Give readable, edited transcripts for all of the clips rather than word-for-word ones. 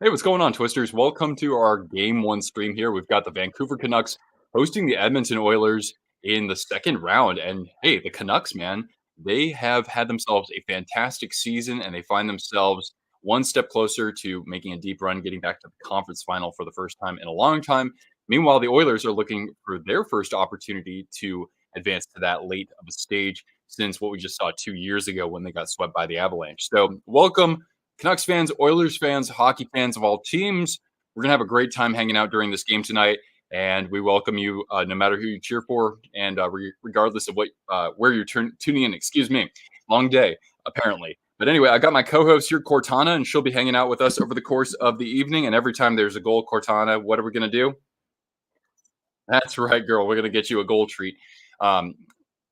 Hey, what's going on, Twisters? Welcome to our Game 1 stream here. We've got the Vancouver Canucks hosting the Edmonton Oilers in the second round. And hey, the Canucks, man, they have had themselves a fantastic season and they find themselves one step closer to making a deep run, getting back to the conference final for the first time in a long time. Meanwhile, the Oilers are looking for their first opportunity to advance to that late of a stage since what we just saw 2 years ago when they got swept by the Avalanche. So, welcome Canucks fans, Oilers fans, hockey fans of all teams. We're going to have a great time hanging out during this game tonight. And we welcome you no matter who you cheer for and regardless of where you're tuning in. Excuse me. Long day, apparently. But anyway, I got my co host here, Cortana, and she'll be hanging out with us over the course of the evening. And every time there's a goal, Cortana, what are we going to do? That's right, girl. We're going to get you a goal treat. Um,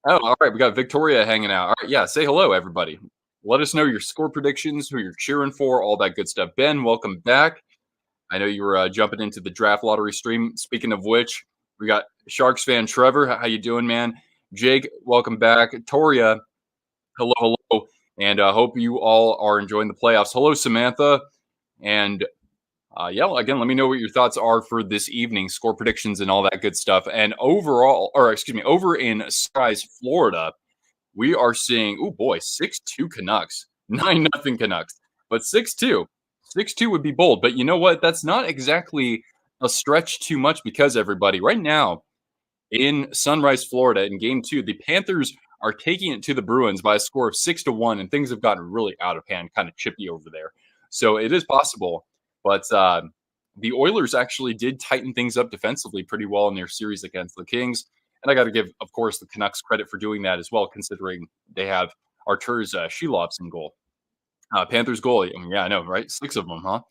all right. We got Victoria hanging out. All right. Yeah. Say hello, everybody. Let us know your score predictions, who you're cheering for, all that good stuff. Ben, welcome back. I know you were jumping into the draft lottery stream. Speaking of which, we got Sharks fan Trevor. How you doing, man? Jake, welcome back. Toria, hello, hello. And hope you all are enjoying the playoffs. Hello, Samantha. And yeah, again, let me know what your thoughts are for this evening, score predictions and all that good stuff. And overall, or excuse me, over in Sunrise, Florida, we are seeing, oh boy, 6-2 Canucks, 9-0 Canucks, but 6-2. 6-2 would be bold, but you know what? That's not exactly a stretch too much because everybody, right now in Sunrise, Florida, in game 2, the Panthers are taking it to the Bruins by a score of 6-1, and things have gotten really out of hand, kind of chippy over there. So it is possible, but the Oilers actually did tighten things up defensively pretty well in their series against the Kings. And I got to give, of course, the Canucks credit for doing that as well, considering they have Arturs Silovs in goal. Panthers goalie. Yeah, I know, right? 6 of them, huh?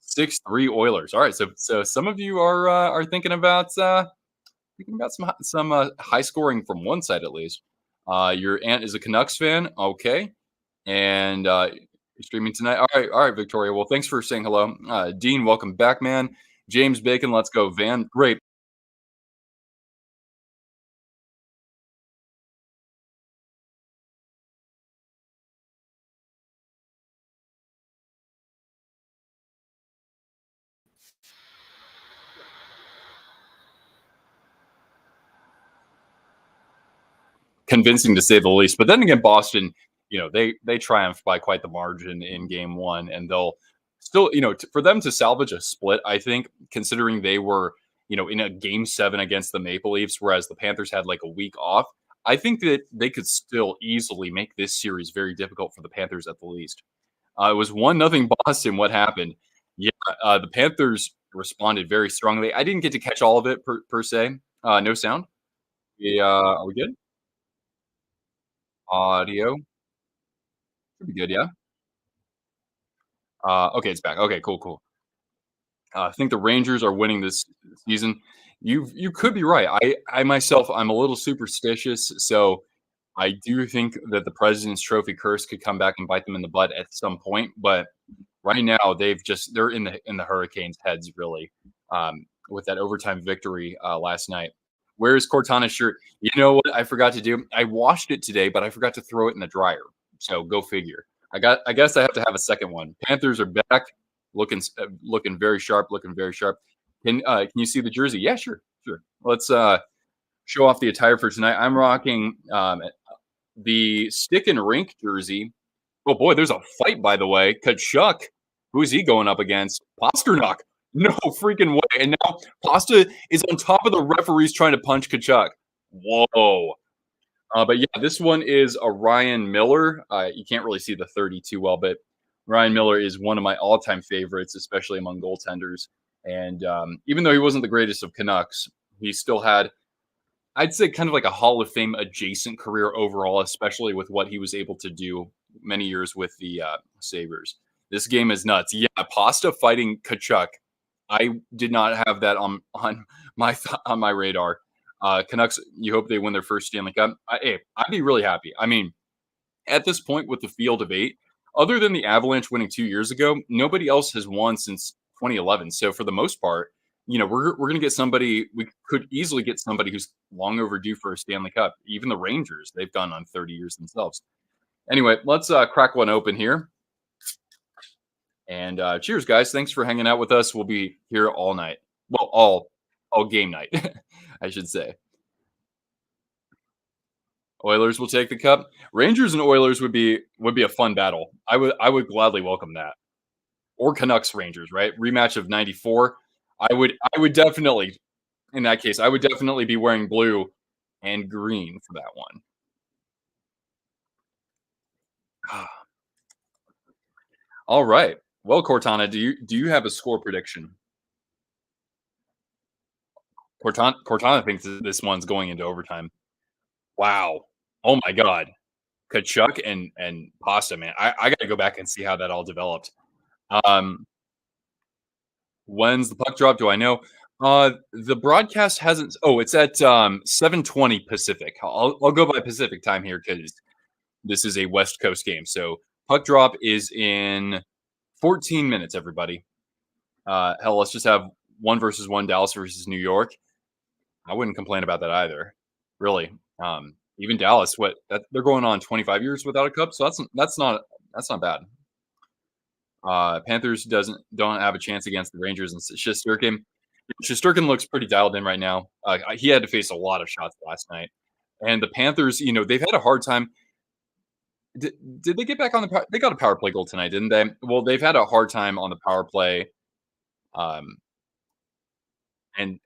6-3 Oilers. All right, so some of you are thinking about some high scoring from one side at least. Your aunt is a Canucks fan, okay? And you're streaming tonight. All right, Victoria. Well, thanks for saying hello. Dean, welcome back, man. James Bacon, let's go. Van, great. Convincing to say the least. But then again, Boston, they triumphed by quite the margin in game 1, and they'll still, for them to salvage a split, I think, considering they were, in a game 7 against the Maple Leafs, whereas the Panthers had like a week off. I think that they could still easily make this series very difficult for the Panthers at the least. It was 1-0 Boston. What happened? Yeah, the Panthers responded very strongly. I didn't get to catch all of it per se. No sound. Yeah, are we good? Audio should be good, yeah? Okay, it's back. Okay, cool, cool. I think the Rangers are winning this season. You could be right. I myself, I'm a little superstitious, so I do think that the President's Trophy curse could come back and bite them in the butt at some point. But right now, they're in the Hurricanes' heads really, with that overtime victory last night. Where's Cortana's shirt? You know what I forgot to do? I washed it today, but I forgot to throw it in the dryer. So go figure. I guess I have to have a second one. Panthers are back, looking very sharp, looking very sharp. Can you see the jersey? Yeah, sure, sure. Let's show off the attire for tonight. I'm rocking the stick and rink jersey. Oh boy, there's a fight by the way. Kachuk, who's he going up against? Pasternak. No freaking way. And now Pasta is on top of the referees trying to punch Kachuk. Whoa. But yeah, this one is a Ryan Miller. You can't really see the 30 too well, but Ryan Miller is one of my all-time favorites, especially among goaltenders. And even though he wasn't the greatest of Canucks, he still had, I'd say, kind of like a Hall of Fame adjacent career overall, especially with what he was able to do many years with the Sabres. This game is nuts. Yeah, Pasta fighting Kachuk. I did not have that on my radar. Canucks, you hope they win their first Stanley Cup. I'd be really happy. I mean, at this point with the field of 8, other than the Avalanche winning 2 years ago, nobody else has won since 2011. So for the most part, we're going to get somebody. We could easily get somebody who's long overdue for a Stanley Cup. Even the Rangers, they've gone on 30 years themselves. Anyway, let's crack one open here. And cheers, guys. Thanks for hanging out with us. We'll be here all night. Well, all game night, I should say. Oilers will take the cup. Rangers and Oilers would be a fun battle. I would gladly welcome that. Or Canucks Rangers, right? Rematch of '94. I would definitely in that case, I would definitely be wearing blue and green for that one. All right. Well, Cortana, do you have a score prediction? Cortana thinks this one's going into overtime. Wow. Oh my god. Kachuk and Pasta, man. I gotta go back and see how that all developed. Um, when's the puck drop? Do I know? The broadcast hasn't. Oh, it's at 7:20 Pacific. I'll go by Pacific time here because this is a West Coast game. So puck drop is in 14 minutes. Everybody, hell, let's just have one versus one, Dallas versus New York. I wouldn't complain about that either. Really, even Dallas, they're going on 25 years without a cup, so that's not bad. Panthers don't have a chance against the Rangers and Shesterkin. Shesterkin looks pretty dialed in right now. He had to face a lot of shots last night, and the Panthers, they've had a hard time. Did they get back on the power? They got a power play goal tonight, didn't they? Well, they've had a hard time on the power play, um, and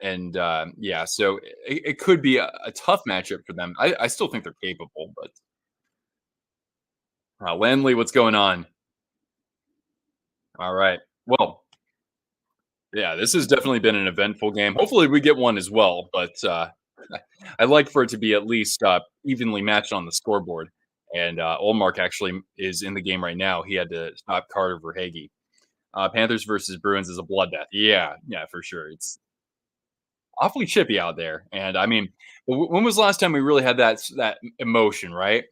yeah, so it could be a tough matchup for them. I still think they're capable, but Landley, what's going on? All right. Well, yeah, this has definitely been an eventful game. Hopefully, we get one as well, but I'd like for it to be at least evenly matched on the scoreboard. And Olmark actually is in the game right now. He had to stop Carter Verhage. Panthers versus Bruins is a bloodbath. Yeah, yeah, for sure. It's awfully chippy out there. And I mean, when was the last time we really had that emotion, right?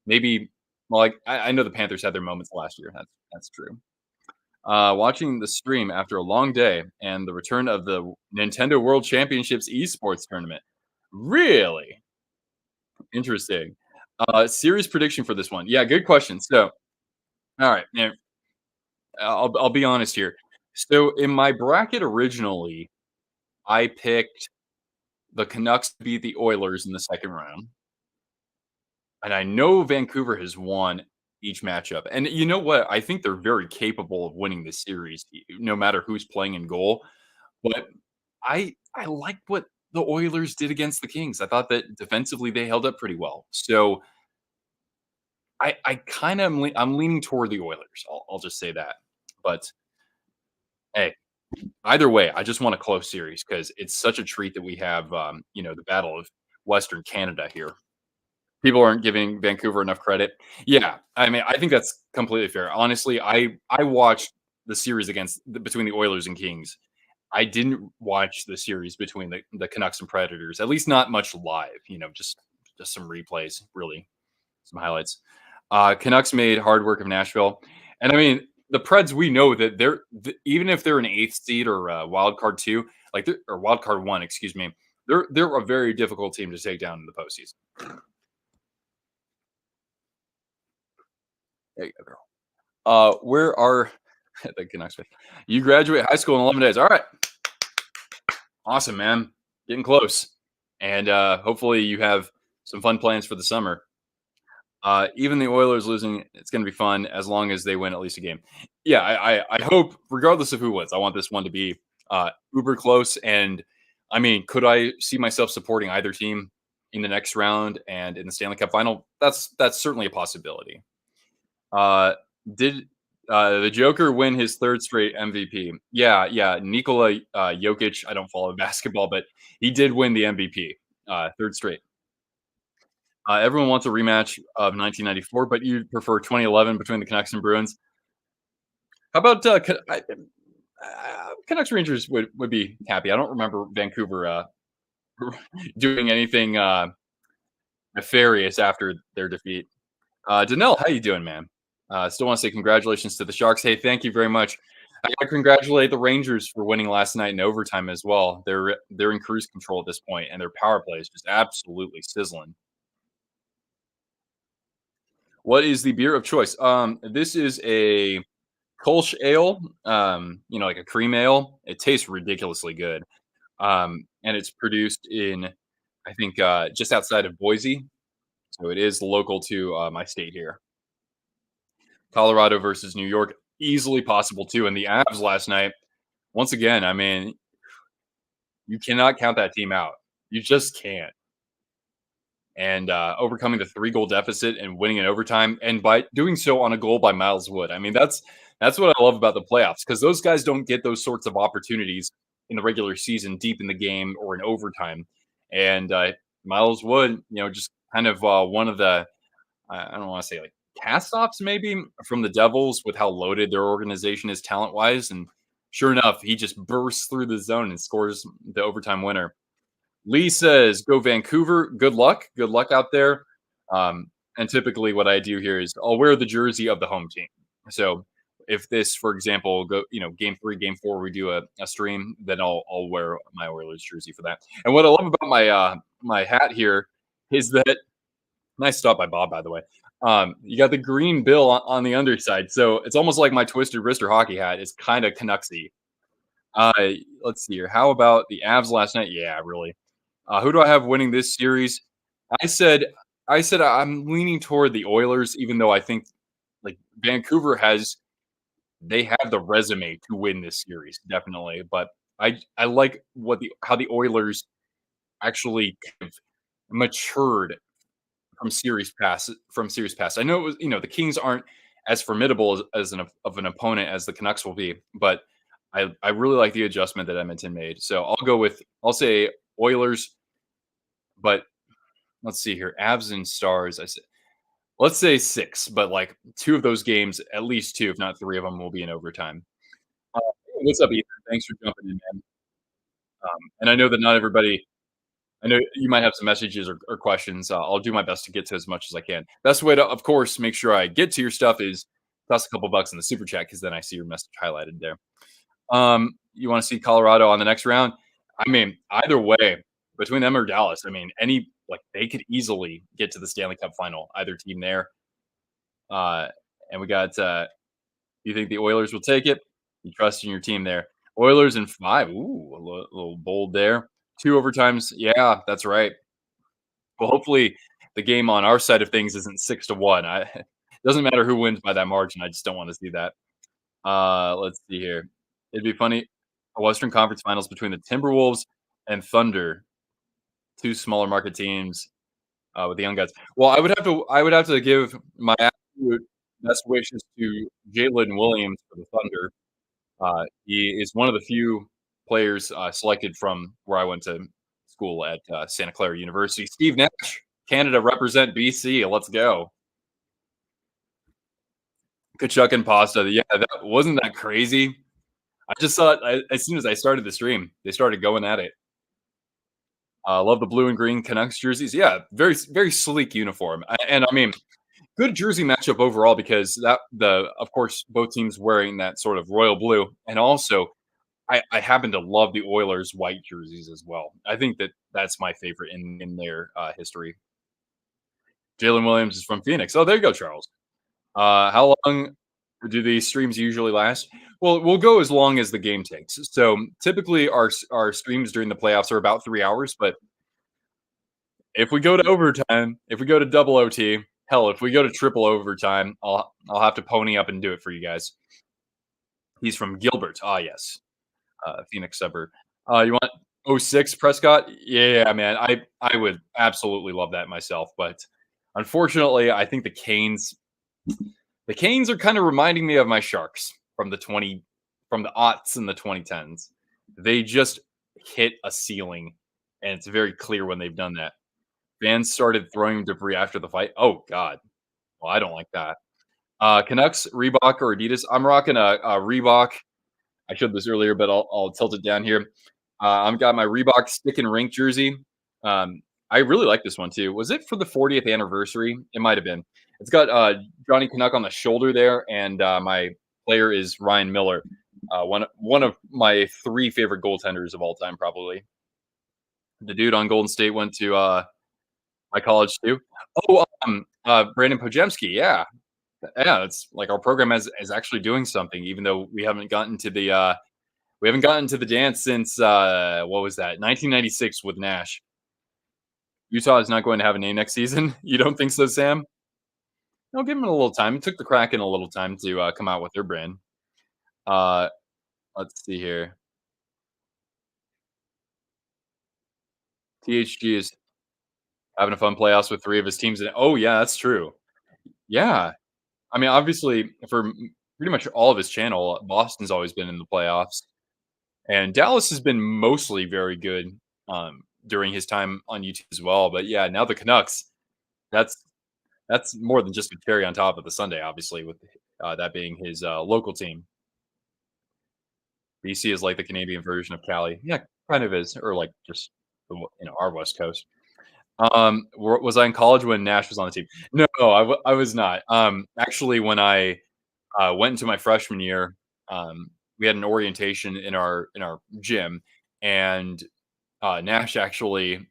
Maybe, well, like I know the Panthers had their moments last year. That's true. Watching the stream after a long day and the return of the Nintendo World Championships esports tournament. Really interesting. Series prediction for this one. Yeah, good question. So, all right, man, I'll be honest here. So, in my bracket originally, I picked the Canucks to beat the Oilers in the second round, and I know Vancouver has won each matchup. And you know what? I think they're very capable of winning this series, no matter who's playing in goal. But I like what the Oilers did against the Kings. I thought that defensively they held up pretty well. So I kind of I'm leaning toward the Oilers. I'll just say that. But hey, either way, I just want a close series because it's such a treat that we have the Battle of Western Canada here. People aren't giving Vancouver enough credit. Yeah, I mean, I think that's completely fair. Honestly, I watched the series between the Oilers and Kings. I didn't watch the series between the Canucks and Predators, at least not much live. Just some replays, really, some highlights. Canucks made hard work of Nashville, and I mean the Preds. We know that even if they're an eighth seed or wild card two, or wild card one, excuse me, they're a very difficult team to take down in the postseason. There you go, girl. Where are the Canucks? You graduate high school in 11 days. All right, awesome, man. Getting close, and hopefully you have some fun plans for the summer. Even the Oilers losing, it's going to be fun as long as they win at least a game. Yeah, I hope, regardless of who wins, I want this one to be uber close. And I mean, could I see myself supporting either team in the next round and in the Stanley Cup final? That's certainly a possibility. Did the Joker win his third straight MVP? Yeah. Nikola Jokic. I don't follow basketball, but he did win the MVP, third straight. Everyone wants a rematch of 1994, but you prefer 2011 between the Canucks and Bruins. How about Canucks Rangers would be happy. I don't remember Vancouver doing anything nefarious after their defeat. Danelle, how you doing, man? Still want to say congratulations to the Sharks. Hey, thank you very much. I got to congratulate the Rangers for winning last night in overtime as well. They're in cruise control at this point, and their power play is just absolutely sizzling. What is the beer of choice? This is a Kolsch ale, like a cream ale. It tastes ridiculously good. And it's produced in, I think, just outside of Boise. So it is local to my state here. Colorado versus New York, easily possible too. And the Avs last night, once again, I mean, you cannot count that team out. You just can't. And overcoming the 3-goal deficit and winning in overtime, and by doing so on a goal by Miles Wood. I mean, that's what I love about the playoffs because those guys don't get those sorts of opportunities in the regular season, deep in the game or in overtime. And Miles Wood, just kind of one of the I don't want to say like cast-offs maybe from the Devils with how loaded their organization is talent-wise. And sure enough, he just bursts through the zone and scores the overtime winner. Lee says, "Go Vancouver. Good luck. Good luck out there." And typically, what I do here is I'll wear the jersey of the home team. So if this, for example, game 3, game 4, we do a stream, then I'll wear my Oilers jersey for that. And what I love about my hat here is that nice stop by Bob, by the way. You got the green bill on the underside, so it's almost like my twisted wrister hockey hat is kind of Canucksy. Uh, let's see here. How about the Avs last night? Yeah, really. Who do I have winning this series? I said I said I'm leaning toward the Oilers, even though I think like Vancouver they have the resume to win this series, definitely. But I like how the Oilers actually kind of matured from series past. I know it was the Kings aren't as formidable as of an opponent as the Canucks will be, but I really like the adjustment that Edmonton made. So I'll say Oilers, but let's see here. Avs and Stars. Let's say 6, but like 2 of those games, at least 2, if not 3 of them, will be in overtime. Uh, what's up, Ethan? Thanks for jumping in, man. And I know that not everybody. I know you might have some messages or questions. I'll do my best to get to as much as I can. Best way to, of course, make sure I get to your stuff is toss a couple bucks in the super chat because then I see your message highlighted there. You want to see Colorado on the next round? I mean, either way, between them or Dallas, I mean, they could easily get to the Stanley Cup final, either team there. And we got you think the Oilers will take it? You trust in your team there. Oilers in 5. Ooh, a little bold there. 2 overtimes. Yeah, that's right. Well, hopefully the game on our side of things isn't 6-1. It doesn't matter who wins by that margin. I just don't want to see that. Let's see here. It'd be funny. A Western Conference Finals between the Timberwolves and Thunder, 2 smaller market teams with the young guys. Well, I would have to give my absolute best wishes to Jalen Williams for the Thunder. He is one of the few players selected from where I went to school at Santa Clara University. Steve Nash, Canada represent BC. Let's go. Kachuk and Pasta. Yeah, that wasn't that crazy. I just saw it as soon as I started the stream. They started going at it. Love the blue and green Canucks jerseys. Yeah, very very sleek uniform. And I mean, good jersey matchup overall because of course both teams wearing that sort of royal blue, and also I happen to love the Oilers white jerseys as well. I think that's my favorite in their history. Jalen Williams is from Phoenix. Oh, there you go, Charles. How long do these streams usually last? Well, we'll go as long as the game takes. So typically, our streams during the playoffs are about 3 hours. But if we go to overtime, if we go to double OT, hell, if we go to triple overtime, I'll have to pony up and do it for you guys. He's from Gilbert. Ah, yes, Phoenix suburb. You want '06 Prescott? Yeah, man. I would absolutely love that myself, but unfortunately, I think the Canes are kind of reminding me of my Sharks from the aughts and the 2010s. They just hit a ceiling, and it's very clear when they've done that. Fans started throwing debris after the fight. Oh God, well I don't like that. Canucks, Reebok or Adidas? I'm rocking a Reebok. I showed this earlier, but I'll tilt it down here. I've got my Reebok stick and rink jersey. I really like this one too. Was it for the 40th anniversary? It might have been. It's got Johnny Canuck on the shoulder there, and my player is Ryan Miller, one of my 3 favorite goaltenders of all time, probably. The dude on Golden State went to my college too. Oh, Brandon Pojemski, yeah. Yeah, it's like our program is actually doing something, even though we haven't gotten to the dance since what was that? 1996 with Nash. Utah is not going to have a name next season. You don't think so, Sam? No, give them a little time. It took the Kraken a little time to come out with their brand. Uh, let's see here. THG is having a fun playoffs with three of his teams. Oh yeah, that's true. Yeah, I mean, obviously, for pretty much all of his channel, Boston's always been in the playoffs, and Dallas has been mostly very good during his time on YouTube as well. But yeah, now the Canucks. That's that's more than just a cherry on top of the sundae, obviously, with that being his local team. BC is like the Canadian version of Cali. Yeah, kind of is, or like just our West Coast. Was I in college when Nash was on the team? No, I was not. Actually, when I went into my freshman year, we had an orientation in our gym, and Nash actually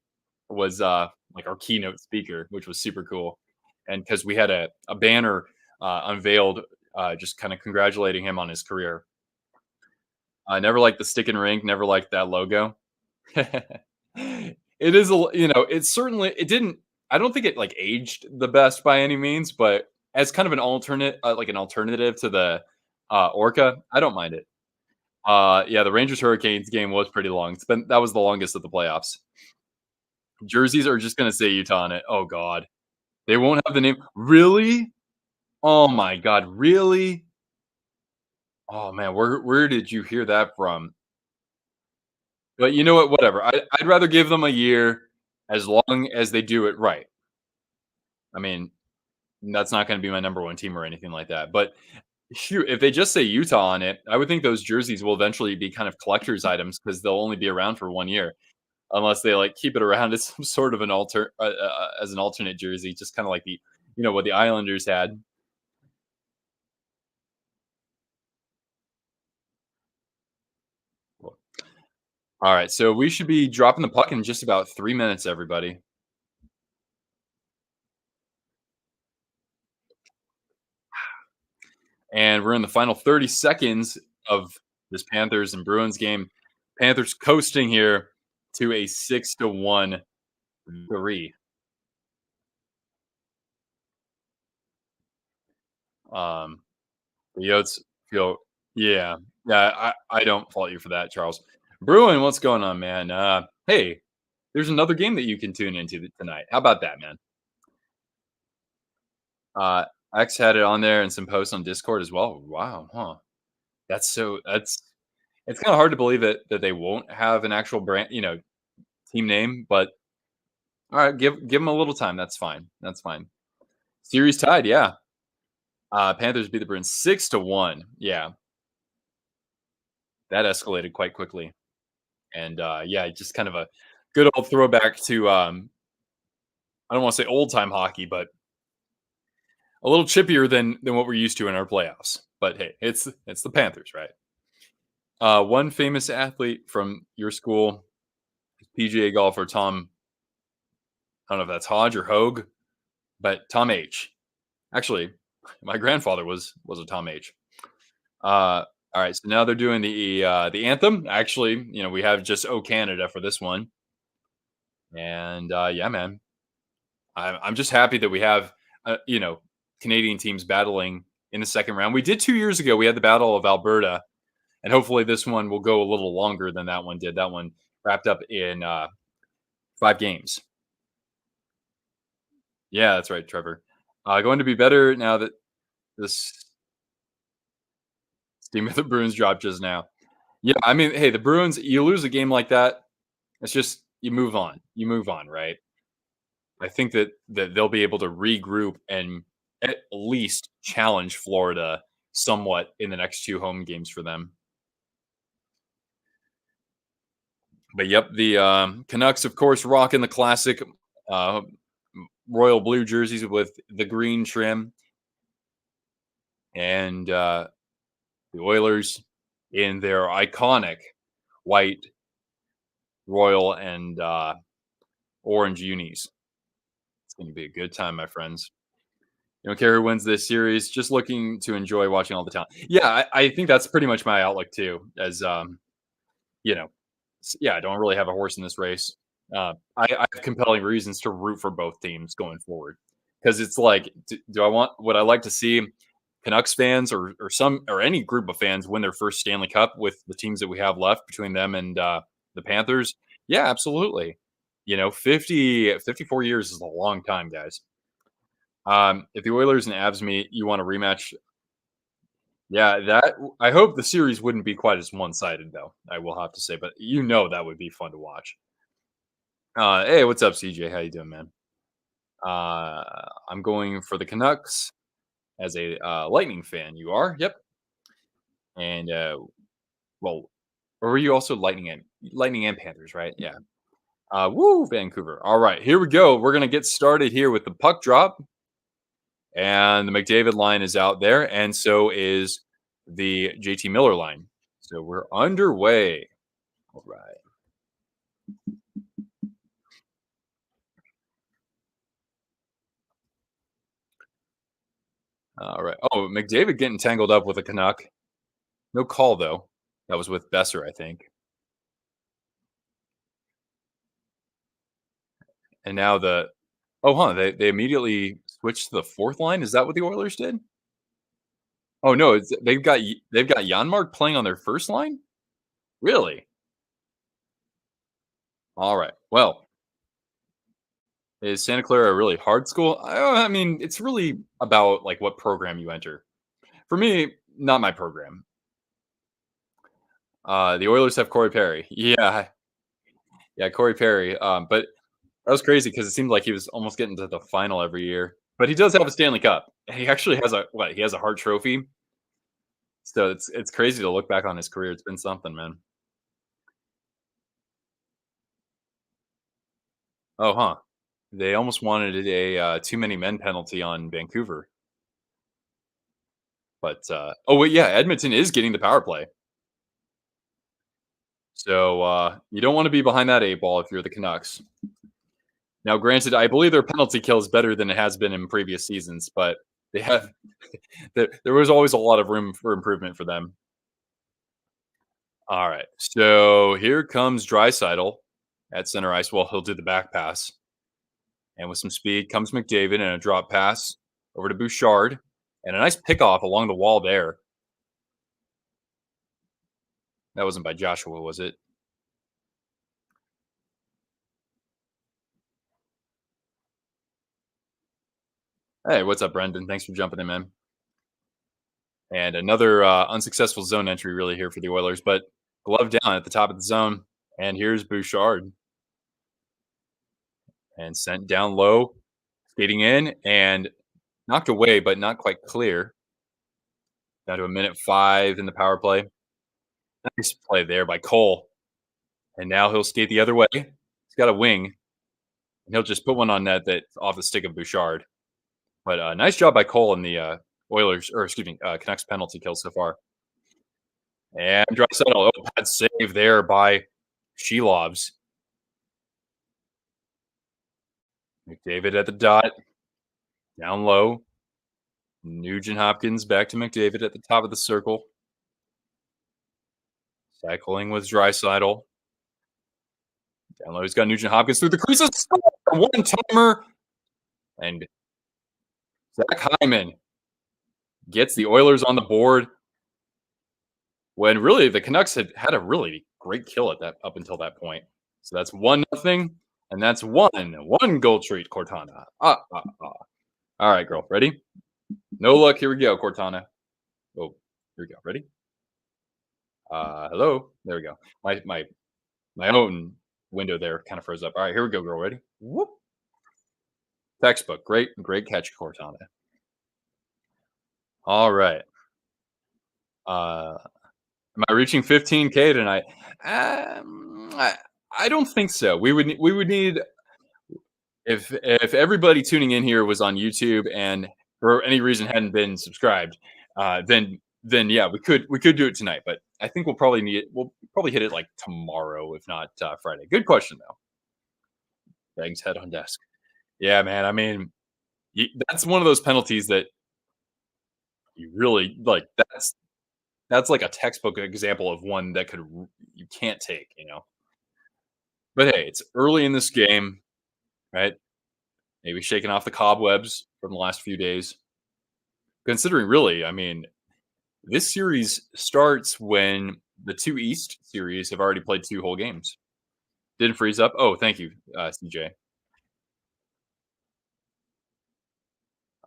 was like our keynote speaker, which was super cool. And because we had a banner unveiled, just kind of congratulating him on his career. I never liked the stick and rink, never liked that logo. It is it's certainly it didn't I don't think it like aged the best by any means, but as kind of an alternate like an alternative to the Orca, I don't mind it. Yeah, the Rangers Hurricanes game was pretty long. That was the longest of the playoffs. Jerseys are just gonna say Utah on it. Oh god. They won't have the name. Really? Oh my god, really? Oh man, where did you hear that from? But you know what? Whatever. I'd rather give them a year as long as they do it right. I mean, that's not going to be my number one team or anything like that. But shoot, if they just say Utah on it, I would think those jerseys will eventually be kind of collector's items because they'll only be around for 1 year, unless they like keep it around as some sort of an as an alternate jersey, just kind of like the what the Islanders had. All right, so we should be dropping the puck in just about 3 minutes, everybody. And we're in the final 30 seconds of this Panthers and Bruins game. Panthers coasting here to a 6-1 victory. Um, the Yotes feel, yeah, yeah. I don't fault you for that, Charles. Bruin, what's going on, man? Hey, there's another game that you can tune into tonight. How about that, man? Uh, X had it on there and some posts on Discord as well. Wow, huh? That's it's kind of hard to believe that they won't have an actual brand, team name, but all right, give them a little time. That's fine. That's fine. Series tied, yeah. Panthers beat the Bruins 6-1. Yeah, that escalated quite quickly, and yeah, just kind of a good old throwback to I don't want to say old time hockey, but a little chippier than what we're used to in our playoffs. But hey, it's the Panthers, right? One famous athlete from your school, PGA golfer Tom. I don't know if that's Hodge or Hogue, but Tom H. Actually, my grandfather was a Tom H. All right, so now they're doing the anthem. Actually, we have just "Oh Canada" for this one, and yeah, man, I'm just happy that we have Canadian teams battling in the second round. We did 2 years ago. We had the Battle of Alberta, and hopefully this one will go a little longer than that one did. That one wrapped up in 5 games. Yeah, that's right, Trevor. Going to be better now that this team of the Bruins dropped just now. Yeah, I mean, hey, the Bruins, you lose a game like that, it's just you move on. You move on, right? I think that they'll be able to regroup and at least challenge Florida somewhat in the next 2 home games for them. But yep, the Canucks, of course, rocking the classic uh, royal blue jerseys with the green trim, and the Oilers in their iconic white, royal, and orange unis. It's going to be a good time, my friends. You don't care who wins this series. Just looking to enjoy watching all the talent. Yeah, I think that's pretty much my outlook too. As you know, yeah, I don't really have a horse in this race. I have compelling reasons to root for both teams going forward because it's like, do I want? Would I like to see Canucks fans or any group of fans win their first Stanley Cup with the teams that we have left between them and the Panthers? Yeah, absolutely. 54 years is a long time, guys. If the Oilers and Avs meet, you want a rematch? Yeah, that I hope the series wouldn't be quite as one-sided, though. I will have to say, but that would be fun to watch. Hey, what's up, CJ? How you doing, man? I'm going for the Canucks as a Lightning fan. You are? Yep. And well, or were you also Lightning and Panthers, right? Yeah. Woo, Vancouver. All right, here we go. We're gonna get started here with the puck drop, and the McDavid line is out there, and so is the JT Miller line. So we're underway. All right. All right. Oh, McDavid getting tangled up with a Canuck. No call though. That was with Besser, I think. And now they immediately switched to the fourth line. Is that what the Oilers did? Oh no, they've got Janmark playing on their first line. Really? All right. Well, is Santa Clara a really hard school? I mean, it's really about like what program you enter. For me, not my program. The Oilers have Corey Perry. Yeah, yeah, Corey Perry. But that was crazy because it seemed like he was almost getting to the final every year. But he does have a Stanley Cup. He actually has a what? He has a Hart Trophy. So it's crazy to look back on his career. It's been something, man. Oh, huh? They almost wanted a too many men penalty on Vancouver, but oh wait, yeah, Edmonton is getting the power play. So you don't want to be behind that eight ball if you're the Canucks. Now, granted, I believe their penalty kill is better than it has been in previous seasons, but they have there was always a lot of room for improvement for them. All right, so here comes Draisaitl at center ice. Well, he'll do the back pass, and with some speed comes McDavid and a drop pass over to Bouchard, and a nice pickoff along the wall there. That wasn't by Joshua, was it? Hey, what's up, Brendan? Thanks for jumping in, man. And another unsuccessful zone entry, really, here for the Oilers, but glove down at the top of the zone. And here's Bouchard and sent down low, skating in and knocked away, but not quite clear. Down to a minute 5 in the power play. Nice play there by Cole. And now he'll skate the other way. He's got a wing, and he'll just put one on net that's off the stick of Bouchard. But nice job by Cole in the Oilers, or excuse me, Canucks penalty kill so far. And Draisaitl, oh, bad save there by Silovs. McDavid at the dot, down low. Nugent Hopkins back to McDavid at the top of the circle. Cycling with Draisaitl. Down low, he's got Nugent Hopkins through the creases. One timer. And Zach Hyman gets the Oilers on the board when really the Canucks had a really great kill at that up until that point. So that's 1-0, and that's one goal treat, Cortana. All right, girl, ready? No luck. Here we go, Cortana. Oh, here we go. Ready? Hello. There we go. My own window there kind of froze up. All right, here we go, girl. Ready? Whoop. Textbook. Great catch, Cortana. All right. Am I reaching 15K tonight? I don't think so. We would need if everybody tuning in here was on YouTube and for any reason hadn't been subscribed, then yeah, we could do it tonight. But I think we'll probably hit it like tomorrow, if not Friday. Good question though. Thanks, head on desk. Yeah, man. I mean, That's one of those penalties that you really like. That's like a textbook example of one that you can't take, you know. But hey, it's early in this game, right? Maybe shaking off the cobwebs from the last few days. Considering, really, I mean, this series starts when the two East series have already played two whole games. Didn't freeze up. Oh, thank you, CJ.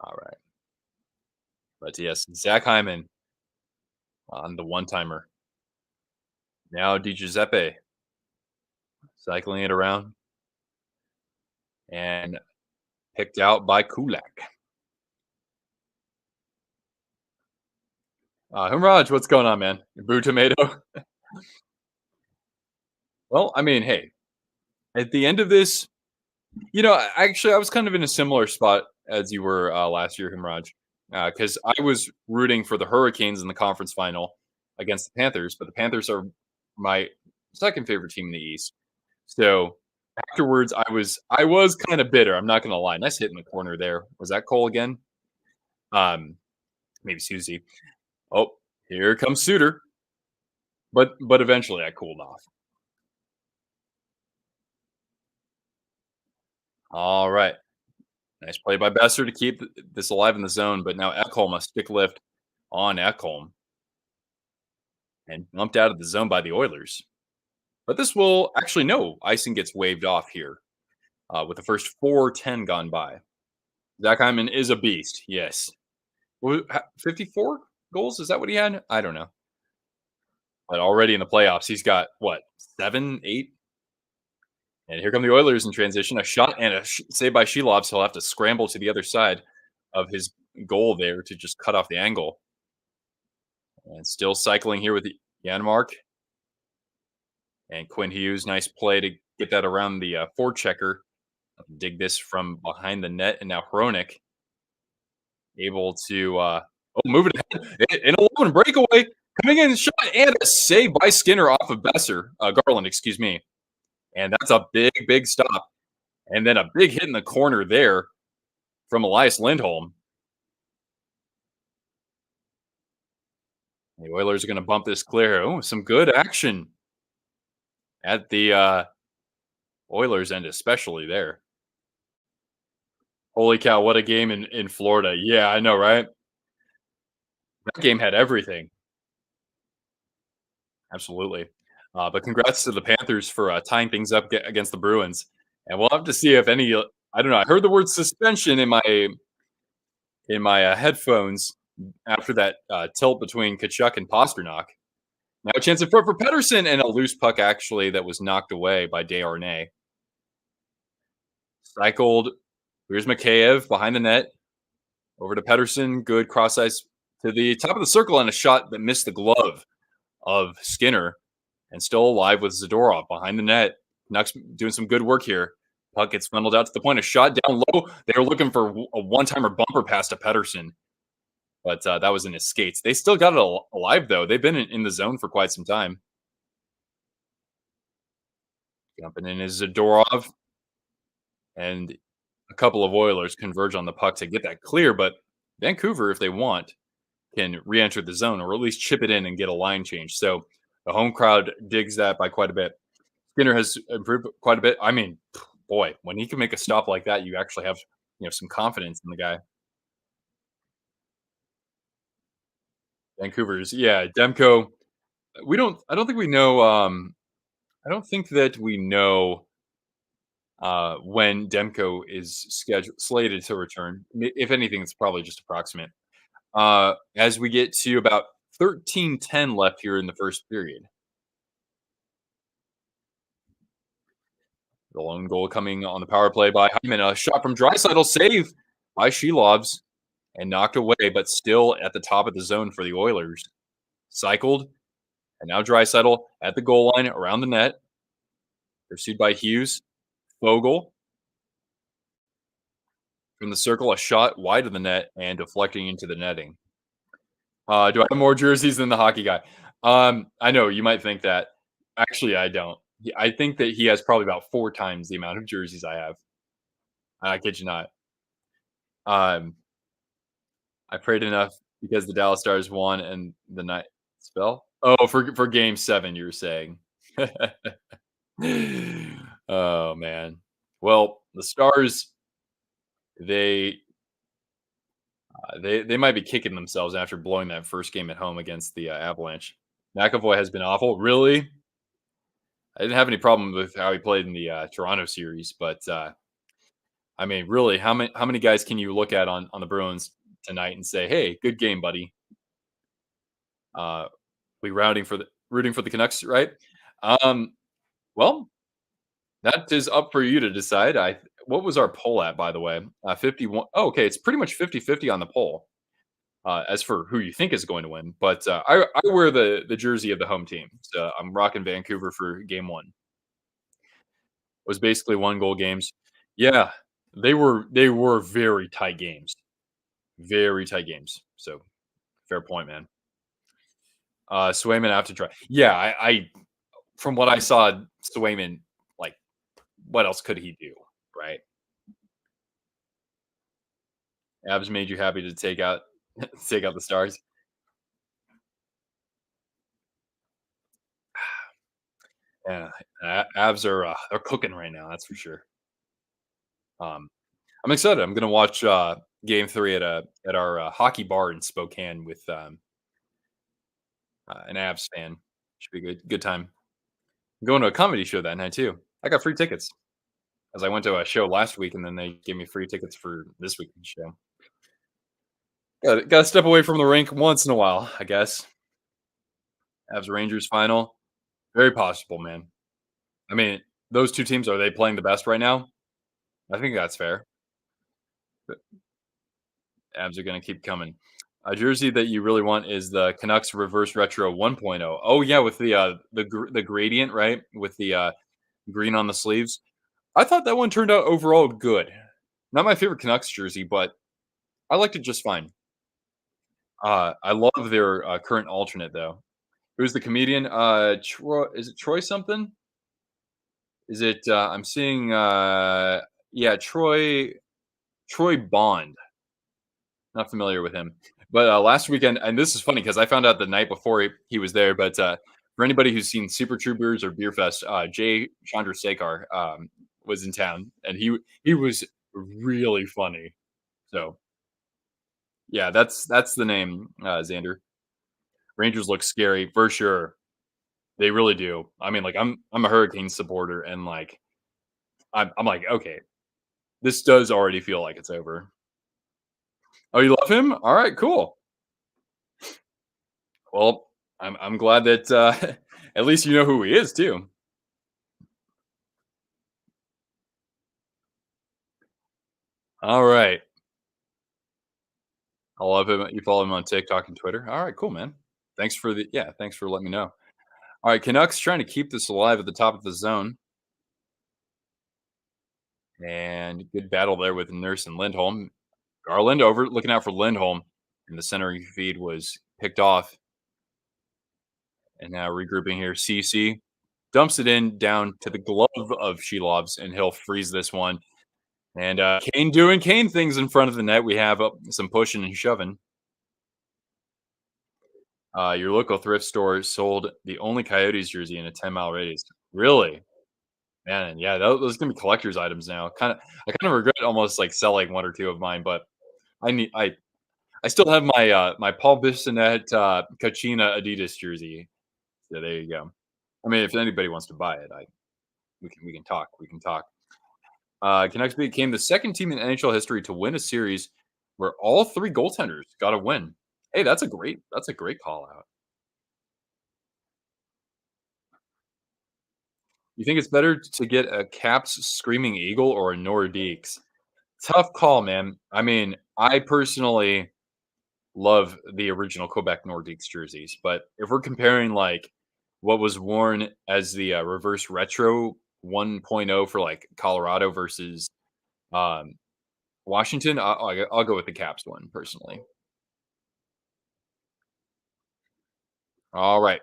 All right. But yes, Zach Hyman on the one timer. Now Di Giuseppe cycling it around and picked out by Kulak. Humraj, what's going on, man? Boo tomato. Well, I mean, hey, at the end of this, actually, I was kind of in a similar spot as you were last year, Himraj, because I was rooting for the Hurricanes in the conference final against the Panthers, but the Panthers are my second favorite team in the East. So afterwards, I was kind of bitter. I'm not going to lie. Nice hit in the corner there. Was that Cole again? Maybe Susie. Oh, here comes Suter. But eventually, I cooled off. All right. Nice play by Besser to keep this alive in the zone, but now Ekholm, a stick lift on Ekholm, and bumped out of the zone by the Oilers. But this will actually, no, icing gets waved off here with the first 4:10 gone by. Zach Hyman is a beast, yes. 54 goals? Is that what he had? I don't know. But already in the playoffs, he's got what, 7, 8? And here come the Oilers in transition. A shot and a save by Silovs. He'll have to scramble to the other side of his goal there to just cut off the angle. And still cycling here with Janmark and Quinn Hughes. Nice play to get that around the forechecker. Dig this from behind the net. And now Hronik able to move it ahead. An 11 breakaway. Coming in shot and a save by Skinner off of Besser. Garland, excuse me. And that's a big, big stop. And then a big hit in the corner there from Elias Lindholm. The Oilers are going to bump this clear. Oh, some good action at the Oilers end, especially there. Holy cow, what a game in Florida. Yeah, I know, right? That game had everything. Absolutely. But congrats to the Panthers for tying things up against the Bruins. And we'll have to see if any, I don't know, I heard the word suspension in my headphones after that tilt between Kachuk and Pasternak. Now a chance in front for Pettersson and a loose puck actually that was knocked away by Desharnais. Cycled. Here's Mikheyev behind the net. Over to Pettersson. Good cross ice to the top of the circle and a shot that missed the glove of Skinner. And still alive with Zadorov behind the net. Canucks doing some good work here. Puck gets funneled out to the point. A shot down low. They were looking for a one-timer bumper pass to Pettersson. But that was in his skates. They still got it alive, though. They've been in the zone for quite some time. Jumping in is Zadorov. And a couple of Oilers converge on the puck to get that clear. But Vancouver, if they want, can re-enter the zone or at least chip it in and get a line change. So the home crowd digs that by quite a bit. Skinner has improved quite a bit. I mean, boy, when he can make a stop like that, you actually have some confidence in the guy. Vancouver's, yeah, Demko. I don't think we know. I don't think that we know when Demko is slated to return. If anything, it's probably just approximate. As we get to about 13:10 left here in the first period. The lone goal coming on the power play by Hyman. A shot from Draisaitl, save by Silovs, and knocked away, but still at the top of the zone for the Oilers. Cycled, and now Draisaitl at the goal line around the net. Pursued by Hughes. Fogle. From the circle, a shot wide of the net and deflecting into the netting. Do I have more jerseys than the hockey guy? I know you might think that. Actually, I don't. I think that he has probably about 4 times the amount of jerseys I have. I kid you not. Um, I prayed enough because the Dallas Stars won and the night spell. Oh, for game 7, you were saying. Oh man. Well, the Stars they they might be kicking themselves after blowing that first game at home against the Avalanche. McAvoy has been awful. Really, I didn't have any problem with how he played in the Toronto series, but I mean, really, how many guys can you look at on the Bruins tonight and say, "Hey, good game, buddy"? Uh, we rooting for the Canucks, right? Um, well, that is up for you to decide. What was our poll at, by the way? 51. Oh, okay, it's pretty much 50-50 on the poll. As for who you think is going to win, but I wear the jersey of the home team. So I'm rocking Vancouver for game 1. It was basically 1-goal games. Yeah, they were very tight games. Very tight games. So fair point, man. Swayman have to try. Yeah, I from what I saw, Swayman, like, what else could he do, right? Abs made you happy to take out take out the Stars? Yeah, Abs are, they're cooking right now, that's for sure. Um, I'm excited. I'm gonna watch, game 3 at our, hockey bar in Spokane with, an Abs fan. Should be a good time. I'm going to a comedy show that night too. I got free tickets, as I went to a show last week, and then they gave me free tickets for this weekend's show. Gotta step away from the rink once in a while, I guess. Avs Rangers final, very possible, man. I mean, those 2 teams, are they playing the best right now? I think that's fair. But Avs are gonna keep coming. A jersey that you really want is the Canucks Reverse Retro 1.0. Oh, yeah, with the gradient, right? With the, green on the sleeves. I thought that one turned out overall good. Not my favorite Canucks jersey, but I liked it just fine. I love their, current alternate, though. Who's the comedian? Troy, is it Troy something? Is it, I'm seeing, yeah, Troy Bond. Not familiar with him. But, last weekend, and this is funny because I found out the night before he was there, but, for anybody who's seen Super Troopers or Beer Fest, Jay Chandrasekhar, was in town, and he was really funny. So, yeah, that's the name, Xander. Rangers look scary for sure. They really do. I mean, like, I'm a Hurricane supporter, and, like, I'm like, "Okay, this does already feel like it's over." Oh, you love him? Alright, cool. Well, I'm glad that, at least you know who he is too. Alright. I love him. You follow him on TikTok and Twitter? Alright, cool, man. Thanks for letting me know. Alright, Canucks trying to keep this alive at the top of the zone, and good battle there with Nurse and Lindholm. Garland over looking out for Lindholm, and the centering feed was picked off, and now regrouping here, CC dumps it in down to the glove of Silovs, and he'll freeze this one. And, Kane doing Kane things in front of the net. We have, some pushing and shoving. Your local thrift store sold the only Coyotes jersey in a 10-mile radius. Really? Man, yeah, those gonna be collector's items now. I kinda regret almost, like, selling 1 or 2 of mine, but I need I still have my Paul Bissonnette, Kachina Adidas jersey. So there you go. I mean, if anybody wants to buy it, I we can talk. We can talk. Canucks became the second team in NHL history to win a series where all 3 goaltenders got a win. Hey, that's a great call out. You think it's better to get a Caps Screaming Eagle or a Nordiques? Tough call, man. I mean, I personally love the original Quebec Nordiques jerseys, but if we're comparing, like, what was worn as the, reverse retro 1.0 for, like, Colorado versus, um, Washington, I'll go with the Caps one personally. Alright,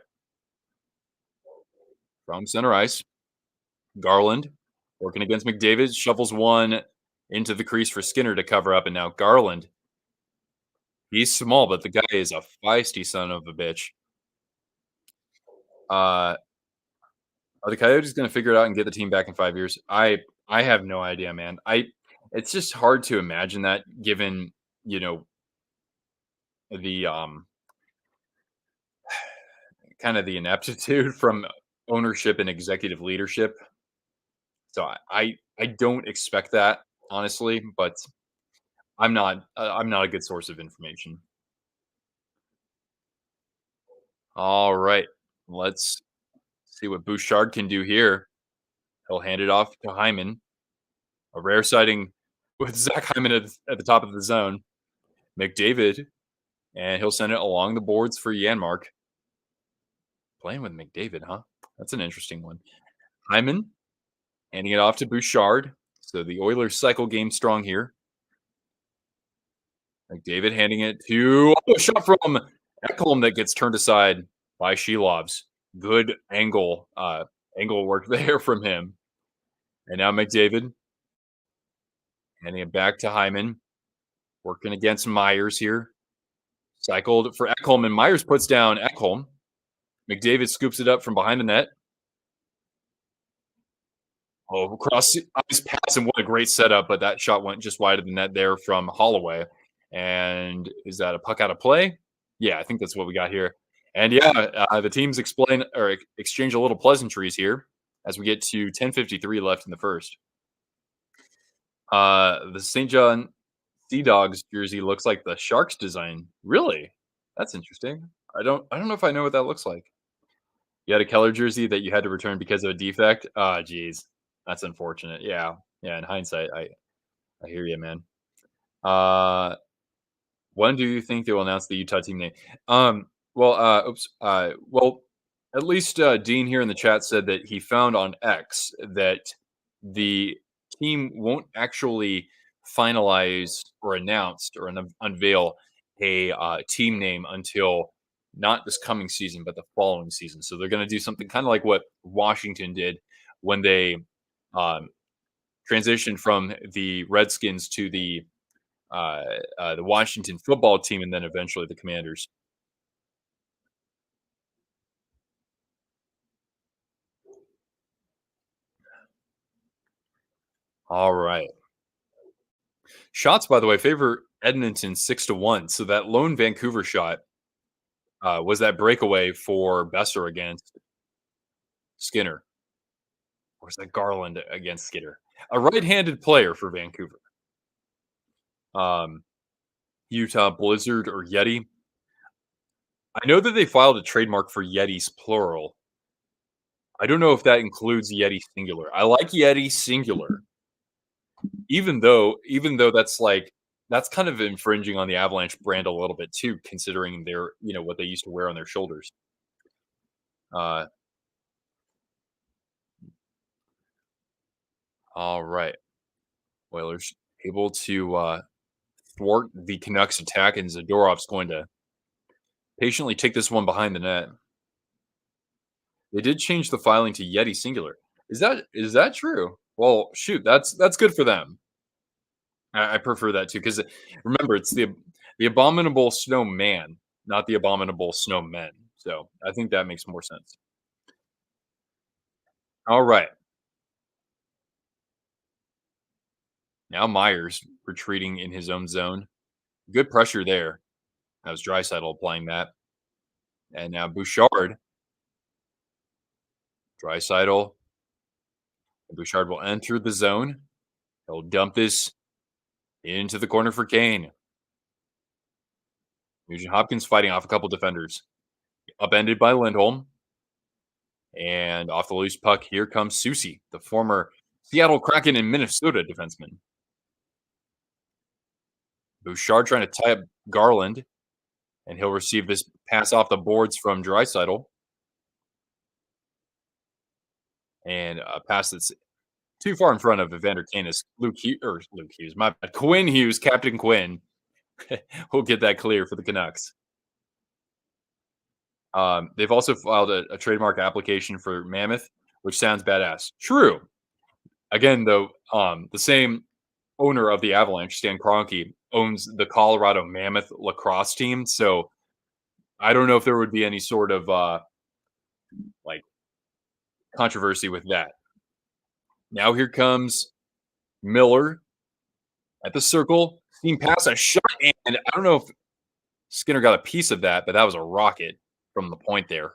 from center ice, Garland working against McDavid, shovels one. into the crease for Skinner to cover up, and now Garland. He's small, but the guy is a feisty son of a bitch. Uh, are the Coyotes going to figure it out and get the team back in 5 years? I have no idea, man. It's just hard to imagine that given you know the kind of the ineptitude from ownership and executive leadership. So I don't expect that honestly, but I'm not a good source of information. All right, let's see what Bouchard can do here. He'll hand it off to Hyman. A rare sighting with Zach Hyman at the top of the zone. McDavid, and he'll send it along the boards for Yanmark. Playing with McDavid, huh? That's an interesting one. Hyman handing it off to Bouchard. So the Oilers cycle game strong here. McDavid handing it to a shot from Ekholm that gets turned aside by Silovs. Good angle work there from him. And now McDavid handing it back to Hyman. Working against Myers here. Cycled for Ekholm, and Myers puts down Ekholm. McDavid scoops it up from behind the net. Oh, across ice pass, and what a great setup, but that shot went just wide of the net there from Holloway. And is that a puck out of play? Yeah, I think that's what we got here. And yeah, the teams explain or exchange a little pleasantries here as we get to 10:53 left in the first. The St. John Sea Dogs jersey looks like the Sharks design. Really? That's interesting. I don't know if I know what that looks like. You had a Keller jersey that you had to return because of a defect? Ah, geez. That's unfortunate. Yeah. Yeah, in hindsight, I hear you, man. Uh, when do you think they will announce the Utah team name? Well, at least Dean here in the chat said that he found on X that the team won't actually finalize or announce or unveil a team name until not this coming season, but the following season. So they're going to do something kind of like what Washington did when they um, transitioned from the Redskins to the Washington football team, and then eventually the Commanders. All right. Shots, by the way, favor Edmonton 6-1. So that lone Vancouver shot was that breakaway for Besser against Skinner, or was that Garland against Skinner? A right-handed player for Vancouver. Um, Utah Blizzard or Yeti. I know that they filed a trademark for Yetis plural. I don't know if that includes Yeti singular. I like Yeti singular, even though that's kind of infringing on the Avalanche brand a little bit too, considering their what they used to wear on their shoulders. Uh, all right, Oilers able to thwart the Canucks attack, and Zadorov's going to patiently take this one behind the net. They did change the filing to Yeti singular. Is that true? Well, shoot, that's good for them. I prefer that too because remember it's the abominable snowman, not the abominable snowmen. So I think that makes more sense. All right, now Myers retreating in his own zone. Good pressure there. That was Draisaitl applying that, and now Bouchard. Draisaitl. Bouchard will enter the zone. He'll dump this into the corner for Kane. Nugent Hopkins fighting off a couple defenders. Upended by Lindholm. And off the loose puck, here comes Susie, the former Seattle Kraken and Minnesota defenseman. Bouchard trying to tie up Garland, and he'll receive this pass off the boards from Draisaitl. And a pass that's too far in front of Evander Kane is Luke Hughes, my bad. Quinn Hughes, Captain Quinn. We'll get that clear for the Canucks. They've also filed a trademark application for Mammoth, which sounds badass. True. Again, though, the same owner of the Avalanche, Stan Kroenke, owns the Colorado Mammoth lacrosse team. So I don't know if there would be any sort of like controversy with that. Now here comes Miller at the circle. Steam pass, a shot, and I don't know if Skinner got a piece of that, but that was a rocket from the point there.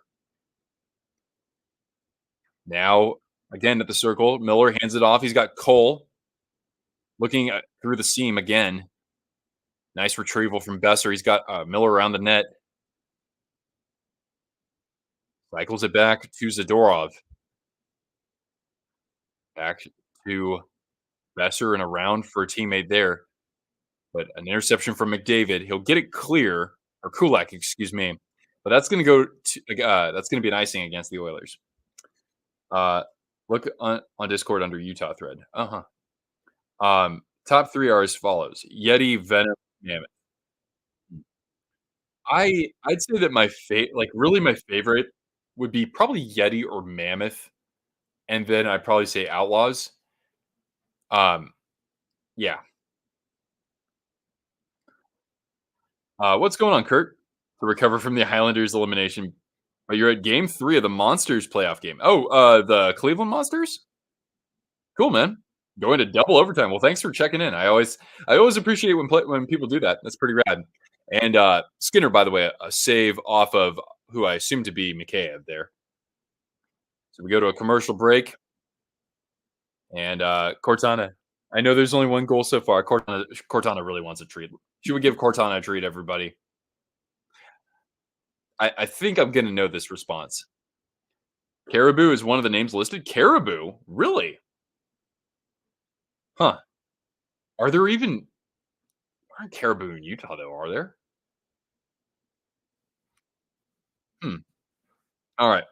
Now, again at the circle, Miller hands it off. He's got Cole looking through the seam again. Nice retrieval from Besser. He's got Miller around the net. Cycles it back to Zadorov. Back to Besser and around for a teammate there. But an interception from McDavid. He'll get it clear, or Kulak, excuse me. But that's going to go. That's going to be an icing against the Oilers. Look on Discord under Utah thread. Top three are as follows: Yeti, Venom, Mammoth. I'd say that really my favorite would be probably Yeti or Mammoth, and then I'd probably say Outlaws. Yeah. What's going on, Kurt? To recover from the Highlanders elimination. You're at game 3 of the Monsters playoff game. Oh, the Cleveland Monsters? Cool, man. Going to double overtime. Well, thanks for checking in. I always appreciate when people do that. That's pretty rad. And Skinner, by the way, a save off of who I assume to be McKay there. So we go to a commercial break. And Cortana, I know there's only one goal so far. Cortana really wants a treat. Should we give Cortana a treat, everybody? I think I'm going to know this response. Caribou is one of the names listed. Caribou? Really? Huh. Are there even... Aren't caribou in Utah, though, are there? All right.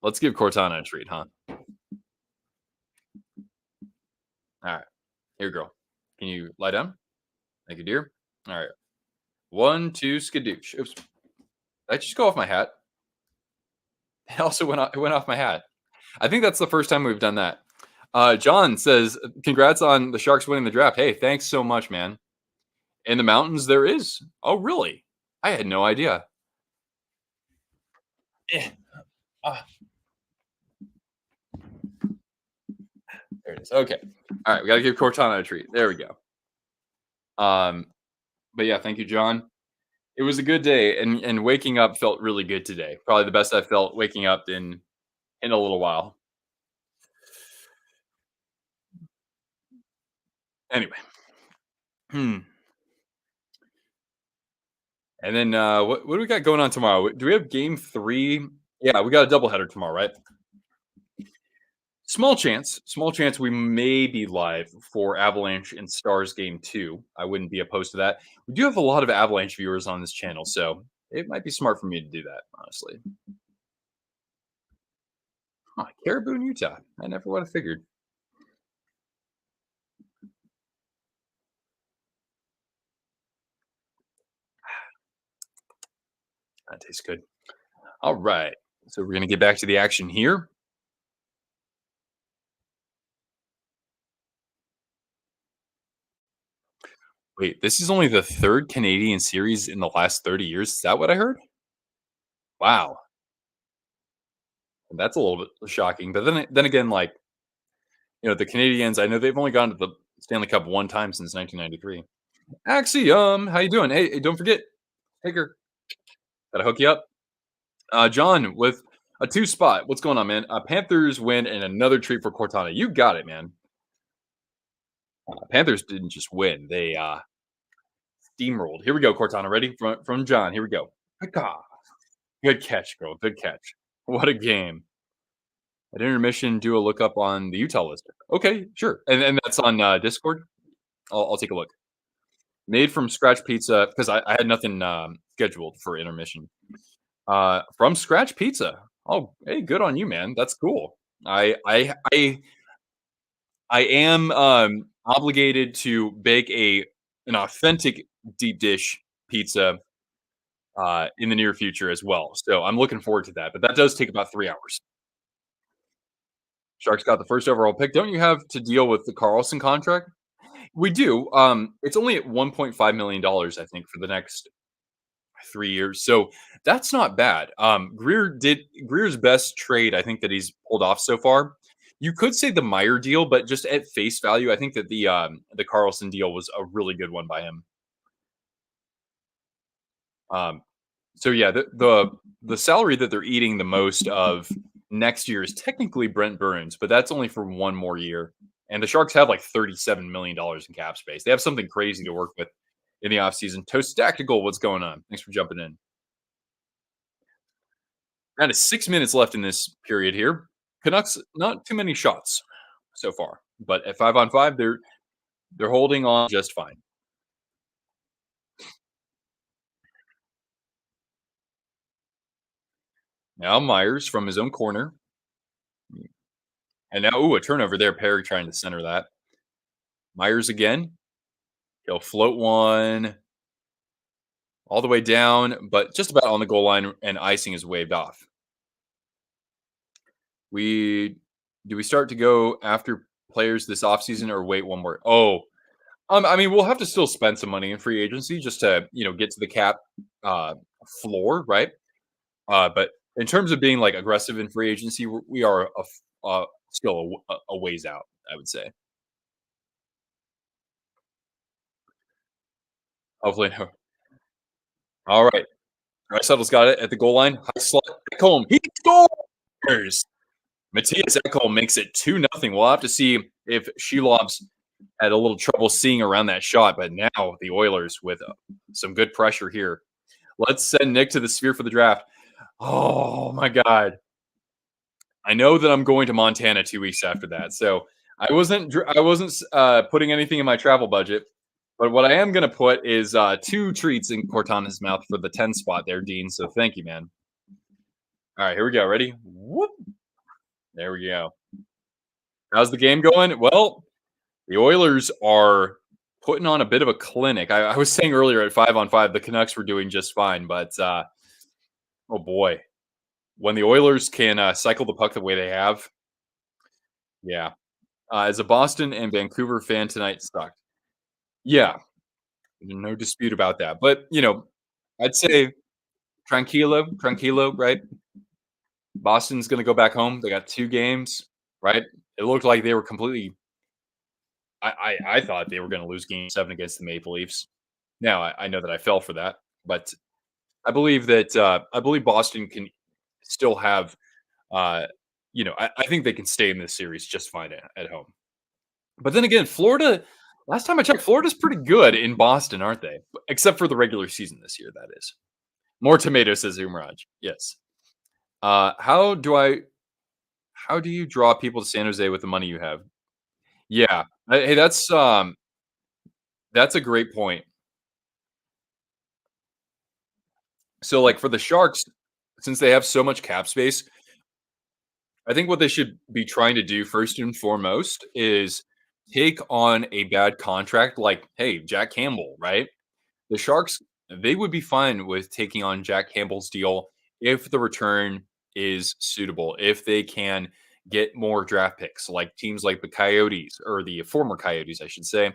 Let's give Cortana a treat, huh? All right. Here, girl. Can you lie down? Thank you, dear. All right. 1, 2, skadoosh. Oops. Did I just go off my hat? It also went off my hat. I think that's the first time we've done that. John says, congrats on the Sharks winning the draft. Hey, thanks so much, man. In the mountains, there is. Oh, really? I had no idea. There it is. Okay. All right. We got to give Cortana a treat. There we go. But yeah, thank you, John. It was a good day, and waking up felt really good today. Probably the best I felt waking up in a little while. Anyway. And then what do we got going on tomorrow? Do we have game 3? Yeah, we got a doubleheader tomorrow, right? Small chance we may be live for Avalanche and Stars game 2. I wouldn't be opposed to that. We do have a lot of Avalanche viewers on this channel, so it might be smart for me to do that, honestly. Caribou in Utah. I never would have figured. That tastes good. All right. So we're going to get back to the action here. Wait, this is only the 3rd Canadian series in the last 30 years. Is that what I heard? Wow. That's a little bit shocking. But then again, like, the Canadians, I know they've only gone to the Stanley Cup one time since 1993. Axiom, how you doing? Hey, don't forget, Hager, gotta hook you up. John with a 2 spot. What's going on, man? Panthers win and another treat for Cortana. You got it, man. Panthers didn't just win; they steamrolled. Here we go, Cortana. Ready from John. Here we go. Good catch, girl. Good catch. What a game. At intermission, do a lookup on the Utah list. Okay, sure. And that's on Discord. I'll take a look. Made from scratch pizza because I had nothing scheduled for intermission. From scratch pizza. Oh, hey, good on you, man. That's cool. I am obligated to bake an authentic deep dish pizza in the near future as well. So I'm looking forward to that. But that does take about 3 hours. Sharks got the first overall pick. Don't you have to deal with the Carlson contract? We do. It's only at $1.5 million, I think, for the next 3 years. So that's not bad. Greer's best trade, I think, that he's pulled off so far. You could say the Meyer deal, but just at face value, I think that the Carlson deal was a really good one by him. Um, so yeah, the salary that they're eating the most of next year is technically Brent Burns, but that's only for one more year. And the Sharks have like $37 million in cap space. They have something crazy to work with in the offseason. Toast Tactical, what's going on? Thanks for jumping in. Kind of 6 minutes left in this period here. Canucks, not too many shots so far, but at 5-on-5, they're holding on just fine. Now Myers from his own corner, and now ooh, a turnover there. Perry trying to center that. Myers again. He'll float one all the way down, but just about on the goal line, and icing is waved off. We do we start to go after players this offseason or wait one more? Oh, I mean, we'll have to still spend some money in free agency just to get to the cap uh, floor, right? But in terms of being like aggressive in free agency, we are still a ways out, I would say. Hopefully, all right. Draisaitl's got it at the goal line. High slot. Ekholm. He scores. Matthias Ekholm makes it 2-0. We'll have to see if Silovs had a little trouble seeing around that shot, but now the Oilers with some good pressure here. Let's send Nick to the sphere for the draft. Oh my God. I know that I'm going to Montana 2 weeks after that. So I wasn't putting anything in my travel budget, but what I am going to put is two treats in Cortana's mouth for the 10 spot there, Dean. So thank you, man. All right, here we go. Ready? Whoop. There we go. How's the game going? Well, the Oilers are putting on a bit of a clinic. I was saying earlier at 5-on-5, the Canucks were doing just fine, but oh boy, when the Oilers can cycle the puck the way they have, yeah. As a Boston and Vancouver fan tonight, sucked. Yeah, no dispute about that. But I'd say tranquilo, tranquilo, right? Boston's going to go back home. They got 2 games, right? It looked like they were completely. I thought they were going to lose Game 7 against the Maple Leafs. Now I know that I fell for that, but I believe Boston can still have. I think they can stay in this series just fine at home. But then again, Florida. Last time I checked, Florida's pretty good in Boston, aren't they? Except for the regular season this year, that is. More tomatoes, says Umraj. Yes. Uh, how do I? How do you draw people to San Jose with the money you have? Yeah. Hey, that's a great point. So, like for the Sharks, since they have so much cap space, I think what they should be trying to do first and foremost is take on a bad contract like, hey, Jack Campbell, right? The Sharks, they would be fine with taking on Jack Campbell's deal if the return is suitable, if they can get more draft picks, like teams like the Coyotes or the former Coyotes, I should say.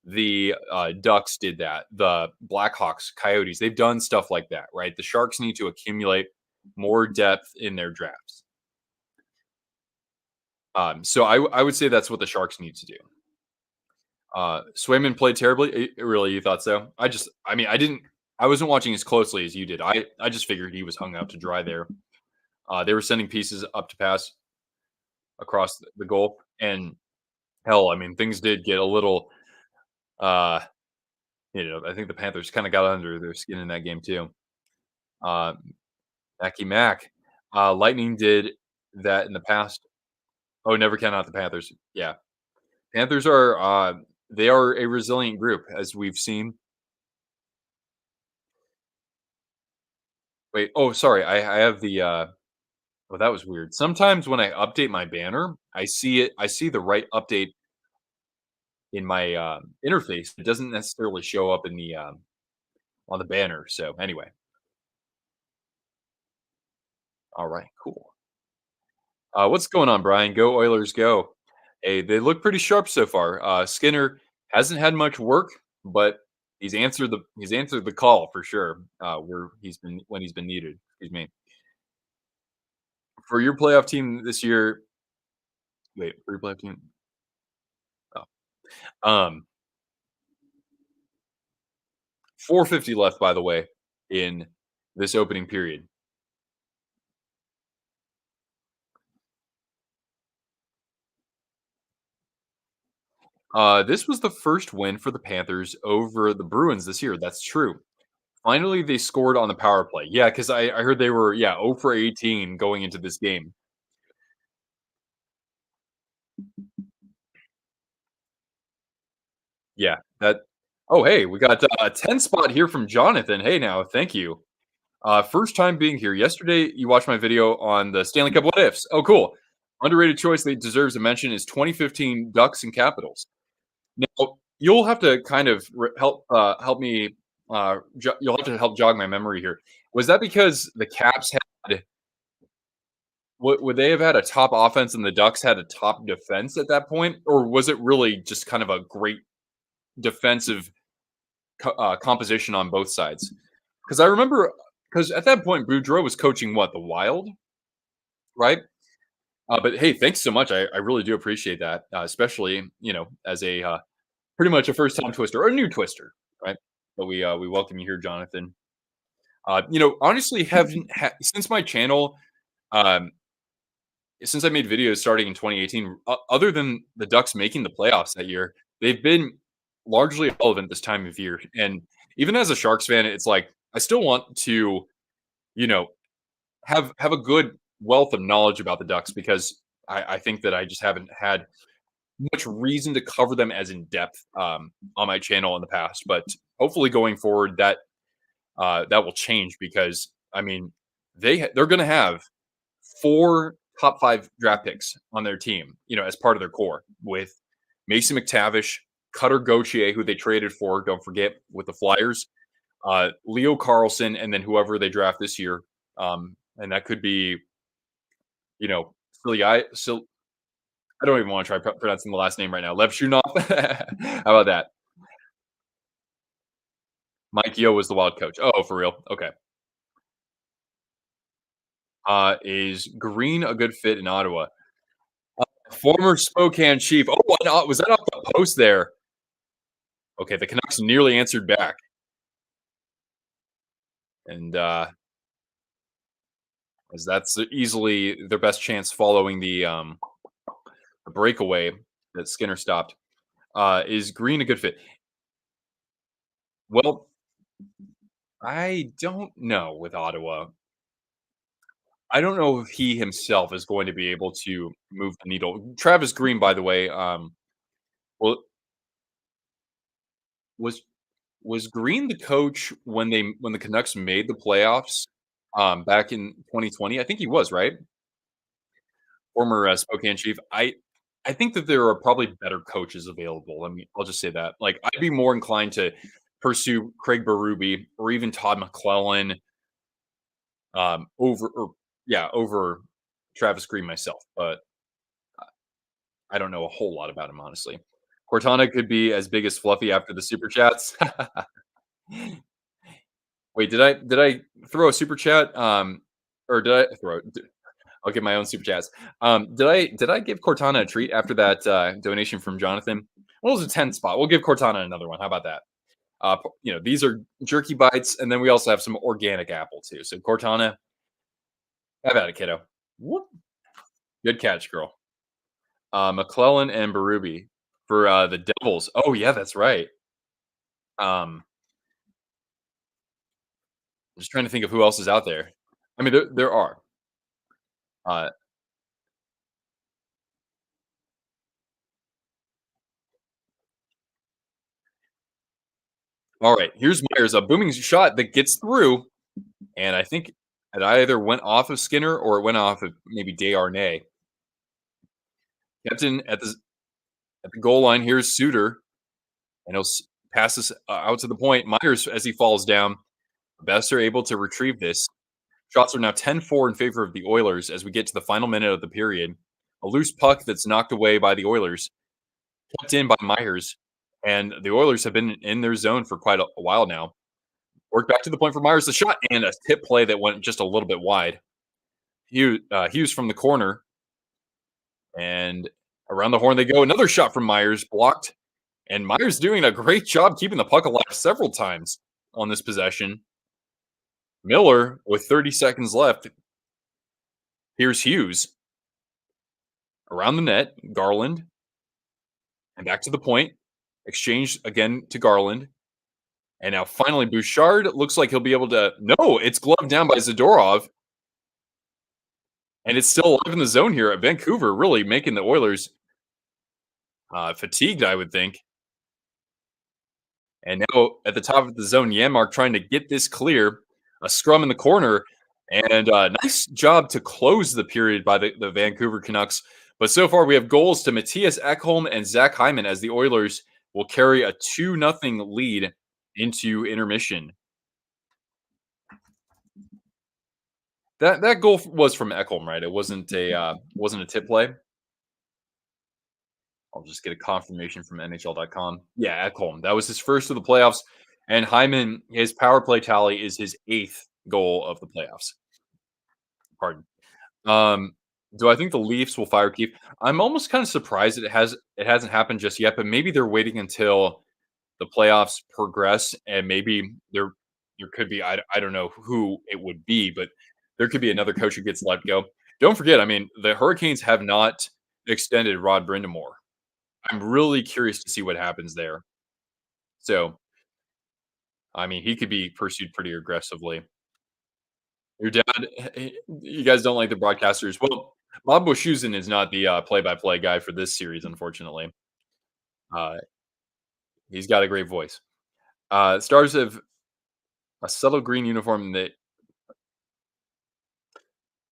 The Ducks did that. The Blackhawks, Coyotes, they've done stuff like that, right? The Sharks need to accumulate more depth in their drafts. So I would say that's what the Sharks need to do. Swayman played terribly. Really, you thought so? I wasn't watching as closely as you did. I just figured he was hung out to dry there. They were sending pieces up to pass across the goal, and hell, I mean, things did get a little. Uh, I think the Panthers kind of got under their skin in that game too. Uh, Mackie Mac, Lightning did that in the past. Oh, never count out the Panthers. Yeah, Panthers are they are a resilient group as we've seen. Wait, oh, sorry, I have the. Oh, that was weird. Sometimes when I update my banner, I see it. I see the right update in my interface. It doesn't necessarily show up in the on the banner. So anyway, all right, cool. What's going on, Brian? Go Oilers, go! Hey, they look pretty sharp so far. Skinner Hasn't had much work, but he's answered the call for sure. Where he's been when he's been needed. Excuse me. For your playoff team this year, wait, for your playoff team. Oh, 450 left, by the way, in this opening period. This was the first win for the Panthers over the Bruins this year. That's true. Finally, they scored on the power play. Yeah, because I heard they were 0 for 18 going into this game. Yeah, that. Oh, hey, we got a 10 spot here from Jonathan. Hey, now, thank you. First time being here. Yesterday, you watched my video on the Stanley Cup what ifs. Oh, cool. Underrated choice that deserves a mention is 2015 Ducks and Capitals. Now, you'll have to kind of help me. You'll have to help jog my memory here. Was that because the Caps had would they have had a top offense and the Ducks had a top defense at that point, or was it really just kind of a great defensive composition on both sides? Because I remember, because at that point Boudreaux was coaching what, the Wild, right? But hey, thanks so much. I really do appreciate that, especially as a pretty much a first time twister or a new twister, right? But we welcome you here, Jonathan. Honestly, haven't since my channel, um, since I made videos starting in 2018, other than the Ducks making the playoffs that year, they've been largely irrelevant this time of year. And even as a Sharks fan, it's like I still want to, you know, have a good wealth of knowledge about the Ducks because I think that I just haven't had much reason to cover them as in depth on my channel in the past. But hopefully, going forward, that will change because I mean they're going to have four top five draft picks on their team, as part of their core with Mason McTavish, Cutter Gauthier, who they traded for, don't forget, with the Flyers, Leo Carlson, and then whoever they draft this year. And that could be, Sil I don't even want to try pronouncing the last name right now. Lev Shunov. How about that? Mike Yo was the wild coach. Oh, for real? Okay. Is Green a good fit in Ottawa? Former Spokane Chief. Oh, was that off the post there? Okay, the Canucks nearly answered back, and as that's easily their best chance following the breakaway that Skinner stopped. Is Green a good fit? Well, I don't know with Ottawa. I don't know if he himself is going to be able to move the needle. Travis Green, by the way, well, was was Green the coach when the Canucks made the playoffs back in 2020? I think he was, right? Former Spokane Chief. I think that there are probably better coaches available. I mean, I'll just say that. Like, I'd be more inclined to pursue Craig Berube or even Todd McClellan over Travis Green myself, but I don't know a whole lot about him, honestly. Cortana could be as big as Fluffy after the super chats. Wait, did I throw a super chat? Or did I throw? I'll give my own super chats. Did I give Cortana a treat after that donation from Jonathan? Well, it was a 10 spot. We'll give Cortana another one. How about that? These are jerky bites, and then we also have some organic apple too. So Cortana, have at it, kiddo. Whoop. Good catch, girl. McClellan and Berube for the Devils. Oh yeah, that's right. I'm just trying to think of who else is out there. I mean, there are. Uh, all right, here's Myers, a booming shot that gets through, and I think it either went off of Skinner or it went off of maybe Desharnais. Captain at the goal line. Here's Suter, and he'll pass this out to the point. Myers, as he falls down, the Best are able to retrieve this. Shots are now 10-4 in favor of the Oilers as we get to the final minute of the period. A loose puck that's knocked away by the Oilers, kept in by Myers. and the Oilers have been in their zone for quite a while now. Work back to the point for Myers, the shot, and a tip play that went just a little bit wide. Hughes from the corner, and around the horn they go. Another shot from Myers, blocked, and Myers doing a great job keeping the puck alive several times on this possession. Miller, with 30 seconds left, here's Hughes around the net. Garland, and back to the point. Exchange again to Garland. And now finally Bouchard looks like he'll be able to. No, it's gloved down by Zadorov. And it's still alive in the zone here at Vancouver, really making the Oilers fatigued, I would think. And now at the top of the zone, Yanmark trying to get this clear. A scrum in the corner. And nice job to close the period by the Vancouver Canucks. But so far, we have goals to Matthias Ekholm and Zach Hyman as the Oilers will carry a 2-0 lead into intermission. That goal was from Ekholm, right? It wasn't a tip play. I'll just get a confirmation from NHL.com. Yeah, Ekholm. That was his first of the playoffs. And Hyman, his power play tally is his 8th goal of the playoffs. Pardon. Do I think the Leafs will fire Keefe? I'm almost kind of surprised it hasn't happened just yet, but maybe they're waiting until the playoffs progress, and maybe there could be I don't know who it would be, but there could be another coach who gets let go. Don't forget, I mean, the Hurricanes have not extended Rod Brindamore. I'm really curious to see what happens there. So, I mean, he could be pursued pretty aggressively. Your dad, you guys don't like the broadcasters. Well, Bob Wischusen is not the play-by-play guy for this series, unfortunately. Uh, he's got a great voice. Stars have a subtle green uniform that.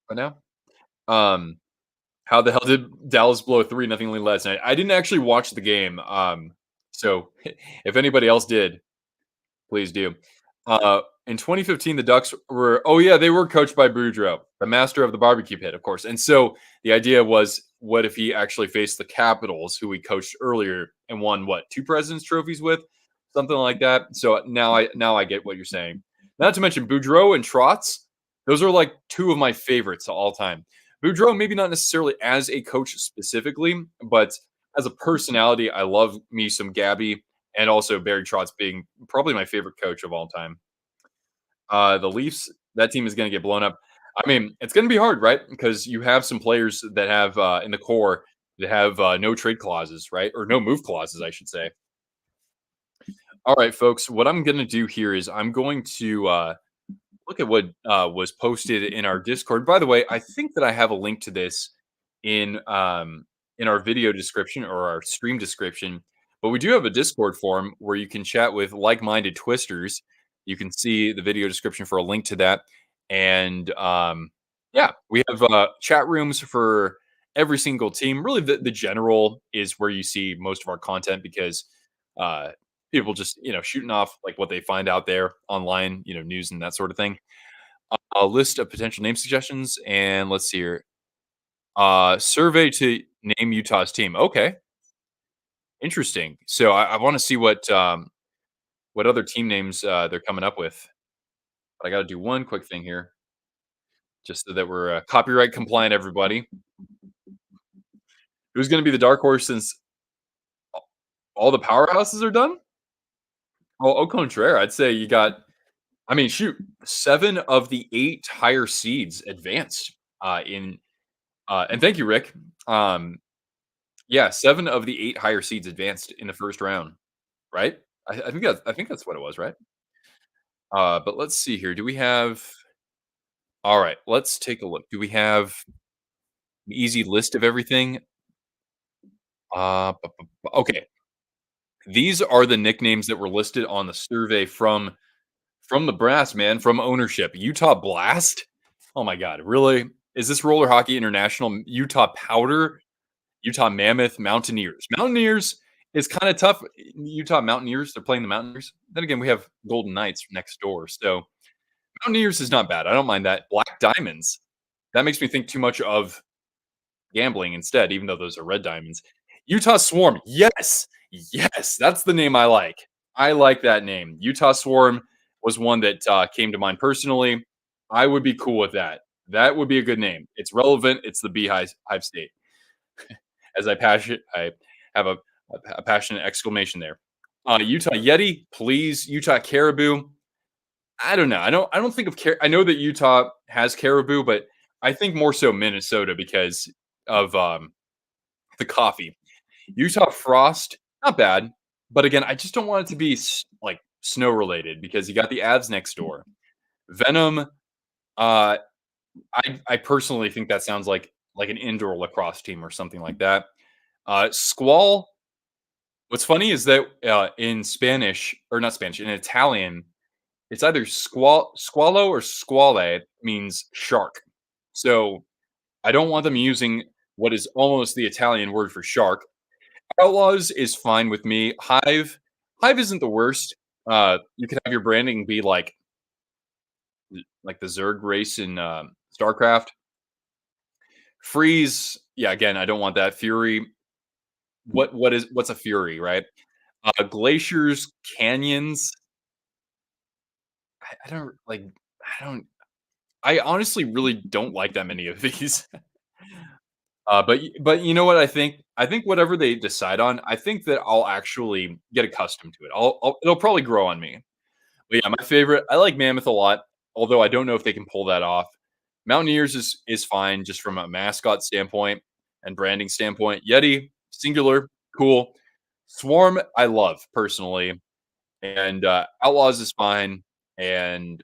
What now? How the hell did Dallas blow a 3-0 lead last night? I didn't actually watch the game. So if anybody else did, please do. In 2015, the Ducks were, they were coached by Boudreaux, the master of the barbecue pit, of course. And so the idea was, what if he actually faced the Capitals, who we coached earlier and won, 2 President's trophies with? Something like that. So now I get what you're saying. Not to mention Boudreaux and Trotz. Those are like 2 of my favorites of all time. Boudreaux, maybe not necessarily as a coach specifically, but as a personality, I love me some Gabby, and also Barry Trotz being probably my favorite coach of all time. The Leafs, that team is going to get blown up. I mean, it's going to be hard, right? Because you have some players that have in the core that have no trade clauses, right? Or no move clauses, I should say. All right, folks, what I'm going to do here is I'm going to look at what was posted in our Discord. By the way, I think that I have a link to this in our video description or our stream description. But we do have a Discord forum where you can chat with like-minded twisters. You can see the video description for a link to that. And we have chat rooms for every single team. Really, the general is where you see most of our content because people just, shooting off like what they find out there online, news and that sort of thing. A list of potential name suggestions. And let's see here. Survey to name Utah's team. Okay. Interesting. So I want to see what other team names they're coming up with. But I got to do one quick thing here, just so that we're copyright compliant, everybody. Who's going to be the dark horse since all the powerhouses are done? Well, au contraire, I'd say you got, 7 of the 8 higher seeds advanced and thank you, Rick. 7 of the 8 higher seeds advanced in the first round, right? I think that's what it was, right? But let's see here. Do we have? All right, let's take a look. Do we have an easy list of everything? Okay. These are the nicknames that were listed on the survey from the brass, man, from ownership. Utah Blast. Oh my God, really? Is this Roller Hockey International? Utah Powder, Utah Mammoth, Mountaineers. Mountaineers is kind of tough. Utah Mountaineers, they're playing the Mountaineers. Then again, we have Golden Knights next door. So Mountaineers is not bad. I don't mind that. Black Diamonds. That makes me think too much of gambling instead, even though those are red diamonds. Utah Swarm. Yes. Yes, that's the name I like. I like that name. Utah Swarm was one that came to mind personally. I would be cool with that. That would be a good name. It's relevant. It's the Beehive Hive State. As I have a passionate exclamation there. Utah Yeti, please. Utah Caribou. I don't know. I don't think of I know that Utah has caribou, but I think more so Minnesota because of the coffee. Utah Frost, not bad, but again, I just don't want it to be like snow related because you got the Avs next door. Venom, I personally think that sounds like an indoor lacrosse team or something like that. Squall. What's funny is that in Spanish or not Spanish, in Italian, it's either squallow or squale means shark. So I don't want them using what is almost the Italian word for shark. Outlaws is fine with me. Hive isn't the worst. You could have your branding be like the Zerg race in StarCraft. Freeze, yeah. Again, I don't want that. Fury. What's a fury, right? Glaciers, canyons. I don't like. I don't. I honestly really don't like that many of these. But you know what I think? I think whatever they decide on, I think that I'll actually get accustomed to it. It'll probably grow on me. But yeah, my favorite. I like Mammoth a lot, although I don't know if they can pull that off. Mountaineers is fine just from a mascot standpoint and branding standpoint. Yeti, singular, cool. Swarm, I love personally, and Outlaws is fine, and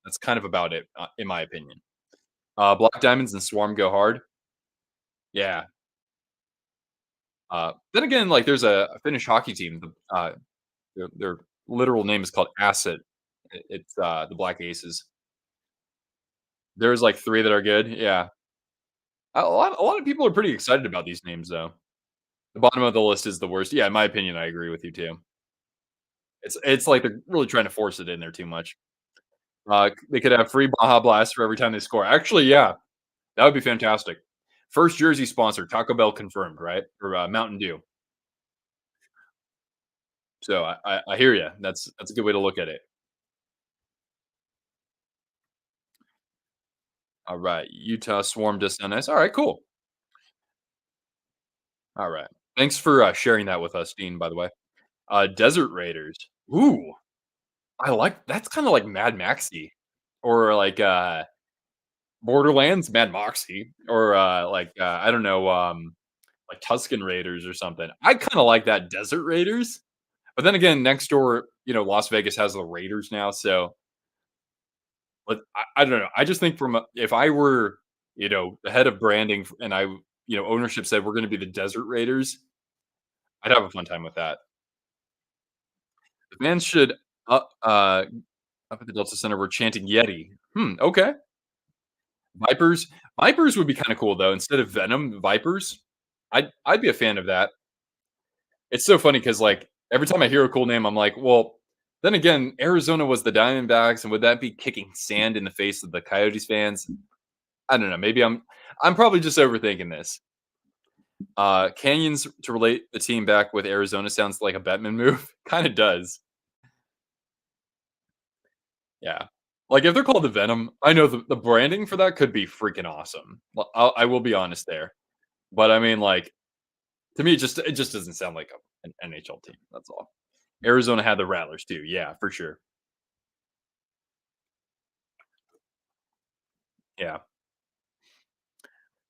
that's kind of about it in my opinion. Black Diamonds and Swarm go hard. Yeah. Then again, like there's a Finnish hockey team. Their literal name is called Asset. It's the Black Aces. There's like 3 that are good, yeah. A lot of people are pretty excited about these names, though. The bottom of the list is the worst. Yeah, in my opinion, I agree with you too. It's like they're really trying to force it in there too much. They could have free Baja Blast for every time they score. Actually, yeah, that would be fantastic. First jersey sponsor, Taco Bell confirmed, right? Or, Mountain Dew. So I hear you. That's a good way to look at it. Alright, Utah Swarm just nice. Alright, cool. Alright. Thanks for, sharing that with us, Dean, by the way. Desert Raiders. Ooh, I like that's kinda like Mad Maxy or like, Borderlands, Mad Moxie, or, I don't know, like Tuscan Raiders or something. I kinda like that Desert Raiders, but then again, next door, Las Vegas has the Raiders now, so, but I don't know. I just think if I were, the head of branding and ownership said we're gonna be the Desert Raiders, I'd have a fun time with that. The fans should up up at the Delta Center, we're chanting Yeti. Okay. Vipers. Vipers would be kinda cool though. Instead of Venom, Vipers. I'd be a fan of that. It's so funny because like every time I hear a cool name, I'm like, well, then again, Arizona was the Diamondbacks, and would that be kicking sand in the face of the Coyotes fans? I don't know. Maybe I'm probably just overthinking this. Canyons to relate the team back with Arizona sounds like a Bettman move. Kind of does. Yeah. Like if they're called the Venom, I know the branding for that could be freaking awesome. I will be honest there. But I mean, like to me, it just doesn't sound like an NHL team. That's all. Arizona had the Rattlers too. Yeah, for sure. Yeah.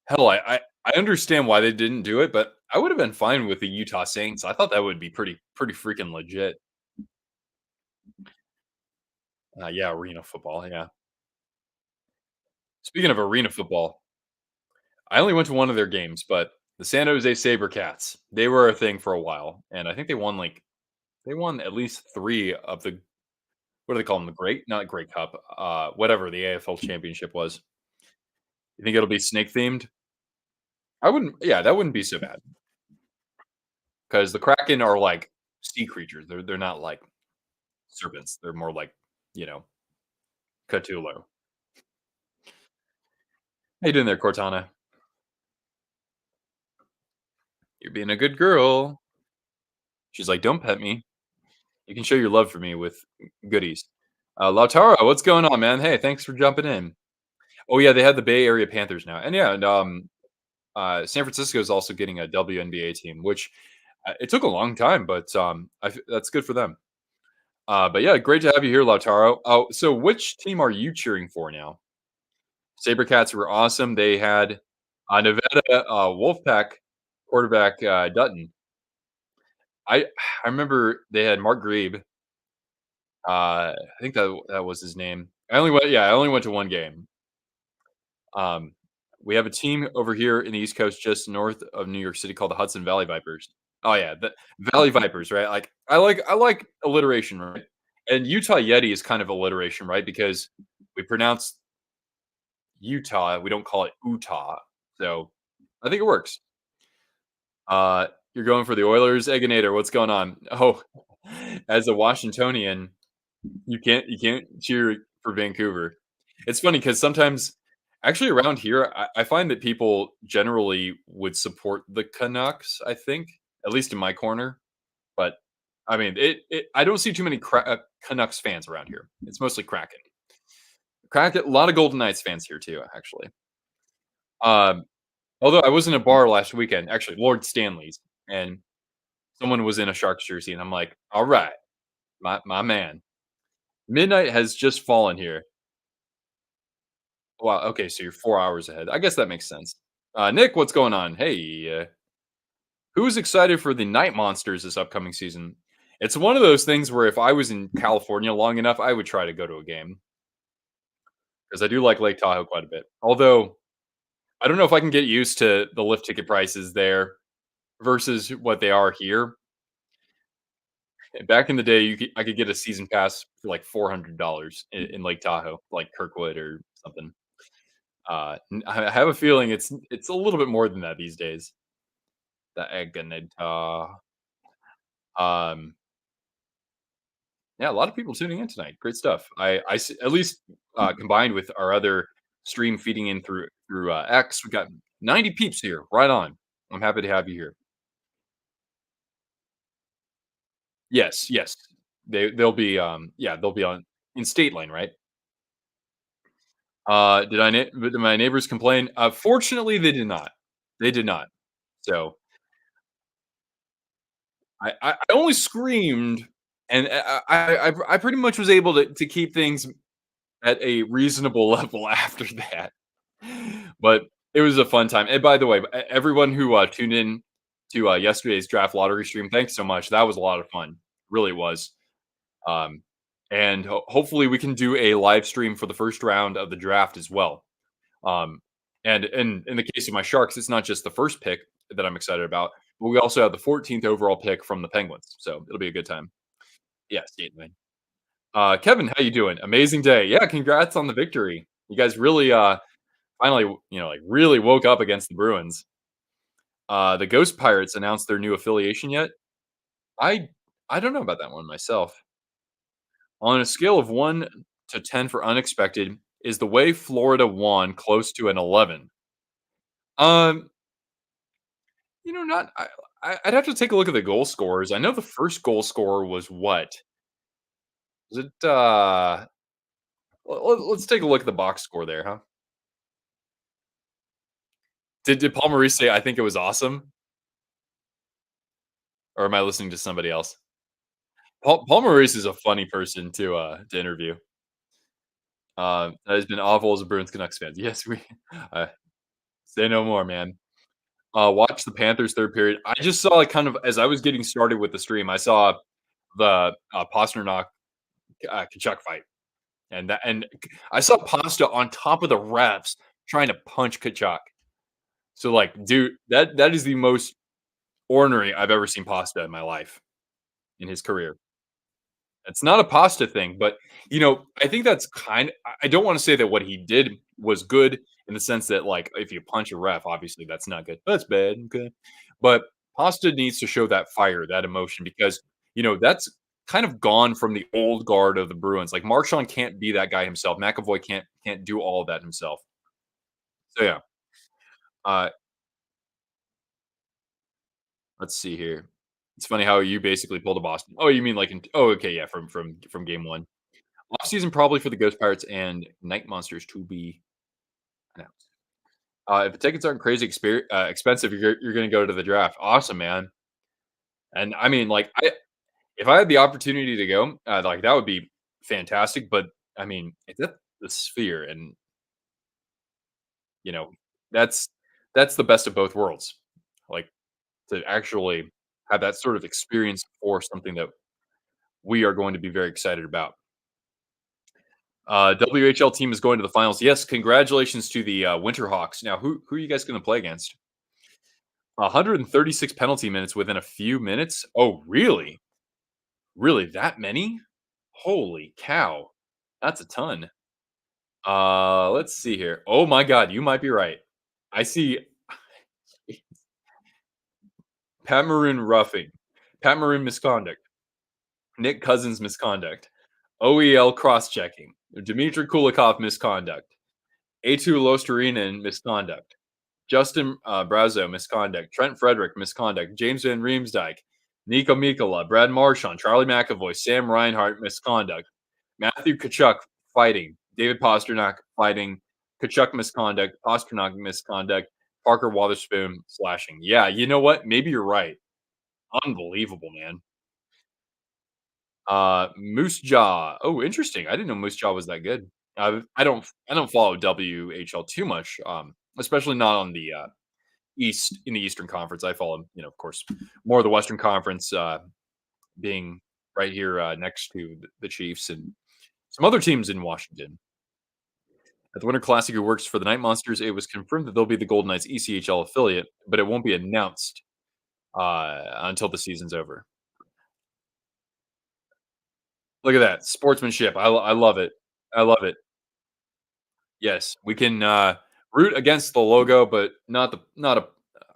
Hell, I understand why they didn't do it, but I would have been fine with the Utah Saints. I thought that would be pretty freaking legit. Yeah, arena football. Yeah. Speaking of arena football, I only went to one of their games, but the San Jose SaberCats, they were a thing for a while, and I think they won at least 3 of the what do they call them? The Great not Great Cup, whatever the AFL championship was. You think it'll be snake themed? I wouldn't yeah, that wouldn't be so bad because the Kraken are like sea creatures. They're not like serpents. They're more like, you know, Cthulhu. How you doing there, Cortana? You're being a good girl. She's like, "Don't pet me. You can show your love for me with goodies." Lautaro, what's going on, man? Hey, thanks for jumping in. Oh yeah, they had the Bay Area Panthers now, and yeah, and San Francisco is also getting a WNBA team, which it took a long time, but that's good for them. But yeah, great to have you here, Lautaro. Oh, so which team are you cheering for now? Sabercats were awesome. They had Nevada Wolfpack quarterback Dutton. I I remember they had Mark Grebe. I think that was his name. I only went to one game. Um, we have a team over here in the East Coast, just north of New York City, called the Hudson Valley Vipers. Oh yeah, the Valley Vipers, right? Like I like alliteration, right? And Utah Yeti is kind of alliteration, right? Because we pronounce Utah, we don't call it Utah. So I think it works. You're going for the Oilers, Egginator. What's going on? Oh, as a Washingtonian, you can't cheer for Vancouver. It's funny because sometimes, actually, around here, I find that people generally would support the Canucks. I think, at least in my corner, but I mean, I don't see too many Canucks fans around here. It's mostly Kraken. Kraken, a lot of Golden Knights fans here too, actually. Um, Although I was in a bar last weekend, actually, Lord Stanley's, and someone was in a Sharks jersey, and I'm like, all right, my man. Midnight has just fallen here. Wow. Okay, so you're 4 hours ahead. I guess that makes sense. Nick, what's going on? Hey, who's excited for the Night Monsters this upcoming season? It's one of those things where if I was in California long enough, I would try to go to a game because I do like Lake Tahoe quite a bit. Although I don't know if I can get used to the lift ticket prices there versus what they are here. Back in the day, I could get a season pass for like $400 in Lake Tahoe, like Kirkwood or something. I have a feeling it's a little bit more than that these days. The Eganita. Um, yeah, a lot of people tuning in tonight. Great stuff. At least combined with our other stream feeding in through X, we got 90 peeps here. Right on. I'm happy to have you here. Yes, yes. They'll be they'll be on in State Lane, right? Did my neighbors complain? Fortunately, they did not. They did not. So I only screamed, and I pretty much was able to keep things at a reasonable level after that. But it was a fun time. And by the way, everyone who tuned in to yesterday's draft lottery stream, thanks so much. That was a lot of fun. Really was. Um, and hopefully we can do a live stream for the first round of the draft as well. Um, and in the case of my Sharks, it's not just the first pick that I'm excited about, but we also have the 14th overall pick from the Penguins. So it'll be a good time. Yeah, State Lane. Kevin, how you doing? Amazing day. Yeah, congrats on the victory. You guys really finally, like really woke up against the Bruins. The Ghost Pirates announced their new affiliation yet? I I don't know about that one myself. On a scale of 1 to 10 for unexpected, is the way Florida won close to an 11? Um, not I'd have to take a look at the goal scorers. I know the first goal scorer was what? Was it, let's take a look at the box score there, huh? Did Paul Maurice say, "I think it was awesome," or am I listening to somebody else? Paul Maurice is a funny person to interview. That has been awful as a Bruins Canucks fan. Yes, we uh, say no more, man. Watch the Panthers 3rd period. I just saw, like, kind of as I was getting started with the stream, I saw the, Pastrnak, Tkachuk fight, and I saw Pasta on top of the refs trying to punch Tkachuk. So, like, dude, that is the most ornery I've ever seen Pasta in my life, in his career. It's not a pasta thing, but, I think that's I don't wanna say that what he did was good in the sense that, like, if you punch a ref, obviously, that's not good. That's bad, okay? But Pasta needs to show that fire, that emotion because, that's kind of gone from the old guard of the Bruins. Like, Marchand can't be that guy himself. McAvoy can't do all of that himself. So, yeah. Uh, let's see here. It's funny how you basically pulled a Boston. Oh, you mean like oh, okay, yeah, from game one. Off season probably for the Ghost Pirates and Night Monsters to be announced. If the tickets aren't crazy expensive, you're going to go to the draft. Awesome, man. And I mean, like, if I had the opportunity to go, like that would be fantastic. But I mean, it's at the Sphere, and you know, that's that's the best of both worlds. Like to actually have that sort of experience for something that we are going to be very excited about. WHL team is going to the finals. Yes, congratulations to the Winterhawks. Now, who are you guys going to play against? 136 penalty minutes within a few minutes. Oh, really? Really that many? Holy cow. That's a ton. Let's see here. Oh my god, you might be right. I see Pat Maroon roughing, Pat Maroon misconduct, Nick Cousins misconduct, OEL cross-checking, Dmitry Kulikov misconduct, A2 Losterinen misconduct, Justin Brazo misconduct, Trent Frederick misconduct, James Van Riemsdyk, Nico Mikola, Brad Marchand, Charlie McAvoy, Sam Reinhart misconduct, Matthew Kachuk fighting, David Pasternak fighting, Kachuk misconduct, Pasternak misconduct, Parker Wotherspoon slashing. Yeah, you know what? Maybe you're right. Unbelievable, man. Moose Jaw. Oh, interesting. I didn't know Moose Jaw was that good. I don't follow WHL too much, especially not on the East in the Eastern Conference. I follow, of course, more of the Western Conference, being right here next to the Chiefs and some other teams in Washington. At the Winter Classic, who works for the Night Monsters, it was confirmed that they'll be the Golden Knights ECHL affiliate, but it won't be announced until the season's over. Look at that sportsmanship. I love it. I love it. Yes, we can root against the logo, but not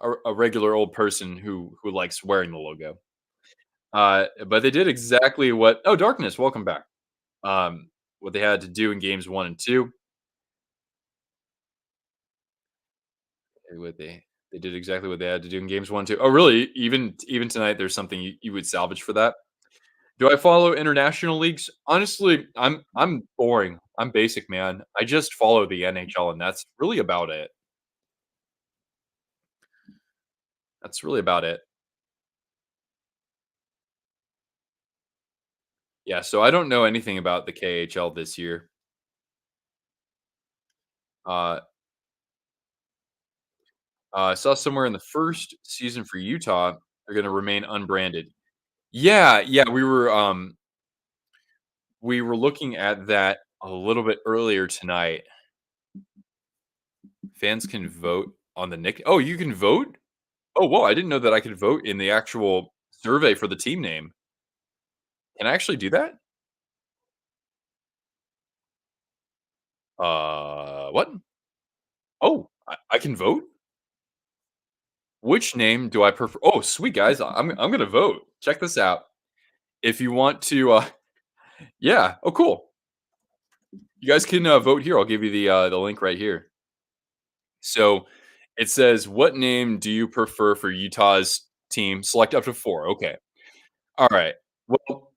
a regular old person who likes wearing the logo. But they did exactly what. Oh, Darkness, welcome back. What they had to do in games one and two. What they did exactly what they had to do in games one and two. Oh, really? Even tonight, there's something you would salvage for that. Do I follow international leagues? Honestly, I'm boring. I'm basic, man. I just follow the NHL, and that's really about it. That's really about it. Yeah, so I don't know anything about the KHL this year. Uh, I saw somewhere in the first season for Utah, they're going to remain unbranded. Yeah, yeah, we were looking at that a little bit earlier tonight. Fans can vote on the nick. Oh, you can vote? Oh, whoa! I didn't know that I could vote in the actual survey for the team name. Can I actually do that? What? Oh, I can vote. Which name do I prefer? Oh, sweet guys, I'm gonna vote. Check this out. If you want to, yeah. Oh, cool. You guys can vote here. I'll give you the link right here. So it says, "What name do you prefer for Utah's team? Select up to four." Okay. All right. Well,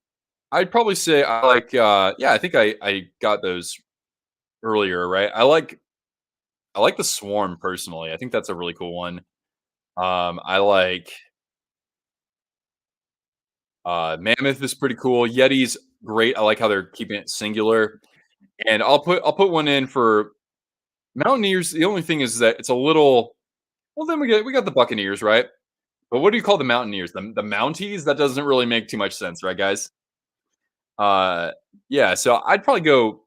I'd probably say I like. Yeah, I think I got those earlier. Right. I like the Swarm personally. I think that's a really cool one. I like Mammoth is pretty cool. Yeti's great. I like how they're keeping it singular. And I'll put one in for Mountaineers. The only thing is that it's a little. Well, then we got the Buccaneers, right? But what do you call the Mountaineers? The Mounties? That doesn't really make too much sense, right, guys? Uh, yeah. So I'd probably go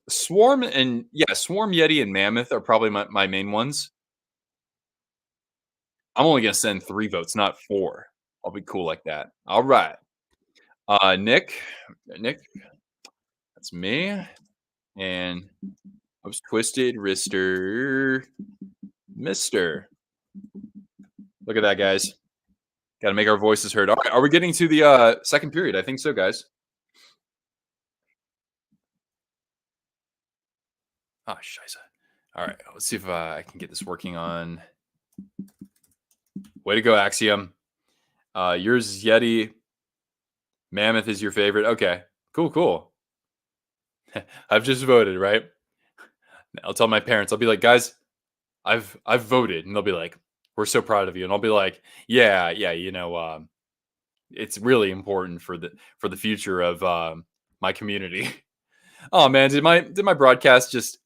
Swarm and yeah, Swarm, Yeti, and Mammoth are probably my main ones. I'm only gonna send 3 votes, not 4. I'll be cool like that. All right. Nick, that's me. And I was twisted wrister, Mister. Look at that, guys. Got to make our voices heard. All right, are we getting to the second period? I think so, guys. Ah, scheiße. All right, let's see if I can get this working on. Way to go, Axiom. Yours is Yeti. Mammoth is your favorite. Okay. Cool, cool. I've just voted, right? I'll tell my parents. I'll be like, guys, I've voted, and they'll be like, "We're so proud of you," and I'll be like, "Yeah, yeah, it's really important for the future of my community." Oh man, did my broadcast just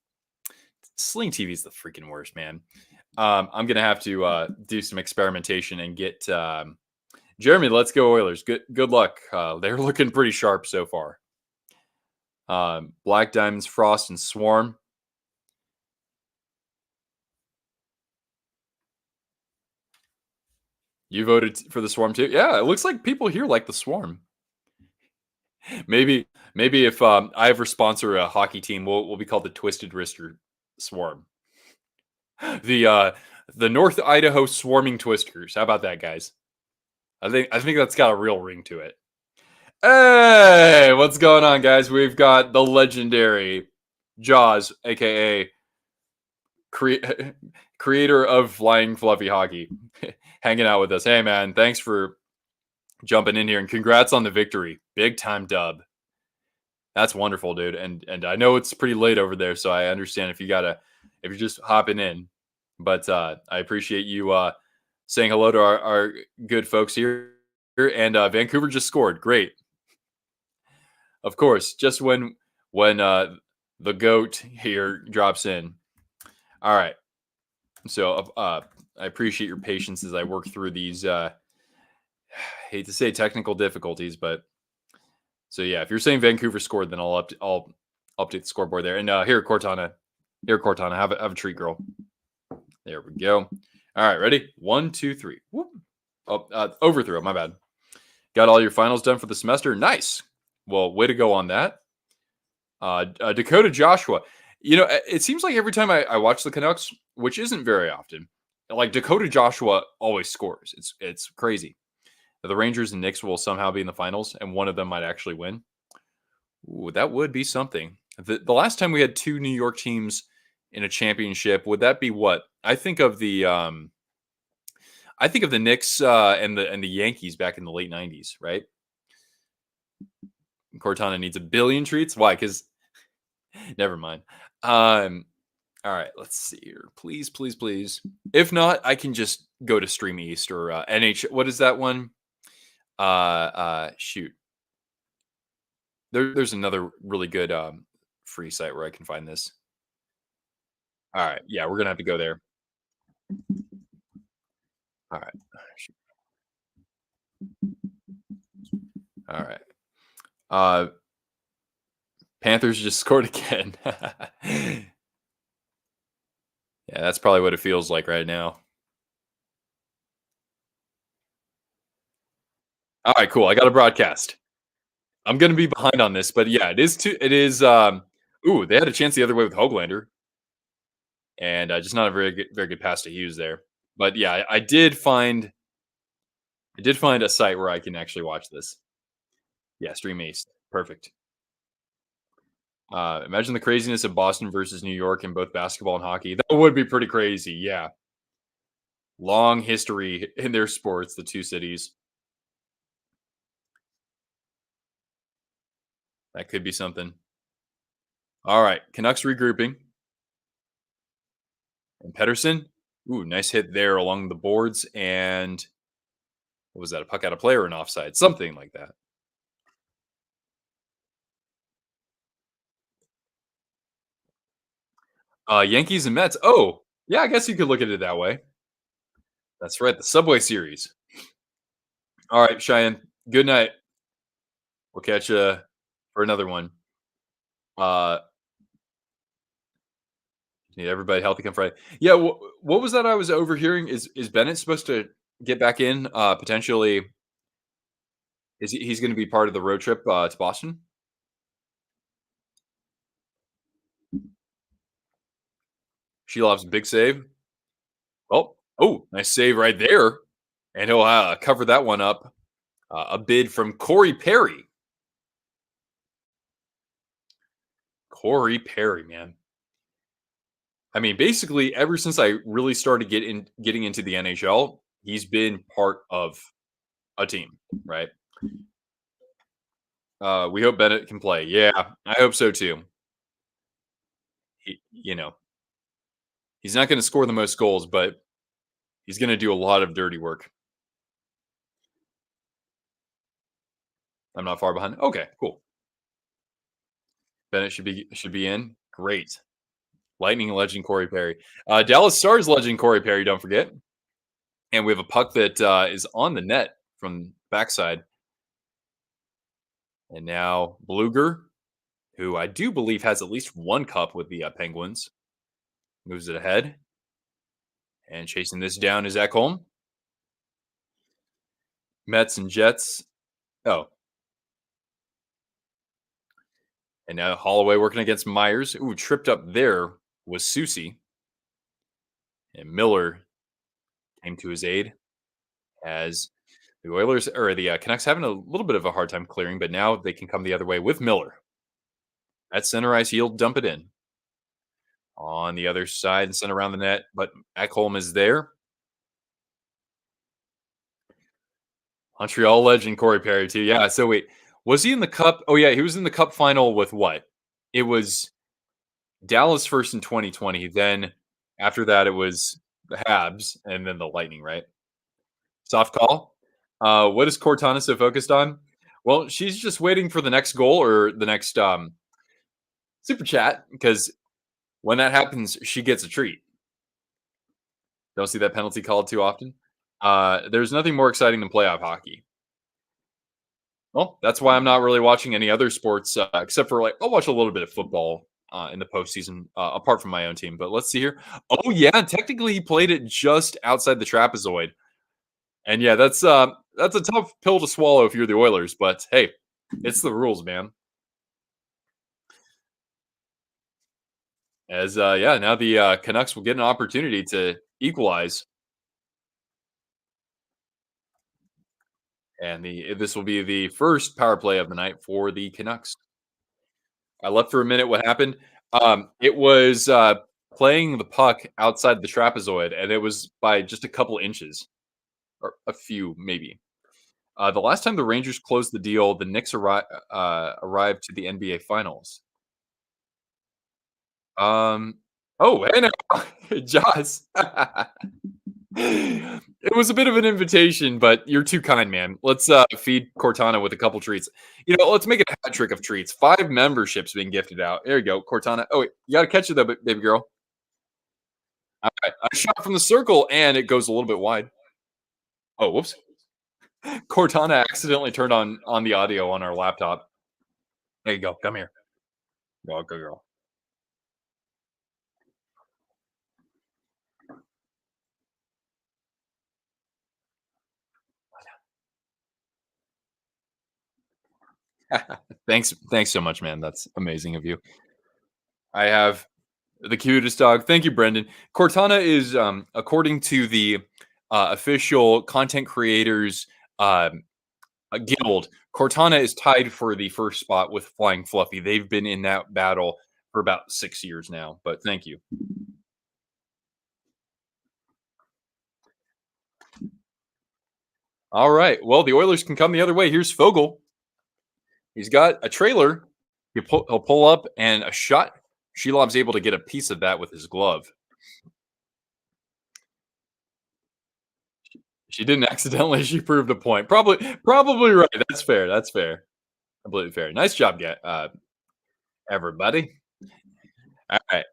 Sling TV is the freaking worst, man. I'm gonna have to do some experimentation and get Jeremy. Let's go Oilers. Good luck. They're looking pretty sharp so far. Black Diamonds, Frost, and Swarm. You voted for the Swarm too? Yeah, it looks like people here like the Swarm. Maybe if I ever sponsor a hockey team, we'll be called the Twisted Wrister Swarm. The the North Idaho Swarming Twisters. How about that, guys? I think that's got a real ring to it. Hey, what's going on, guys? We've got the legendary Jaws, aka cre- creator of Flying Fluffy Hockey, hanging out with us. Hey, man, thanks for jumping in here and congrats on the victory. Big time dub. That's wonderful, dude. And I know it's pretty late over there, so I understand if you're just hopping in. But I appreciate you saying hello to our good folks here. And Vancouver just scored. Great. Of course, just when the goat here drops in. All right. So I appreciate your patience as I work through these hate to say technical difficulties, but so yeah, if you're saying Vancouver scored, then I'll update the scoreboard there. And here, Cortana, have a treat, girl. There we go. All right, ready? 1, 2, 3. Whoop. Oh, overthrow. My bad. Got all your finals done for the semester. Nice. Well, way to go on that. Dakota Joshua. It seems like every time I watch the Canucks, which isn't very often, like Dakota Joshua always scores. It's crazy. The Rangers and Knicks will somehow be in the finals, and one of them might actually win. Ooh, that would be something. The last time we had two New York teams in a championship, would that be what? I think of the Knicks and the Yankees back in the late '90s, right? Cortana needs a billion treats. Why? Because never mind. All right, let's see here. Please, please, please. If not, I can just go to Stream East or NH. What is that one? Shoot. There's another really good free site where I can find this. All right, yeah, we're gonna have to go there. All right, all right. Uh, Panthers just scored again. Yeah, that's probably what it feels like right now. All right, cool. I got a broadcast. I'm gonna be behind on this, but yeah, it is too. It is. Ooh, they had a chance the other way with Hoglander, and just not a very good pass to Hughes there. But yeah, I did find a site where I can actually watch this. Yeah, Stream East, perfect. Imagine the craziness of Boston versus New York in both basketball and hockey. That would be pretty crazy. Yeah, long history in their sports, the two cities. That could be something. All right, Canucks regrouping. And Pedersen. Ooh, nice hit there along the boards. And what was that? A puck out of play or an offside? Something like that. Yankees and Mets. Oh, yeah, I guess you could look at it that way. That's right. The Subway Series. All right, Cheyenne. Good night. We'll catch you for another one. Uh, need everybody healthy come Friday. Yeah. What was that I was overhearing? Is Bennett supposed to get back in? Potentially, he's going to be part of the road trip to Boston? She loves big save. Oh, nice save right there, and he'll cover that one up. A bid from Corey Perry. Corey Perry, man. I mean, basically, ever since I really started getting into the NHL, he's been part of. a team, right? We hope Bennett can play. Yeah, I hope so too. You know, he's not going to score the most goals, but he's going to do a lot of dirty work. I'm not far behind. Okay, cool. Bennett should be in. Great. Lightning legend Corey Perry. Dallas Stars legend Corey Perry, don't forget. And we have a puck that is on the net from backside. And now Bluger, who I do believe has at least one cup with the Penguins, moves it ahead. And chasing this down is Ekholm. Mets and Jets. Oh. And now Holloway working against Myers. Ooh, tripped up there was Susie. And Miller came to his aid as the Oilers or the Canucks having a little bit of a hard time clearing, but now they can come the other way with Miller. At center ice, he'll dump it in. On the other side and send around the net, but Ekholm is there. Montreal legend Corey Perry too. Yeah. So wait, was he in the cup? Oh yeah, he was in the cup final with what? It was Dallas first in 2020. Then after that, it was the Habs and then the Lightning. Right. Soft call. What is Cortana so focused on? Well, she's just waiting for the next goal or the next super chat because when that happens, she gets a treat. Don't see that penalty called too often. There's nothing more exciting than playoff hockey. Well, that's why I'm not really watching any other sports except for like I'll watch a little bit of football in the postseason apart from my own team. But let's see here. Oh yeah, technically he played it just outside the trapezoid, and yeah, that's a tough pill to swallow if you're the Oilers. But hey, it's the rules, man. As yeah, now the Canucks will get an opportunity to equalize. And this will be the first power play of the night for the Canucks. I left for a minute. What happened? It was playing the puck outside the trapezoid, and it was by just a couple inches, or a few maybe. The last time the Rangers closed the deal, the Knicks arrived to the NBA Finals. Oh, hey now, Joss. It was a bit of an invitation, but you're too kind, man. Let's feed Cortana with a couple treats. You know, let's make a hat trick of treats. 5 memberships being gifted out. There you go, Cortana. Oh, wait, you got to catch it though, baby girl. All right, I shot from the circle and it goes a little bit wide. Oh, whoops. Cortana accidentally turned on the audio on our laptop. There you go. Come here. Go, go, girl. Thanks so much, man. That's amazing of you. I have the cutest dog. Thank you, Brendan. Cortana is, according to the official content creators guild, Cortana is tied for the first spot with Flying Fluffy. They've been in that battle for about 6 years now. But thank you. All right. Well, the Oilers can come the other way. Here's Fogel. He's got a trailer. He'll pull up and a shot. Silovs able to get a piece of that with his glove. She didn't accidentally. She proved a point. Probably right. That's fair. That's fair. Completely fair. Nice job, everybody. All right.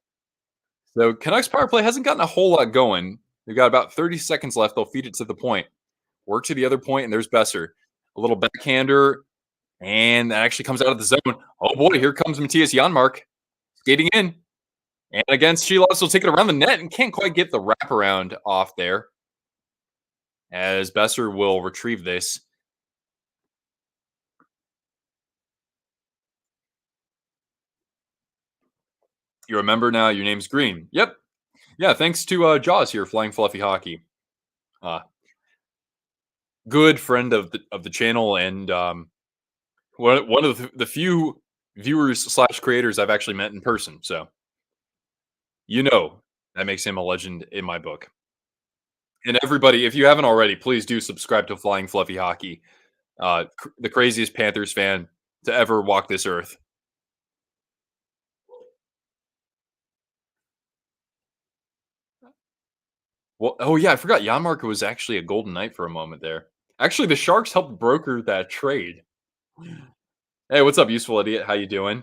So Canucks power play hasn't gotten a whole lot going. They've got about 30 seconds left. They'll feed it to the point. Work to the other point, and there's Besser. A little backhander, and that actually comes out of the zone. Oh boy, here comes Matthias Janmark skating in. And against Silovs will take it around the net and can't quite get the wraparound off there. As Besser will retrieve this. You remember now your name's Green. Yep. Yeah, thanks to Jaws here, Flying Fluffy Hockey. Good friend of the channel and one of the few viewers / creators I've actually met in person. So, that makes him a legend in my book. And everybody, if you haven't already, please do subscribe to Flying Fluffy Hockey, the craziest Panthers fan to ever walk this earth. Well, oh yeah, I forgot Janmark was actually a Golden Knight for a moment there. Actually, the Sharks helped broker that trade. Hey, what's up, useful idiot? How you doing?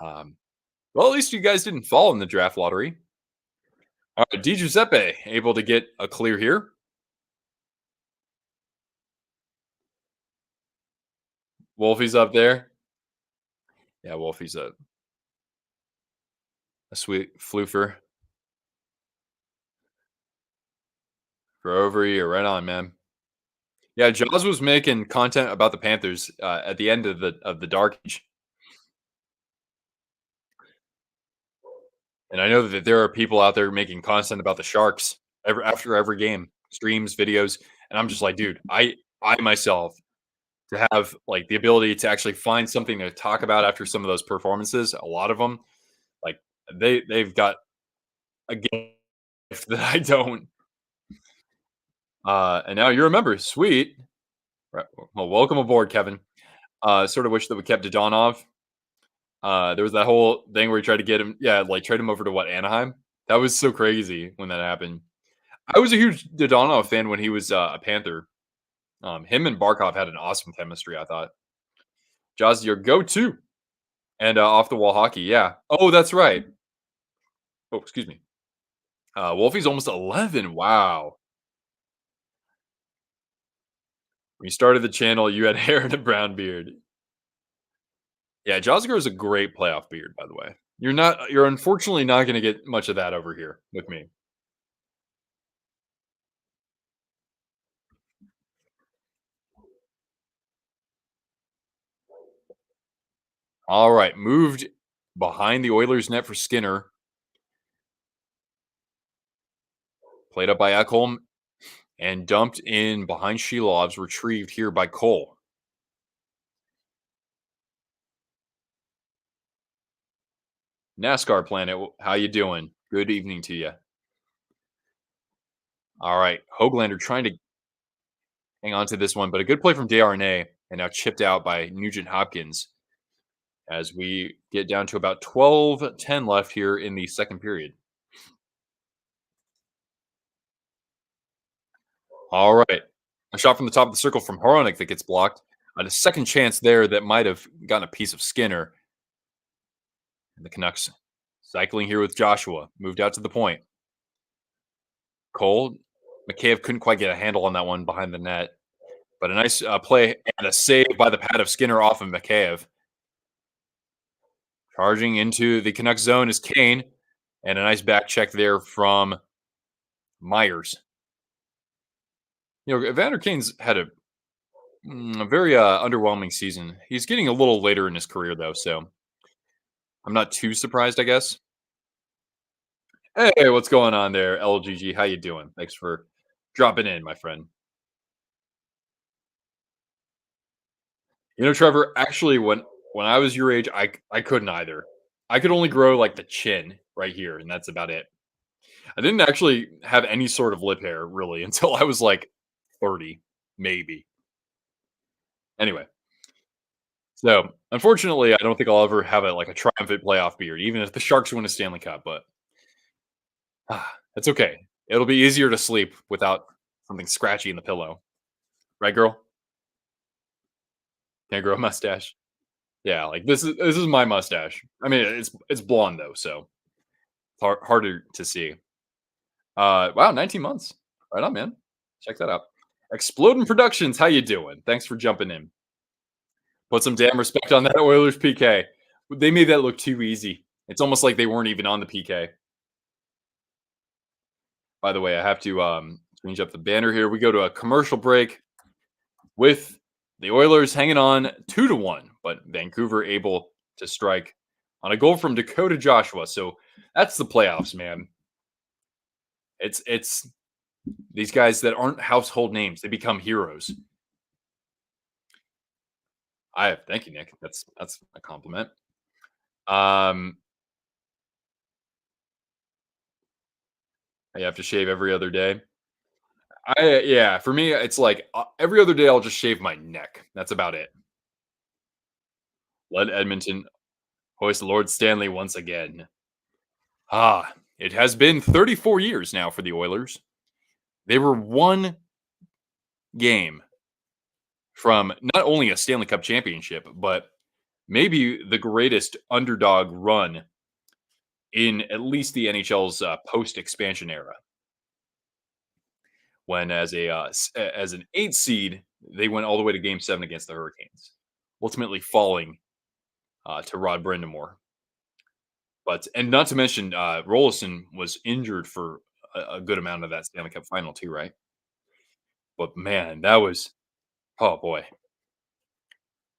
Um, well, at least you guys didn't fall in the draft lottery. All right, Di Giuseppe able to get a clear here. Wolfie's up there. Yeah, Wolfie's a sweet floofer for over a year. Right on, man. Yeah, Jaws was making content about the Panthers at the end of the Dark Age, and I know that there are people out there making content about the Sharks after every game, streams, videos, and I'm just like, dude, I myself to have like the ability to actually find something to talk about after some of those performances, a lot of them, like they've got a gift that I don't. And now you remember, sweet. Right. Well, welcome aboard, Kevin. Sort of wish that we kept Dodonov. There was that whole thing where he tried to get him, yeah, like trade him over to what Anaheim. That was so crazy when that happened. I was a huge Dodonov fan when he was a Panther. Him and Barkov had an awesome chemistry. I thought. Jaws, your go-to and off the wall hockey. Yeah. Oh, that's right. Oh, excuse me. Wolfie's almost 11. Wow. When you started the channel, you had hair and a brown beard. Yeah, Jaws grows a great playoff beard, by the way. You're unfortunately not going to get much of that over here with me. All right, moved behind the Oilers net for Skinner. Played up by Ekholm and dumped in behind Silovs, retrieved here by Cole. NASCAR Planet, how you doing? Good evening to you. All right, Hoglander trying to hang on to this one, but a good play from DRNA and now chipped out by Nugent Hopkins as we get down to about 12:10 left here in the second period. All right. A shot from the top of the circle from Hronik that gets blocked. A second chance there that might have gotten a piece of Skinner. And the Canucks cycling here with Joshua. Moved out to the point. Cole. McKayev couldn't quite get a handle on that one behind the net. But a nice play and a save by the pad of Skinner off of McKayev. Charging into the Canucks zone is Kane. And a nice back check there from Myers. You know, Evander Kane's had a very underwhelming season. He's getting a little later in his career, though, so I'm not too surprised, I guess. Hey, what's going on there, LGG? How you doing? Thanks for dropping in, my friend. You know, Trevor, actually, when I was your age, I couldn't either. I could only grow like the chin right here, and that's about it. I didn't actually have any sort of lip hair really until I was like 30, maybe. Anyway, so unfortunately, I don't think I'll ever have a triumphant playoff beard, even if the Sharks win a Stanley Cup. But it's okay. It'll be easier to sleep without something scratchy in the pillow, right, girl? Can't grow a mustache. Yeah, like this is my mustache. I mean, it's blonde though, so it's harder to see. Wow, 19 months. Right on, man. Check that out. Exploding Productions, how you doing? Thanks for jumping in. Put some damn respect on that Oilers PK. They made that look too easy. It's almost like they weren't even on the PK. By the way, I have to change up the banner here. We go to a commercial break with the Oilers hanging on 2-1, but Vancouver able to strike on a goal from Dakota Joshua. So that's the playoffs, man. It's these guys that aren't household names, they become heroes. I thank you, Nick. That's a compliment. Um I have to shave every other day. Yeah, for me, it's like every other day I'll just shave my neck. That's about it. Let Edmonton hoist Lord Stanley once again. It has been 34 years now for the Oilers. They were one game from not only a Stanley Cup championship, but maybe the greatest underdog run in at least the NHL's post expansion era. When as an 8 seed, they went all the way to Game 7 against the Hurricanes, ultimately falling to Rod Brindamore. But and not to mention, Rolison was injured for a good amount of that Stanley Cup final too, right? But man, that was oh boy,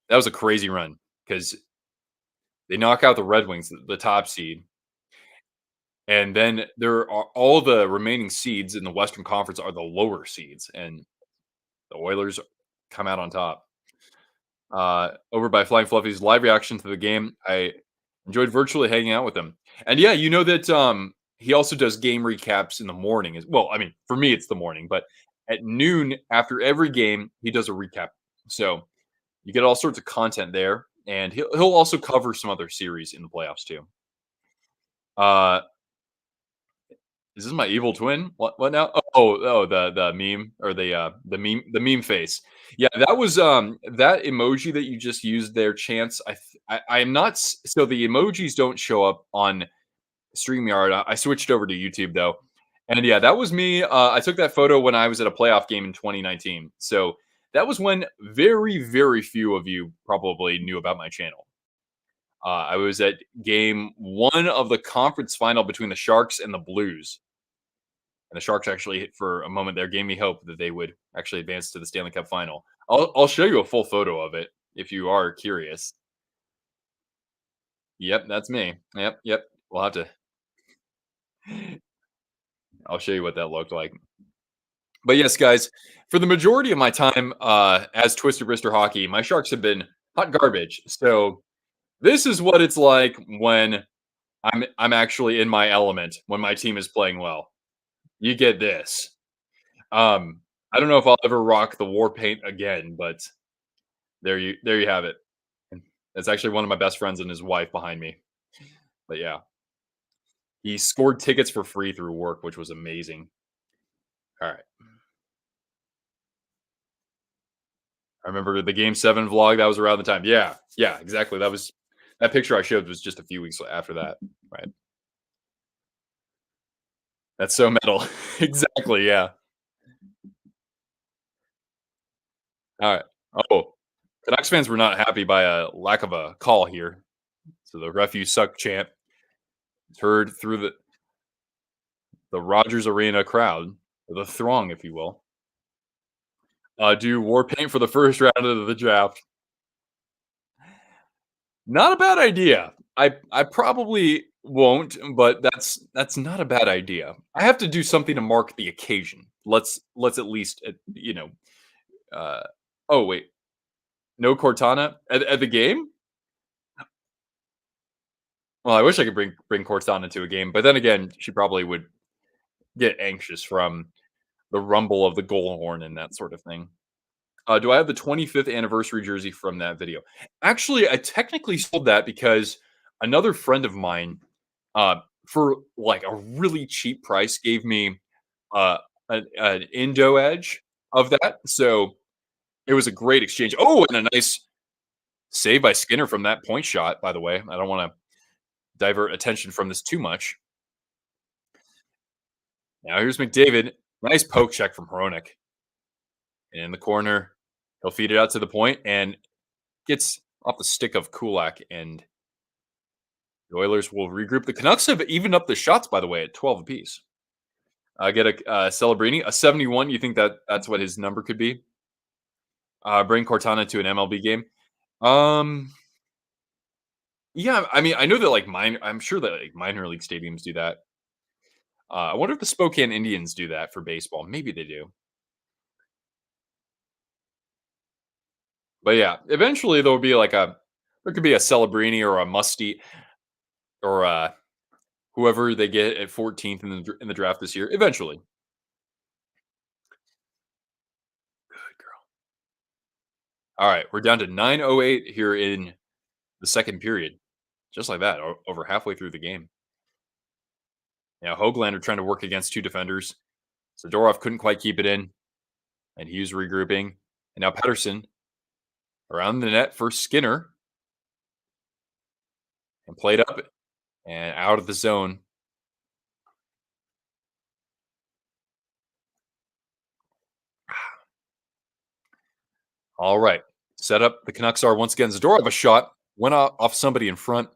that was a crazy run because they knock out the Red Wings, the top seed, and then there are all the remaining seeds in the Western Conference are the lower seeds, and the Oilers come out on top. Over by Flying Fluffy's live reaction to the game. I enjoyed virtually hanging out with him. And yeah, you know that he also does game recaps in the morning as well. I mean, for me it's the morning, but at noon after every game, he does a recap. So you get all sorts of content there. And he'll also cover some other series in the playoffs too. Uh is this my evil twin? What now? Oh, the meme or the meme face. Yeah, that was that emoji that you just used there, Chance. I am not so the emojis don't show up on StreamYard. I switched over to YouTube though. And yeah, that was me. I took that photo when I was at a playoff game in 2019. So that was when very, very few of you probably knew about my channel. I was at game one of the conference final between the Sharks and the Blues. And the Sharks actually, for a moment there, gave me hope that they would actually advance to the Stanley Cup final. I'll show you a full photo of it if you are curious. Yep, that's me. Yep. We'll have to. I'll show you what that looked like. But yes, guys, for the majority of my time as Twister Brister Hockey, my Sharks have been hot garbage. So this is what it's like when I'm actually in my element when my team is playing well. You get this. I don't know if I'll ever rock the war paint again, but there you have it. It's actually one of my best friends and his wife behind me. But yeah, he scored tickets for free through work, which was amazing. All right. I remember the game 7 vlog, that was around the time. Yeah, exactly. That picture I showed was just a few weeks after that, right? That's so metal. Exactly, yeah. All right. Oh, Canucks fans were not happy by a lack of a call here. So the "Refuse Suck" chant is heard through the Rogers Arena crowd, or the throng, if you will. Do war paint for the first round of the draft. Not a bad idea. I probably won't, but that's not a bad idea. I have to do something to mark the occasion. Let's at least Uh, oh wait, no Cortana at the game. Well, I wish I could bring Cortana to a game, but then again, she probably would get anxious from the rumble of the goal horn and that sort of thing. Do I have the 25th anniversary jersey from that video? Actually, I technically sold that because another friend of mine, for like a really cheap price, gave me an Indo edge of that. So it was a great exchange. Oh, and a nice save by Skinner from that point shot. By the way, I don't want to divert attention from this too much. Now here's McDavid. Nice poke check from Hronik in the corner. He'll feed it out to the point and gets off the stick of Kulak, and the Oilers will regroup. The Canucks have evened up the shots, by the way, at 12 apiece. Get a Celebrini, a 71. You think that's what his number could be? Bring Cortana to an MLB game. Yeah, I mean, I know that I'm sure that like minor league stadiums do that. I wonder if the Spokane Indians do that for baseball. Maybe they do. But yeah, eventually there could be a Celebrini or a Musty or whoever they get at 14th in the draft this year eventually. Good girl. All right, we're down to 9:08 here in the second period. Just like that, over halfway through the game. Now Hoaglander trying to work against two defenders. Zadorov couldn't quite keep it in, and he was regrouping. And now Pettersson around the net for Skinner and played up and out of the zone. All right. Set up. The Canucks are once again. Zadorov a shot. Went off somebody in front.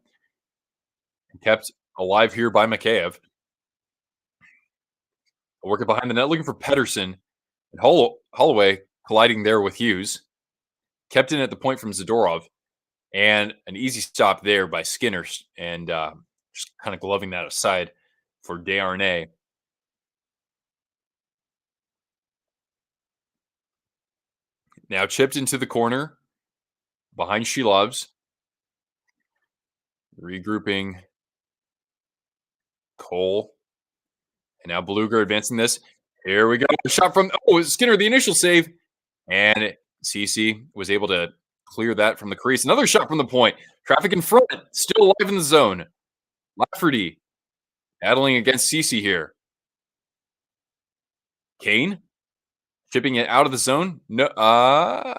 And kept alive here by Mikheyev. Working behind the net, looking for Pettersson. And Holloway colliding there with Hughes. Kept in at the point from Zadorov. And an easy stop there by Skinner. And just kind of gloving that aside for Desharnais. Now chipped into the corner behind Silovs. Regrouping Cole. And now Beluga advancing this. Here we go. A shot from Skinner, the initial save. And Ceci was able to clear that from the crease. Another shot from the point. Traffic in front. Still alive in the zone. Lafferty battling against Ceci here. Kane chipping it out of the zone. No,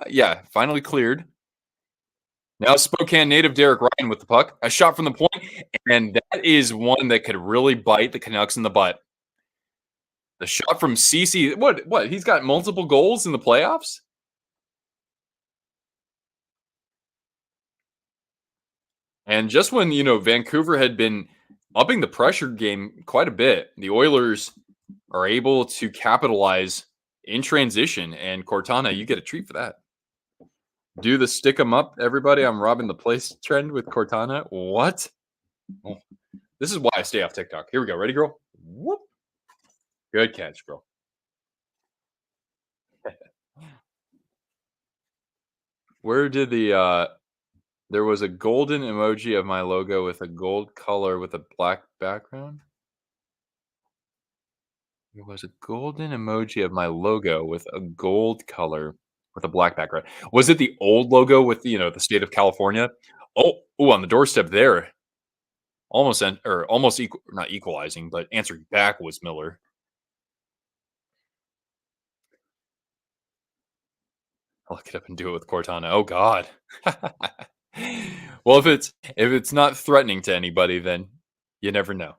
yeah, finally cleared. Now Spokane native Derek Ryan with the puck. A shot from the point, and that is one that could really bite the Canucks in the butt. The shot from Ceci. What? He's got multiple goals in the playoffs? And just when, Vancouver had been upping the pressure game quite a bit, the Oilers are able to capitalize in transition. And Cortana, you get a treat for that. Do the stick 'em up, everybody. I'm robbing the place trend with Cortana. What? Oh, this is why I stay off TikTok. Here we go. Ready, girl? Whoop. Good catch, girl. Where did there was a golden emoji of my logo with a gold color with a black background? There was a golden emoji of my logo with a gold color with a black background. Was it the old logo with the state of California? Oh, on the doorstep there. Almost equal, not equalizing, but answering back was Miller. I'll look it up and do it with Cortana. Oh God. Well, if it's not threatening to anybody, then you never know.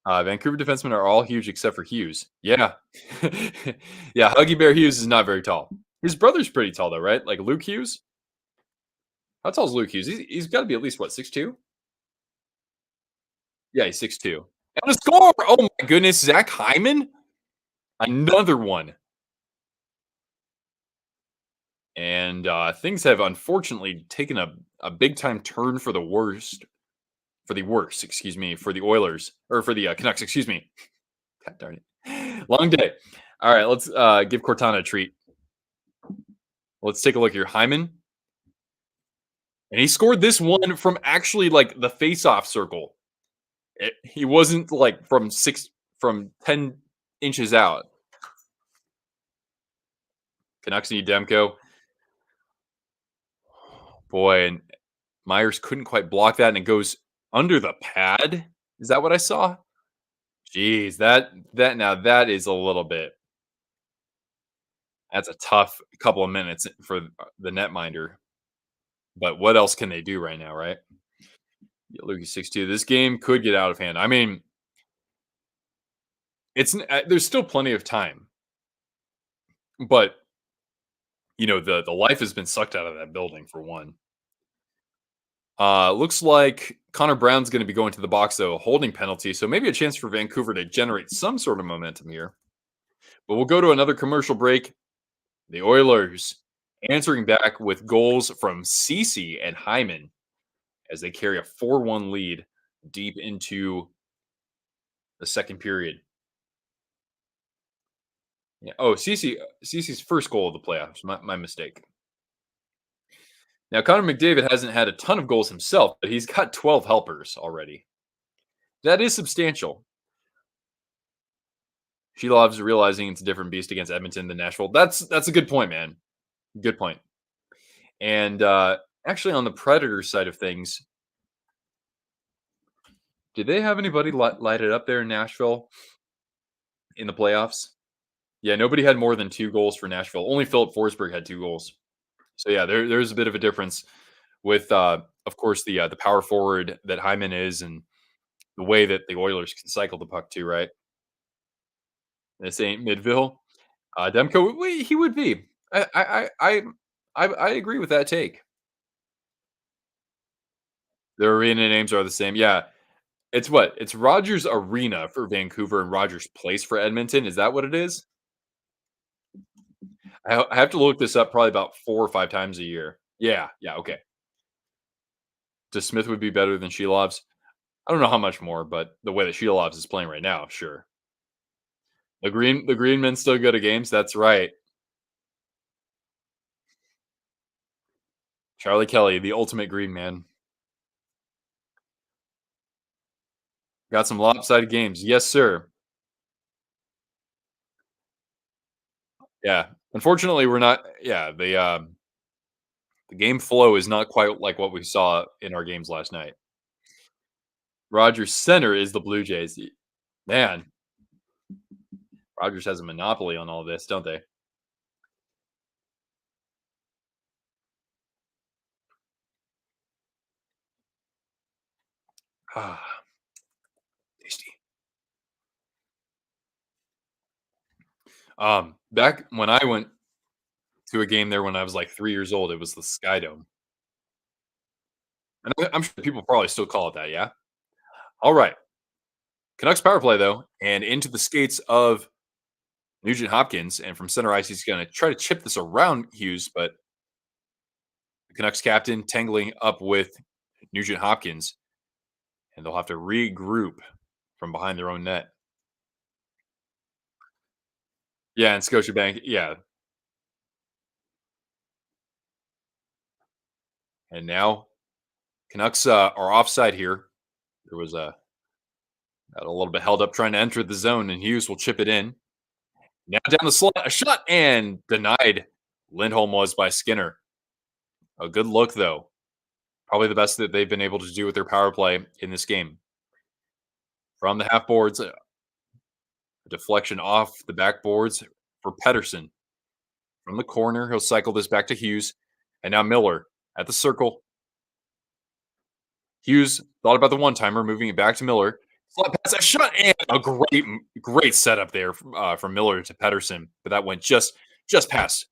Vancouver defensemen are all huge except for Hughes. Yeah. Yeah, Huggy Bear Hughes is not very tall. His brother's pretty tall though, right? Like Luke Hughes. How tall is Luke Hughes? He's got to be at least what, 6'2"? Yeah, he's 6'2". And a score! Oh my goodness, Zach Hyman, another one. And things have unfortunately taken a big time turn for the worse, for the Oilers, or for the Canucks, excuse me. God darn it. Long day. All right, let's give Cortana a treat. Let's take a look here. Hyman. And he scored this one from actually like the face-off circle. He wasn't like from 10 inches out. Canucks need Demko. Boy, and Myers couldn't quite block that, and it goes under the pad. Is that what I saw? Jeez, that is a little bit. That's a tough couple of minutes for the netminder. But what else can they do right now, right? Yeah, Lukey 6'2". This game could get out of hand. I mean, there's still plenty of time, but the life has been sucked out of that building for one. Looks like Connor Brown's going to be going to the box though, a holding penalty, so maybe a chance for Vancouver to generate some sort of momentum here. But we'll go to another commercial break. The Oilers answering back with goals from Ceci and Hyman as they carry a 4-1 lead deep into the second period. Yeah. Oh, Ceci's first goal of the playoffs. My mistake. Now, Connor McDavid hasn't had a ton of goals himself, but he's got 12 helpers already. That is substantial. She loves realizing it's a different beast against Edmonton than Nashville. That's a good point, man. Good point. And actually, on the Predators side of things, did they have anybody light it up there in Nashville in the playoffs? Yeah, nobody had more than 2 goals for Nashville. Only Philip Forsberg had 2 goals. So yeah, there's a bit of a difference with, of course, the power forward that Hyman is, and the way that the Oilers can cycle the puck too, right? This ain't Midville. Demko, he would be. I agree with that take. Their arena names are the same. Yeah, it's what? It's Rogers Arena for Vancouver and Rogers Place for Edmonton. Is that what it is? I have to look this up probably about 4 or 5 times a year. Yeah, yeah, okay. Does Smith would be better than Shelovs? I don't know how much more, but the way that Shelovs is playing right now, sure. The green men's still go to games. That's right. Charlie Kelly, the ultimate green man. Got some lopsided games. Yes, sir. Yeah. Unfortunately, we're not. Yeah, the game flow is not quite like what we saw in our games last night. Rogers Center is the Blue Jays. Man, Rogers has a monopoly on all this, don't they? Ah, tasty. Back when I went to a game there when I was like 3 years old, it was the Sky Dome, and I'm sure people probably still call it that. Yeah. All right, Canucks power play though, and into the skates of Nugent Hopkins, and from center ice, he's going to try to chip this around Hughes, but the Canucks captain tangling up with Nugent Hopkins, and they'll have to regroup from behind their own net. Yeah, and Scotiabank, yeah. And now Canucks are offside here. There was a little bit held up trying to enter the zone, and Hughes will chip it in. Now down the slot, a shot and denied. Lindholm was by Skinner. A good look though. Probably the best that they've been able to do with their power play in this game. From the half boards, a deflection off the backboards for Pedersen. From the corner, he'll cycle this back to Hughes. And now Miller at the circle. Hughes thought about the one-timer, moving it back to Miller. Slot pass, a shot, and a great setup there from Miller to Pedersen. But that went just past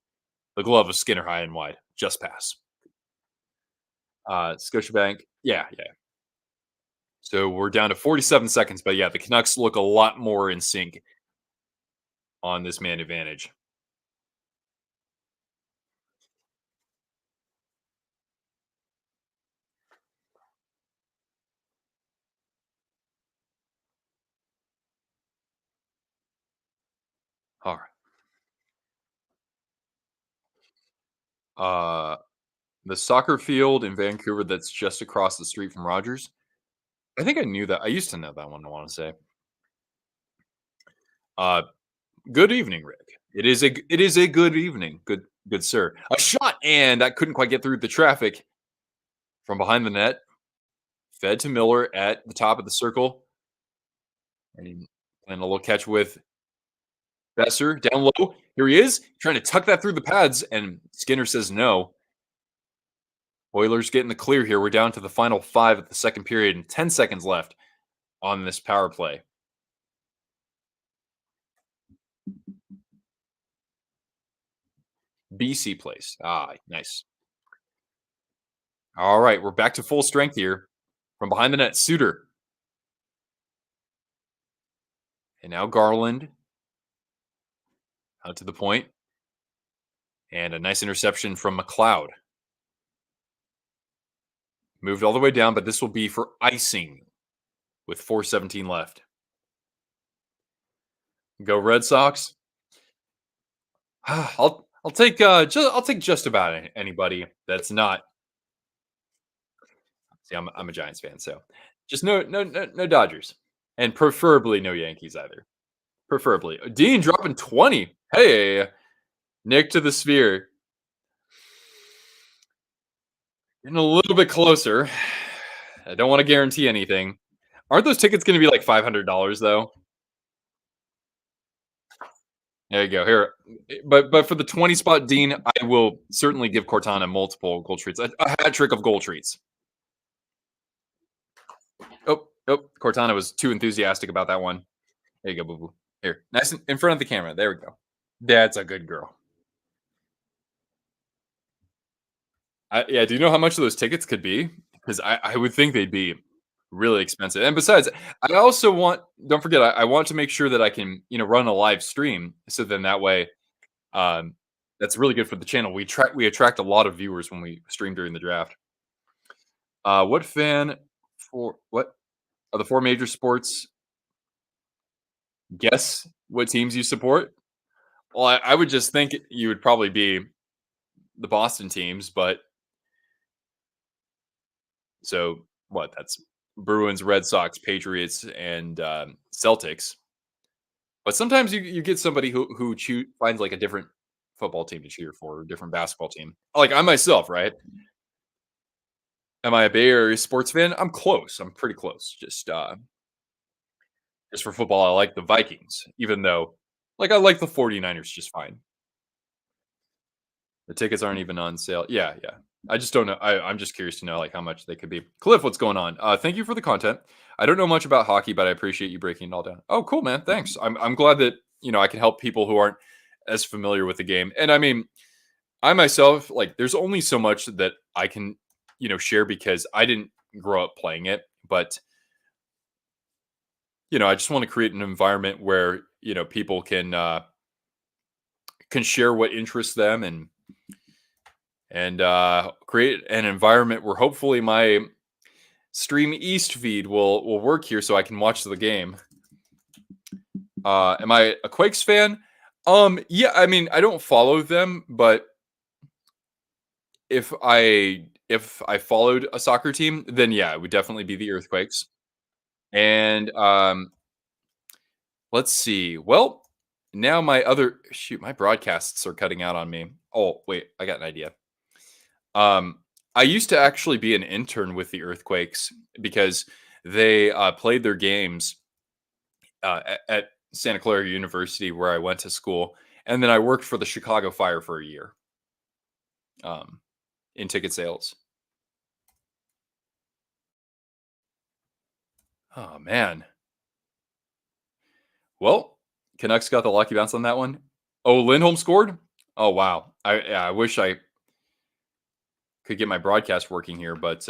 the glove of Skinner high and wide. Just pass. Scotiabank, yeah. So we're down to 47 seconds, but yeah, the Canucks look a lot more in sync on this man advantage. All right. The soccer field in Vancouver that's just across the street from Rogers. I think I knew that. I used to know that one. I want to say. Uh, Good evening, Rick. It is a good evening, good sir. A shot, and that couldn't quite get through the traffic from behind the net. Fed to Miller at the top of the circle, and playing a little catch with Besser down low. Here he is, trying to tuck that through the pads, and Skinner says no. Oilers getting the clear here. We're down to the final 5 of the second period, and 10 seconds left on this power play. BC place. Ah, nice. All right, we're back to full strength here. From behind the net, Suter. And now Garland out to the point. And a nice interception from McLeod. Moved all the way down, but this will be for icing with 4:17 left. Go Red Sox. I'll take I'll take just about anybody that's not. See, I'm a Giants fan, so Just no Dodgers, and preferably no Yankees either. Preferably. Dean dropping 20. Hey, Nick to the sphere. Getting a little bit closer. I don't want to guarantee anything. Aren't those tickets going to be like $500 though? There you go. Here, but for the 20 spot, Dean, I will certainly give Cortana multiple gold treats. A hat trick of gold treats. Oh, Cortana was too enthusiastic about that one. There you go, boo boo. Here, nice in front of the camera. There we go. That's a good girl. Yeah, do you know how much those tickets could be? Because I would think they'd be really expensive. And besides, I also want don't forget, I want to make sure that I can, run a live stream. So then that way, um, that's really good for the channel. We attract a lot of viewers when we stream during the draft. What fan for what are the four major sports? Guess what teams you support? Well, I would just think you would probably be the Boston teams, but so what? That's Bruins, Red Sox, Patriots, and Celtics. But sometimes you get somebody who finds like a different football team to cheer for, or a different basketball team. Like I myself, right? Am I a Bay Area sports fan? I'm close. I'm pretty close. Just for football, I like the Vikings, even though like I like the 49ers just fine. The tickets aren't even on sale. Yeah, yeah. I just don't know. I'm just curious to know like how much they could be. Cliff, what's going on? Thank you for the content. I don't know much about hockey, but I appreciate you breaking it all down. Oh, cool, man. Thanks. I'm glad that I can help people who aren't as familiar with the game. And I mean, I myself like there's only so much that I can share because I didn't grow up playing it, but I just want to create an environment where people can share what interests them and create an environment where hopefully my stream east feed will work here so I can watch the game. Am I a Quakes fan? Yeah, I mean I don't follow them, but if I followed a soccer team, then yeah, it would definitely be the Earthquakes. And let's see. Well, now my broadcasts are cutting out on me. Oh, wait, I got an idea. I used to actually be an intern with the Earthquakes because they played their games at Santa Clara University, where I went to school, and then I worked for the Chicago Fire for a year um, in ticket sales. Oh man. Well, Canucks got the lucky bounce on that one. Oh, Lindholm scored. Oh wow. I wish I could get my broadcast working here, but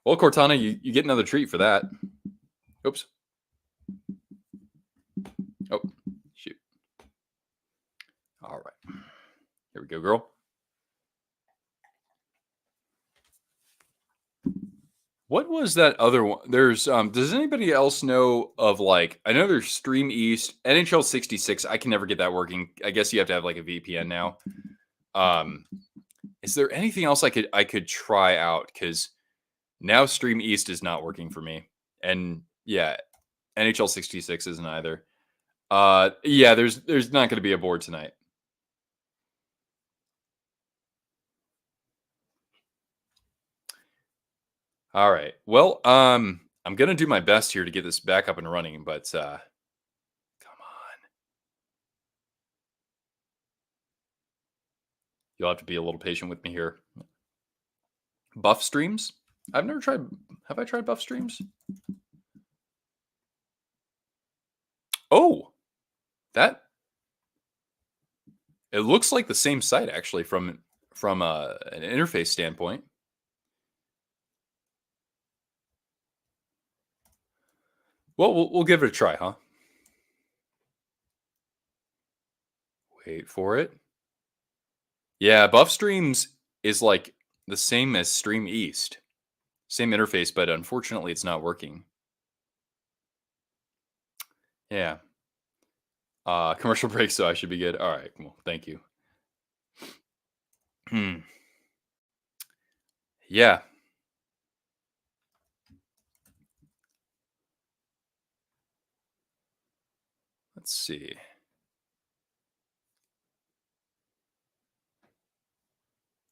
well, Cortana, you get another treat for that. Oops. Oh, shoot. All right. Here we go, girl. What was that other one? There's does anybody else know of like I know there's Stream East, NHL 66. I can never get that working. I guess you have to have like a VPN now. Um is there anything else I could try out cuz now Stream East is not working for me. And yeah, NHL 66 isn't either. Yeah, there's not going to be a board tonight. All right. Well, I'm going to do my best here to get this back up and running, but come on. You'll have to be a little patient with me here. Buff streams? I've never tried Have I tried buff streams? Oh, that it looks like the same site actually from an interface standpoint. Well, we'll give it a try, huh? Wait for it. Yeah, buff streams is like the same as Stream East. Same interface, but unfortunately it's not working. Yeah. Commercial break, so I should be good. All right, well, thank you. Hmm. Yeah. Let's see.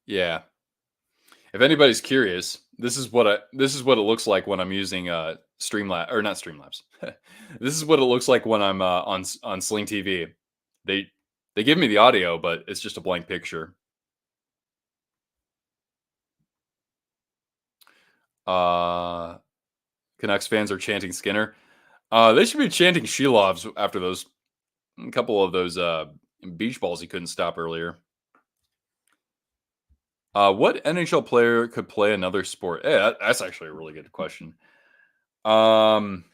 Yeah. If anybody's curious, this is what it looks like when I'm using Streamlabs or not Streamlabs. This is what it looks like when I'm on Sling TV. They they give me the audio, but it's just a blank picture. Uh Canucks fans are chanting Skinner. They should be chanting Shilovs after those a couple of those beach balls he couldn't stop earlier. What NHL player could play another sport? Yeah, that's actually a really good question. Um,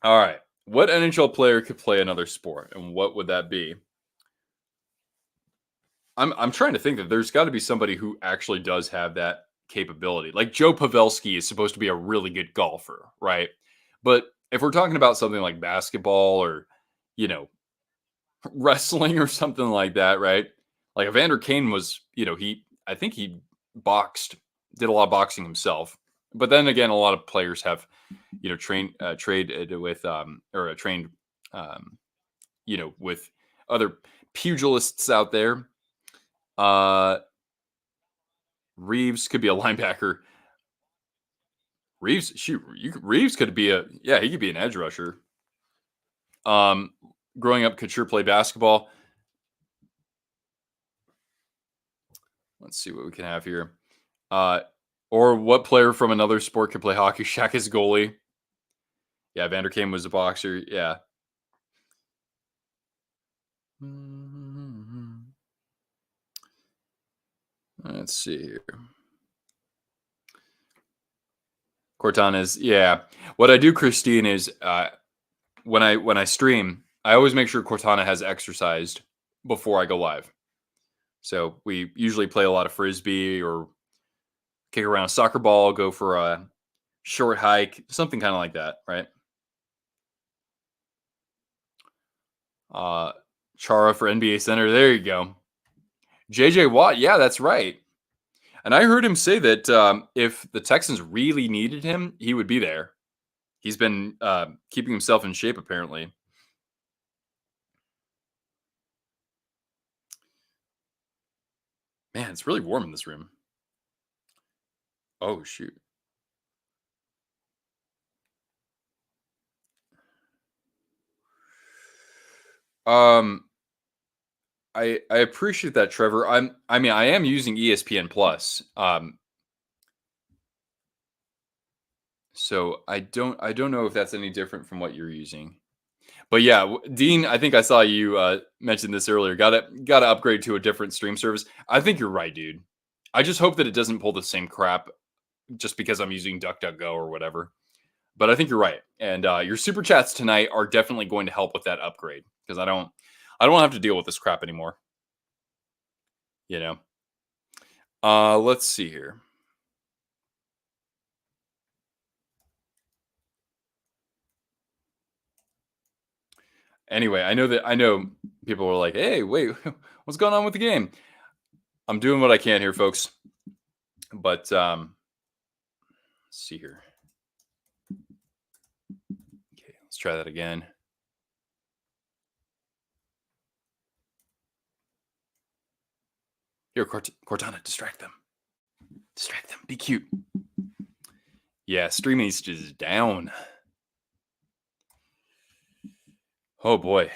all right. What NHL player could play another sport, and what would that be? I'm trying to think that there's got to be somebody who actually does have that capability. Like Joe Pavelski is supposed to be a really good golfer, right? But if we're talking about something like basketball or you know wrestling or something like that, right? Like Evander Kane was, he I think he boxed, did a lot of boxing himself. But then again, a lot of players have, traded with or trained with other pugilists out there. Uh Reeves could be a linebacker. Reeves could be he could be an edge rusher. Um Growing up could sure play basketball. Let's see what we can have here. Uh, or what player from another sport could play hockey? Shaq is goalie. Yeah, Vander Kane was a boxer. Yeah. Let's see here. Cortana is yeah. What I do, Christine, is when I stream, I always make sure Cortana has exercised before I go live. So we usually play a lot of frisbee or kick around a soccer ball, go for a short hike, something kind of like that, right? Uh, Chara for NBA Center. There you go. JJ Watt. Yeah, that's right. And I heard him say that if the Texans really needed him, he would be there. He's been keeping himself in shape, apparently. Man, it's really warm in this room. Oh shoot. Um, I appreciate that, Trevor. I am using ESPN Plus. So I don't know if that's any different from what you're using. But yeah, Dean, I think I saw you mention this earlier. Got to upgrade to a different stream service. I think you're right, dude. I just hope that it doesn't pull the same crap just because I'm using DuckDuckGo or whatever. But I think you're right, and your super chats tonight are definitely going to help with that upgrade because I don't have to deal with this crap anymore. You know. Let's see here. Anyway, I know people were like, "Hey, wait, what's going on with the game?" I'm doing what I can here, folks. But let's see here. Okay, let's try that again. Here, Cortana, distract them. Distract them. Be cute. Yeah, streaming is down. Oh boy.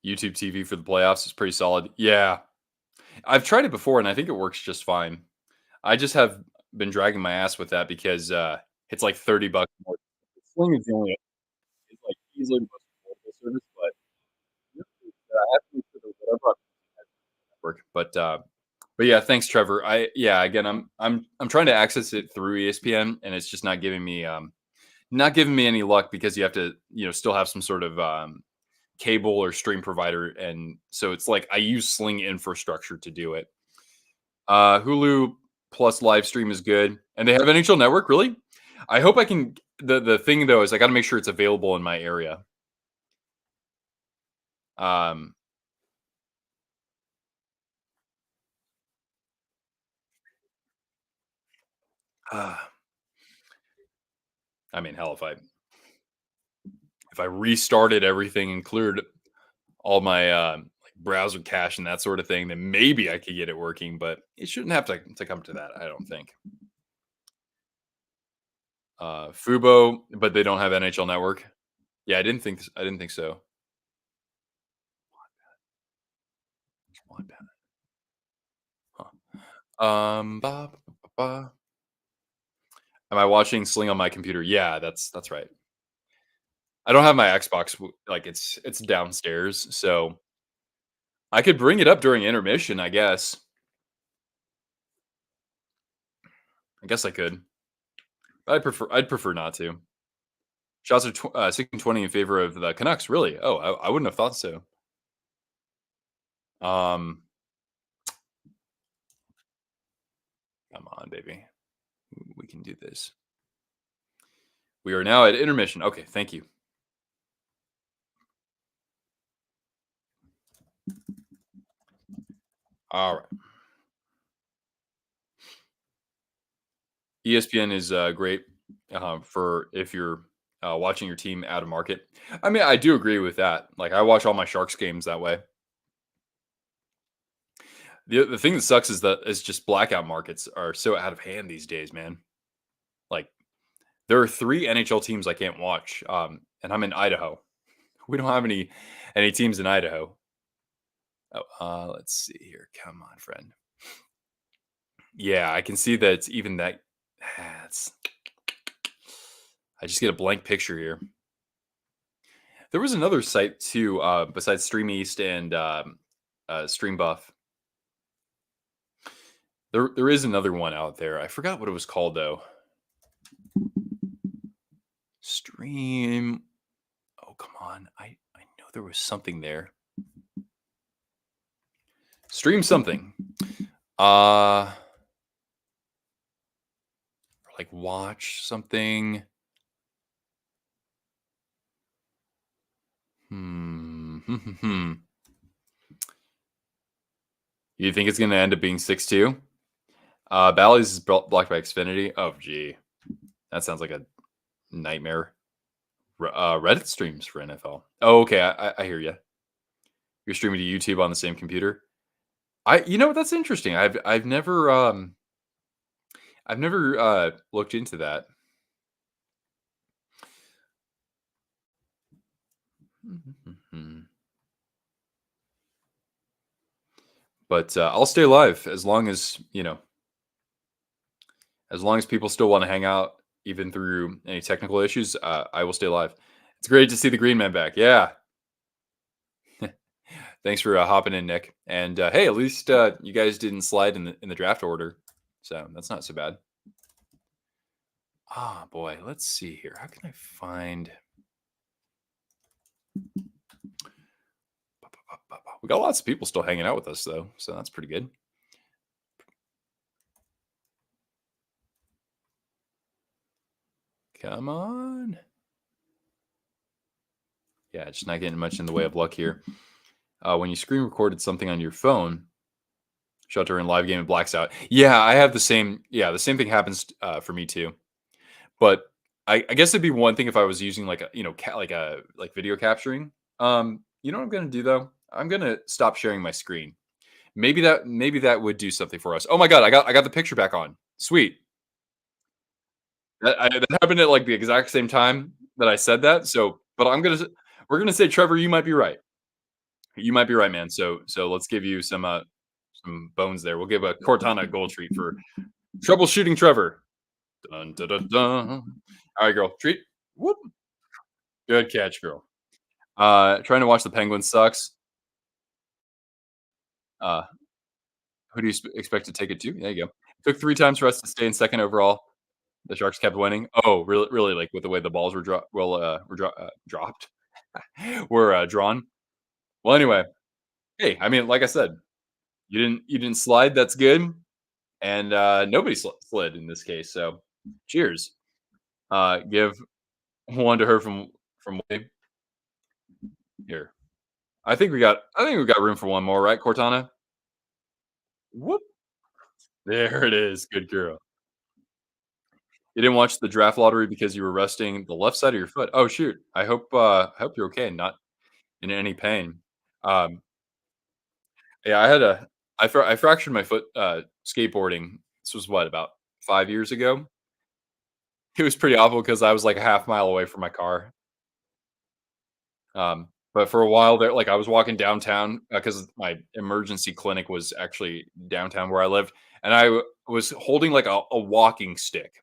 YouTube TV for the playoffs is pretty solid. Yeah. I've tried it before and I think it works just fine. I just have been dragging my ass with that because it's like $30 more. Sling is the only it's like easily the most affordable service, but I have to for the whatever work. But yeah, thanks, Trevor. Again I'm trying to access it through ESPN and it's just not giving me any luck because you have to, still have some sort of cable or stream provider. And so it's like I use Sling infrastructure to do it. Hulu plus live stream is good. And they have NHL Network, really? I hope I can the thing though is I gotta make sure it's available in my area. Um, uh, I mean, hell, if I restarted everything and cleared all my like browser cache and that sort of thing, then maybe I could get it working. But it shouldn't have to come to that. I don't think. Fubo, but they don't have NHL Network. Yeah, I didn't think so. Squad Battle, huh. Ba, ba, ba, ba. Am I watching Sling on my computer? Yeah, that's right. I don't have my Xbox like it's downstairs, so I could bring it up during intermission. I guess I could. I'd prefer not to. Shots are 16-20 in favor of the Canucks. Really? Oh, I wouldn't have thought so. Um, Come on, baby. We can do this. We are now at intermission. Okay, thank you. All right. ESPN is great for if you're watching your team out of market. I mean, I do agree with that. Like, I watch all my Sharks games that way. The thing that sucks is that it's just blackout markets are so out of hand these days, man. Like, there are 3 NHL teams I can't watch, and I'm in Idaho. We don't have any teams in Idaho. Oh, let's see here. Come on, friend. Yeah, I can see that even that. It's, I just get a blank picture here. There was another site too, besides Stream East and Stream Buff. There is another one out there. I forgot what it was called though. Stream. Oh come on! I know there was something there. Stream something. Like watch something. Hmm. You think it's going to end up being 6-2? Bally's is blocked by Xfinity. Oh, gee. That sounds like a nightmare. Reddit streams for NFL. Oh, okay. I hear you. You're streaming to YouTube on the same computer. You know, that's interesting. I've never looked into that. But I'll stay live as long as, as long as people still want to hang out, even through any technical issues, I will stay live. It's great to see the Green Man back. Yeah. Thanks for hopping in, Nick. And hey, at least you guys didn't slide in the draft order, so that's not so bad. Ah, boy, let's see here. How can I find? We got lots of people still hanging out with us though, so that's pretty good. Come on. Yeah, just not getting much in the way of luck here. When you screen recorded something on your phone, shutter in live game and blacks out. Yeah, I have the same. Yeah, the same thing happens for me too. But I guess it'd be one thing if I was using like a like video capturing. You know what I'm gonna do though? I'm gonna stop sharing my screen. Maybe that would do something for us. Oh my god, I got the picture back on. Sweet. That happened at like the exact same time that I said that. So, but we're gonna say Trevor, you might be right. You might be right, man. So let's give you some bones there. We'll give a Cortana gold treat for troubleshooting Trevor. Dun, dun, dun, dun. All right, girl. Treat. Whoop. Good catch, girl. Trying to watch the Penguins sucks. Uh, who do you expect to take it to? There you go. Took 3 times for us to stay in second overall. The Sharks kept winning. Oh, really? Really? Like with the way the balls were dropped, were drawn. Well, anyway, hey, I mean, like I said, you didn't slide. That's good, and nobody slid in this case. So, cheers. Give one to her from Wade. Here. I think we got room for one more, right, Cortana? Whoop. There it is. Good girl. You didn't watch the draft lottery because you were resting the left side of your foot. Oh shoot. I hope you're okay, not in any pain. Um, yeah, I fractured my foot skateboarding. This was what, about 5 years ago? It was pretty awful because I was like a half mile away from my car. But for a while there, like I was walking downtown because my emergency clinic was actually downtown where I lived, and was holding like a walking stick,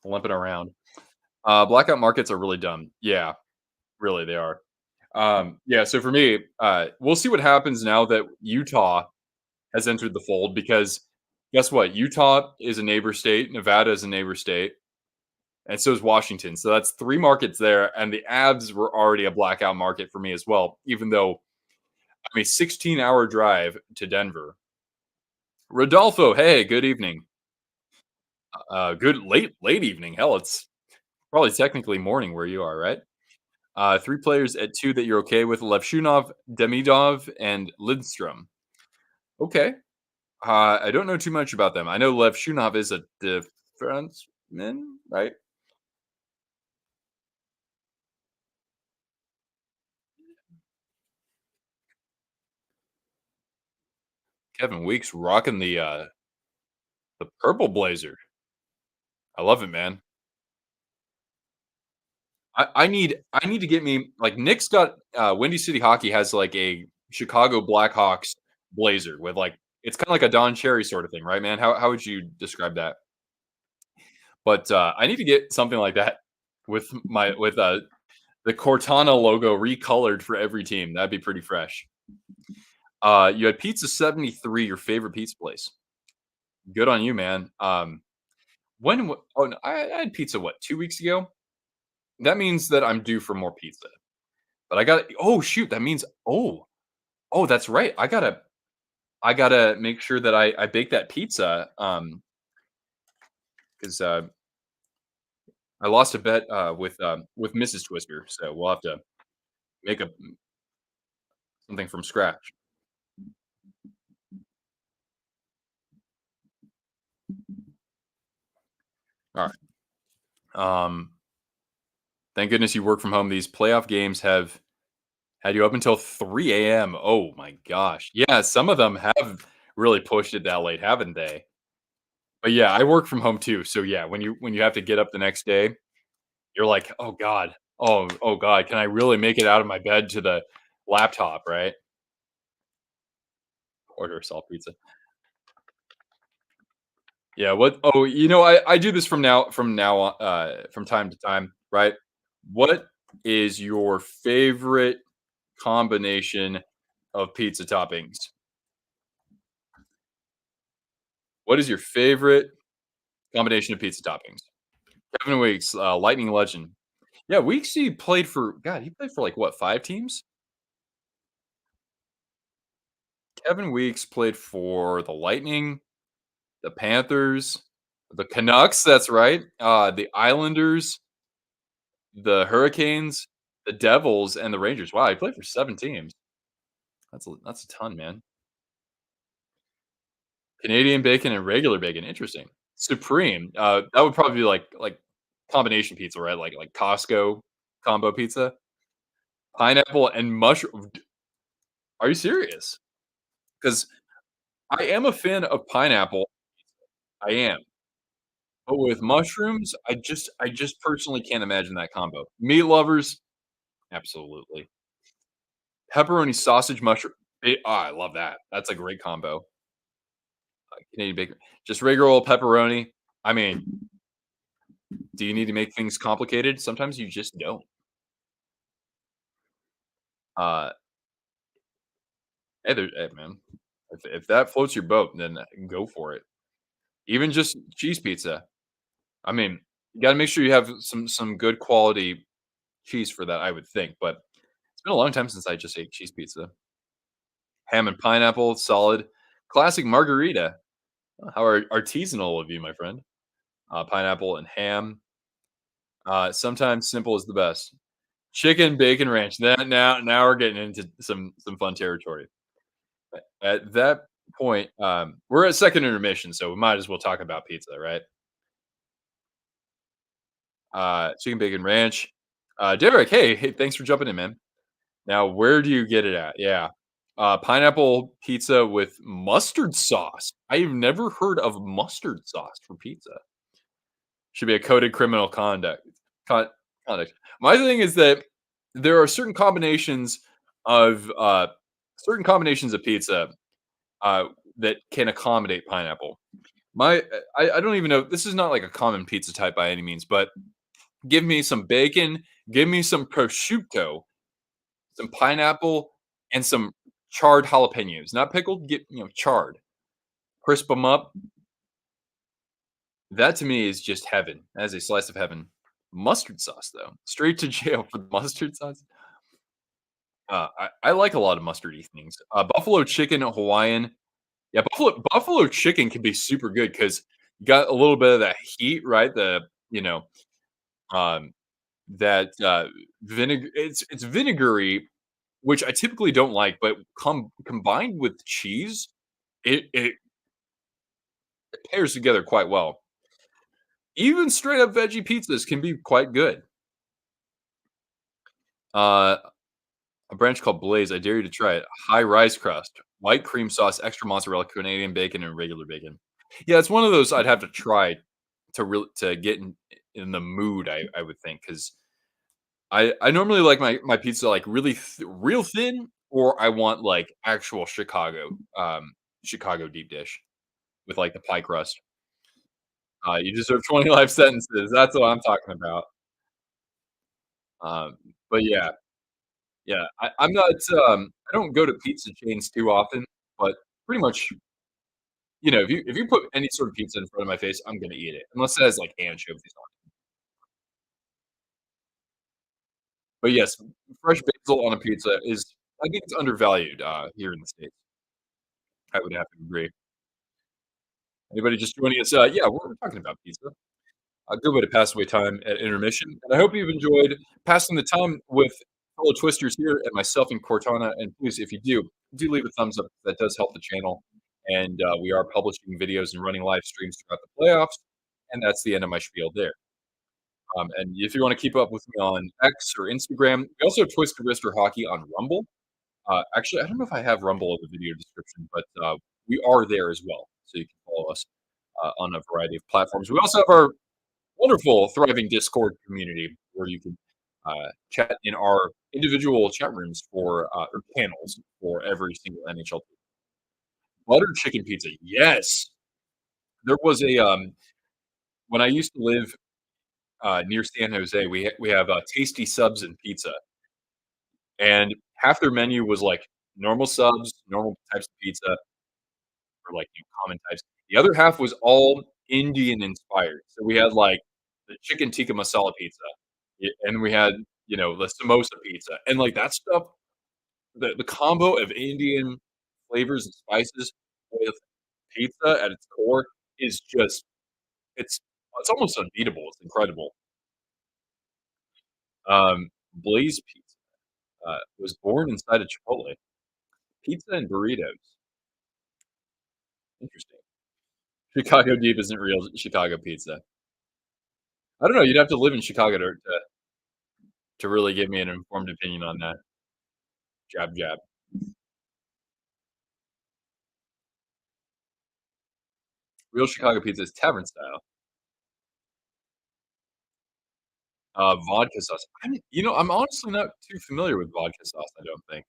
limping around. Blackout markets are really dumb. Yeah, really, they are. Yeah, so for me, we'll see what happens now that Utah has entered the fold because guess what? Utah is a neighbor state, Nevada is a neighbor state, and so is Washington. So that's three markets there, and the Abs were already a blackout market for me as well, even though I mean 16-hour drive to Denver. Rodolfo, hey, good evening. Good late evening. Hell, it's probably technically morning where you are, right? Three players at two that you're okay with: Levshunov, Demidov, and Lidstrom. Okay. I don't know too much about them. I know Levshunov is a defenseman, right? Kevin Weeks rocking the purple blazer. I love it, man. I need to get me like Nick's got Windy City Hockey has like a Chicago Blackhawks blazer with like it's kind of like a Don Cherry sort of thing, right, man? How would you describe that? But I need to get something like that with the Cortana logo recolored for every team. That'd be pretty fresh. You had Pizza 73, your favorite pizza place. Good on you, man. Oh, no, I had pizza what 2 weeks ago. That means that I'm due for more pizza. But I got oh shoot, that means oh that's right. I gotta make sure that I bake that pizza. Because I lost a bet with Mrs. Twister, so we'll have to make a something from scratch. All right. Thank goodness you work from home. These playoff games have had you up until 3 a.m. Oh my gosh. Yeah, some of them have really pushed it that late, haven't they? But yeah, I work from home too. So yeah, when you have to get up the next day, you're like, "Oh god. Oh god, can I really make it out of my bed to the laptop?" Right? Order a salt pizza. Yeah, what I do this from now on from time to time, right? What is your favorite combination of pizza toppings? What is your favorite combination of pizza toppings? Kevin Weeks, Lightning legend. Yeah, Weeks he played for God, he played for like what, 5 teams? Kevin Weeks played for the Lightning, the Panthers, the Canucks, that's right, the Islanders, the Hurricanes, the Devils, and the Rangers. Wow, he played for 7 teams. That's a ton, man. Canadian bacon and regular bacon, interesting. Supreme, that would probably be like combination pizza, right? Like Costco combo pizza. Pineapple and mushroom. Are you serious? Because I am a fan of pineapple. I am. But with mushrooms, I just personally can't imagine that combo. Meat lovers, absolutely. Pepperoni sausage mushroom. I love that. That's a great combo. Canadian bacon. Just regular old pepperoni. I mean, do you need to make things complicated? Sometimes you just don't. Uh, hey, man, if that floats your boat, then go for it. Even just cheese pizza. I mean, you gotta make sure you have some good quality cheese for that, I would think, but it's been a long time since I just ate cheese pizza. Ham and pineapple, solid. Classic margarita. How artisanal of you, my friend. Pineapple and ham. Sometimes simple is the best. Chicken bacon ranch. Now we're getting into some fun territory. At that point, we're at second intermission, so we might as well talk about pizza, right? Chicken bacon ranch. Derek, hey, thanks for jumping in, man. Now, where do you get it at? Yeah. Pineapple pizza with mustard sauce. I've never heard of mustard sauce for pizza. Should be a coded criminal conduct. Con- Conduct. My thing is that there are certain combinations of pizza uh, that can accommodate pineapple. My I don't even know. This is not like a common pizza type by any means, but give me some bacon, give me some prosciutto, some pineapple, and some charred jalapenos. Not pickled, get charred. Crisp them up. That to me is just heaven. That is a slice of heaven. Mustard sauce, though, straight to jail for the mustard sauce. I like a lot of mustardy things. Buffalo chicken, Hawaiian. Yeah, buffalo chicken can be super good because you got a little bit of that heat, right? Um, that vinegar. It's vinegary, which I typically don't like, but combined with cheese, it pairs together quite well. Even straight up veggie pizzas can be quite good. Uh, a branch called Blaze. I dare you to try it. High rice crust, white cream sauce, extra mozzarella, Canadian bacon, and regular bacon. Yeah, it's one of those I'd have to try to get in the mood. I would think because I normally like my pizza like really real thin, or I want like actual Chicago deep dish with like the pie crust. You deserve 20 life sentences. That's what I'm talking about. Um, but yeah, yeah, I'm not. I don't go to pizza chains too often, but pretty much, if you put any sort of pizza in front of my face, I'm gonna eat it, unless it has like anchovies on it. But yes, fresh basil on a pizza is, I think it's undervalued here in the states. I would have to agree. Anybody just joining us? Yeah, we're talking about pizza. A good way to pass away time at intermission. And I hope you've enjoyed passing the time with fellow twisters here and myself and Cortana. And please, if you do leave a thumbs up. That does help the channel. And we are publishing videos and running live streams throughout the playoffs. And that's the end of my spiel there. And if you want to keep up with me on X or Instagram, we also have Twister Wrister Hockey on Rumble. Actually, I don't know if I have Rumble in the video description, but we are there as well. So you can follow us on a variety of platforms. We also have our wonderful, thriving Discord community where you can chat in our individual chat rooms or panels for every single NHL team. Buttered chicken pizza, yes. There was a when I used to live near San Jose, we have Tasty Subs and Pizza, and half their menu was like normal subs, normal types of pizza, or like common types. The other half was all Indian inspired. So we had like the chicken tikka masala pizza, and we had the samosa pizza, and like that stuff. The combo of Indian flavors and spices with pizza at its core is just it's it's almost unbeatable. It's incredible. Blaze Pizza was born inside of Chipotle. Pizza and burritos. Interesting. Chicago Deep isn't real Chicago pizza. I don't know. You'd have to live in Chicago to really give me an informed opinion on that. Jab, jab. Real Chicago pizza is tavern style. Vodka sauce. I'm honestly not too familiar with vodka sauce. I don't think.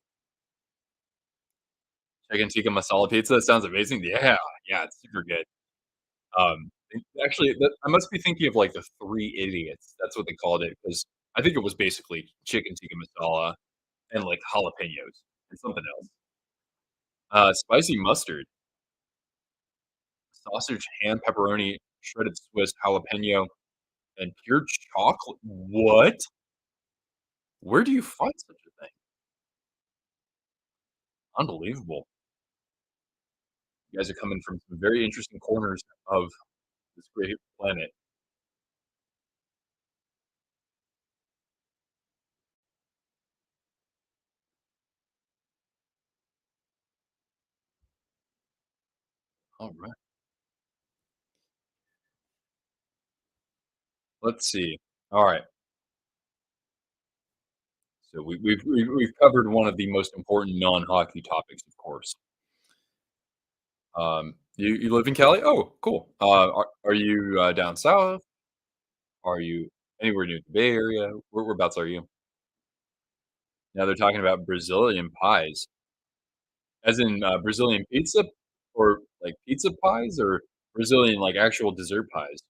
Chicken tikka masala pizza. That sounds amazing. Yeah, yeah, it's super good. Actually, I must be thinking of like the Three Idiots. That's what they called it because I think it was basically chicken tikka masala and like jalapenos and something else. Spicy mustard, sausage, ham, pepperoni, shredded Swiss, jalapeno, and pure chocolate. What? Where do you find such a thing? Unbelievable. You guys are coming from some very interesting corners of this great planet. All right. Let's see. All right. So we've covered one of the most important non-hockey topics, of course. You live in Cali? Oh, cool. Are you down south? Are you anywhere near the Bay Area? Whereabouts are you? Now they're talking about Brazilian pies, as in Brazilian pizza, or like pizza pies, or Brazilian like actual dessert pies.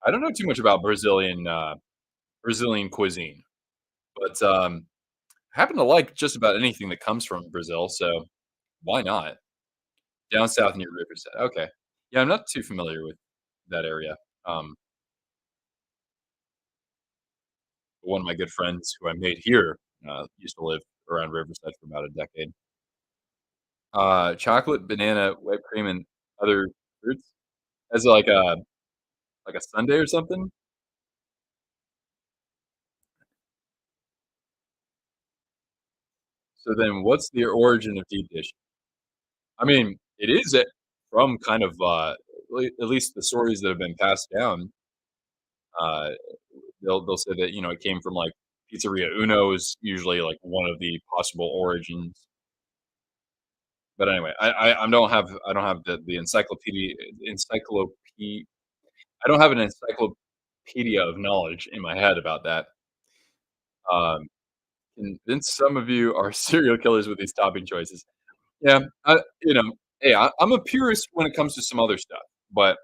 I don't know too much about Brazilian cuisine, but I happen to like just about anything that comes from Brazil. So why not? Down south near Riverside. Okay. Yeah, I'm not too familiar with that area. Um, one of my good friends who I made here used to live around Riverside for about a decade. Chocolate, banana, whipped cream, and other fruits as like a sundae or something. So then, what's the origin of deep dish? I mean, it is from kind of at least the stories that have been passed down. Uh, they'll say that it came from like Pizzeria Uno is usually like one of the possible origins. But anyway, I don't have the encyclopedia. I don't have an encyclopedia of knowledge in my head about that. Um, Convince some of you are serial killers with these topping choices. Yeah, hey, I'm a purist when it comes to some other stuff, but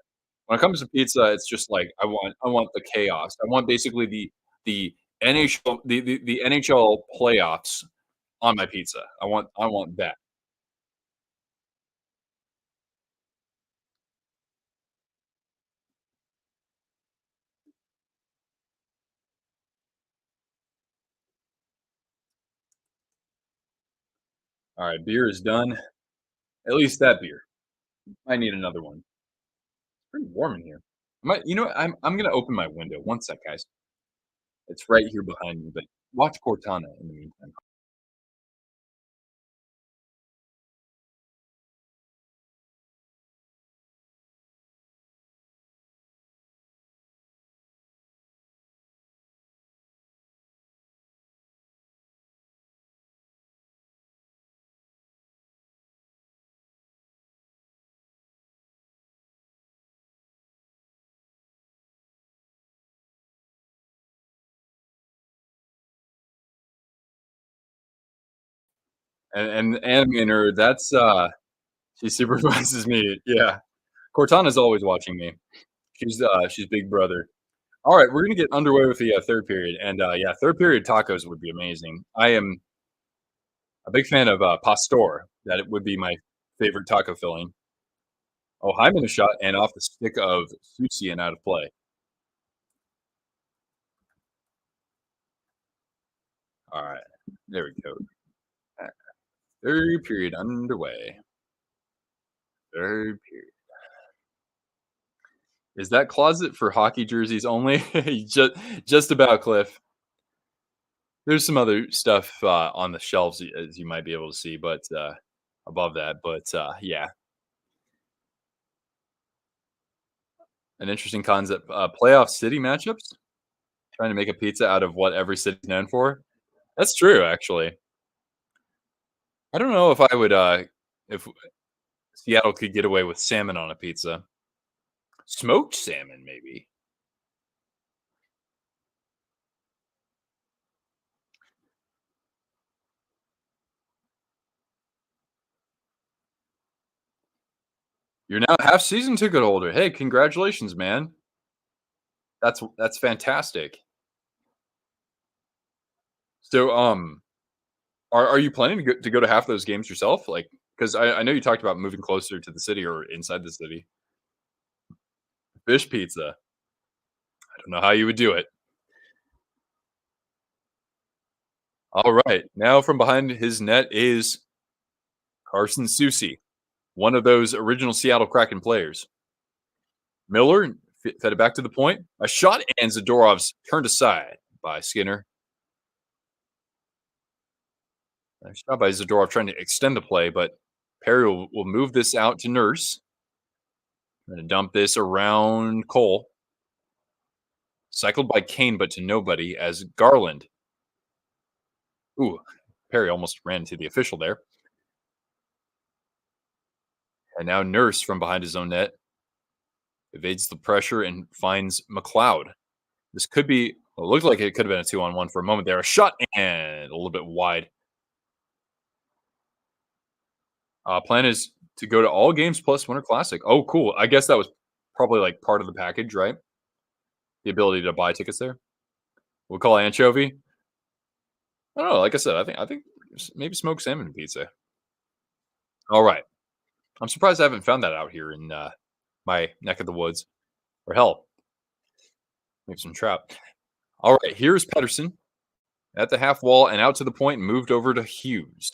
when it comes to pizza, it's just like I want the chaos. I want basically the the NHL playoffs on my pizza. I want that. All right, beer is done. At least that beer. I need another one. It's pretty warm in here. What? I'm gonna open my window. One sec, guys. It's right here behind me, but watch Cortana in the meantime. And anime nerd, she supervises me. Yeah, Cortana's always watching me. She's big brother. All right, we're gonna get underway with the third period, and yeah, third period tacos would be amazing. I am a big fan of pastor. That it would be my favorite taco filling. Oh, Hyman a shot and off the stick of Sushi and out of play. All right, there we go. Third period underway. Third period. Is that closet for hockey jerseys only? Just about, Cliff. There's some other stuff on the shelves as you might be able to see, but above that. But yeah, an interesting concept. Playoff city matchups. Trying to make a pizza out of what every city's known for. That's true, actually. I don't know if I would. If Seattle could get away with salmon on a pizza, smoked salmon, maybe. You're now half season ticket holder. Hey, congratulations, man. That's fantastic. So, are you planning to go to half those games yourself? Like, because I know you talked about moving closer to the city or inside the city. Fish pizza. I don't know how you would do it. All right, now from behind his net is Carson Susie, one of those original Seattle Kraken players. Miller fed it back to the point. A shot and Zadorov's turned aside by Skinner. Nice shot by Zadorov trying to extend the play, but Perry will move this out to Nurse. Going to dump this around Cole. Cycled by Kane, but to nobody as Garland. Ooh, Perry almost ran into the official there. And now Nurse from behind his own net evades the pressure and finds McLeod. This could be, well, it looked like it could have been a 2-on-1 for a moment there. A shot and a little bit wide. Plan is to go to all games plus Winter Classic. Oh, cool. I guess that was probably like part of the package, right? The ability to buy tickets there. We'll call anchovy. I don't know. Like I said, I think maybe smoked salmon pizza. All right. I'm surprised I haven't found that out here in my neck of the woods. Or hell, maybe some trout. All right. Here's Pedersen at the half wall and out to the point and moved over to Hughes.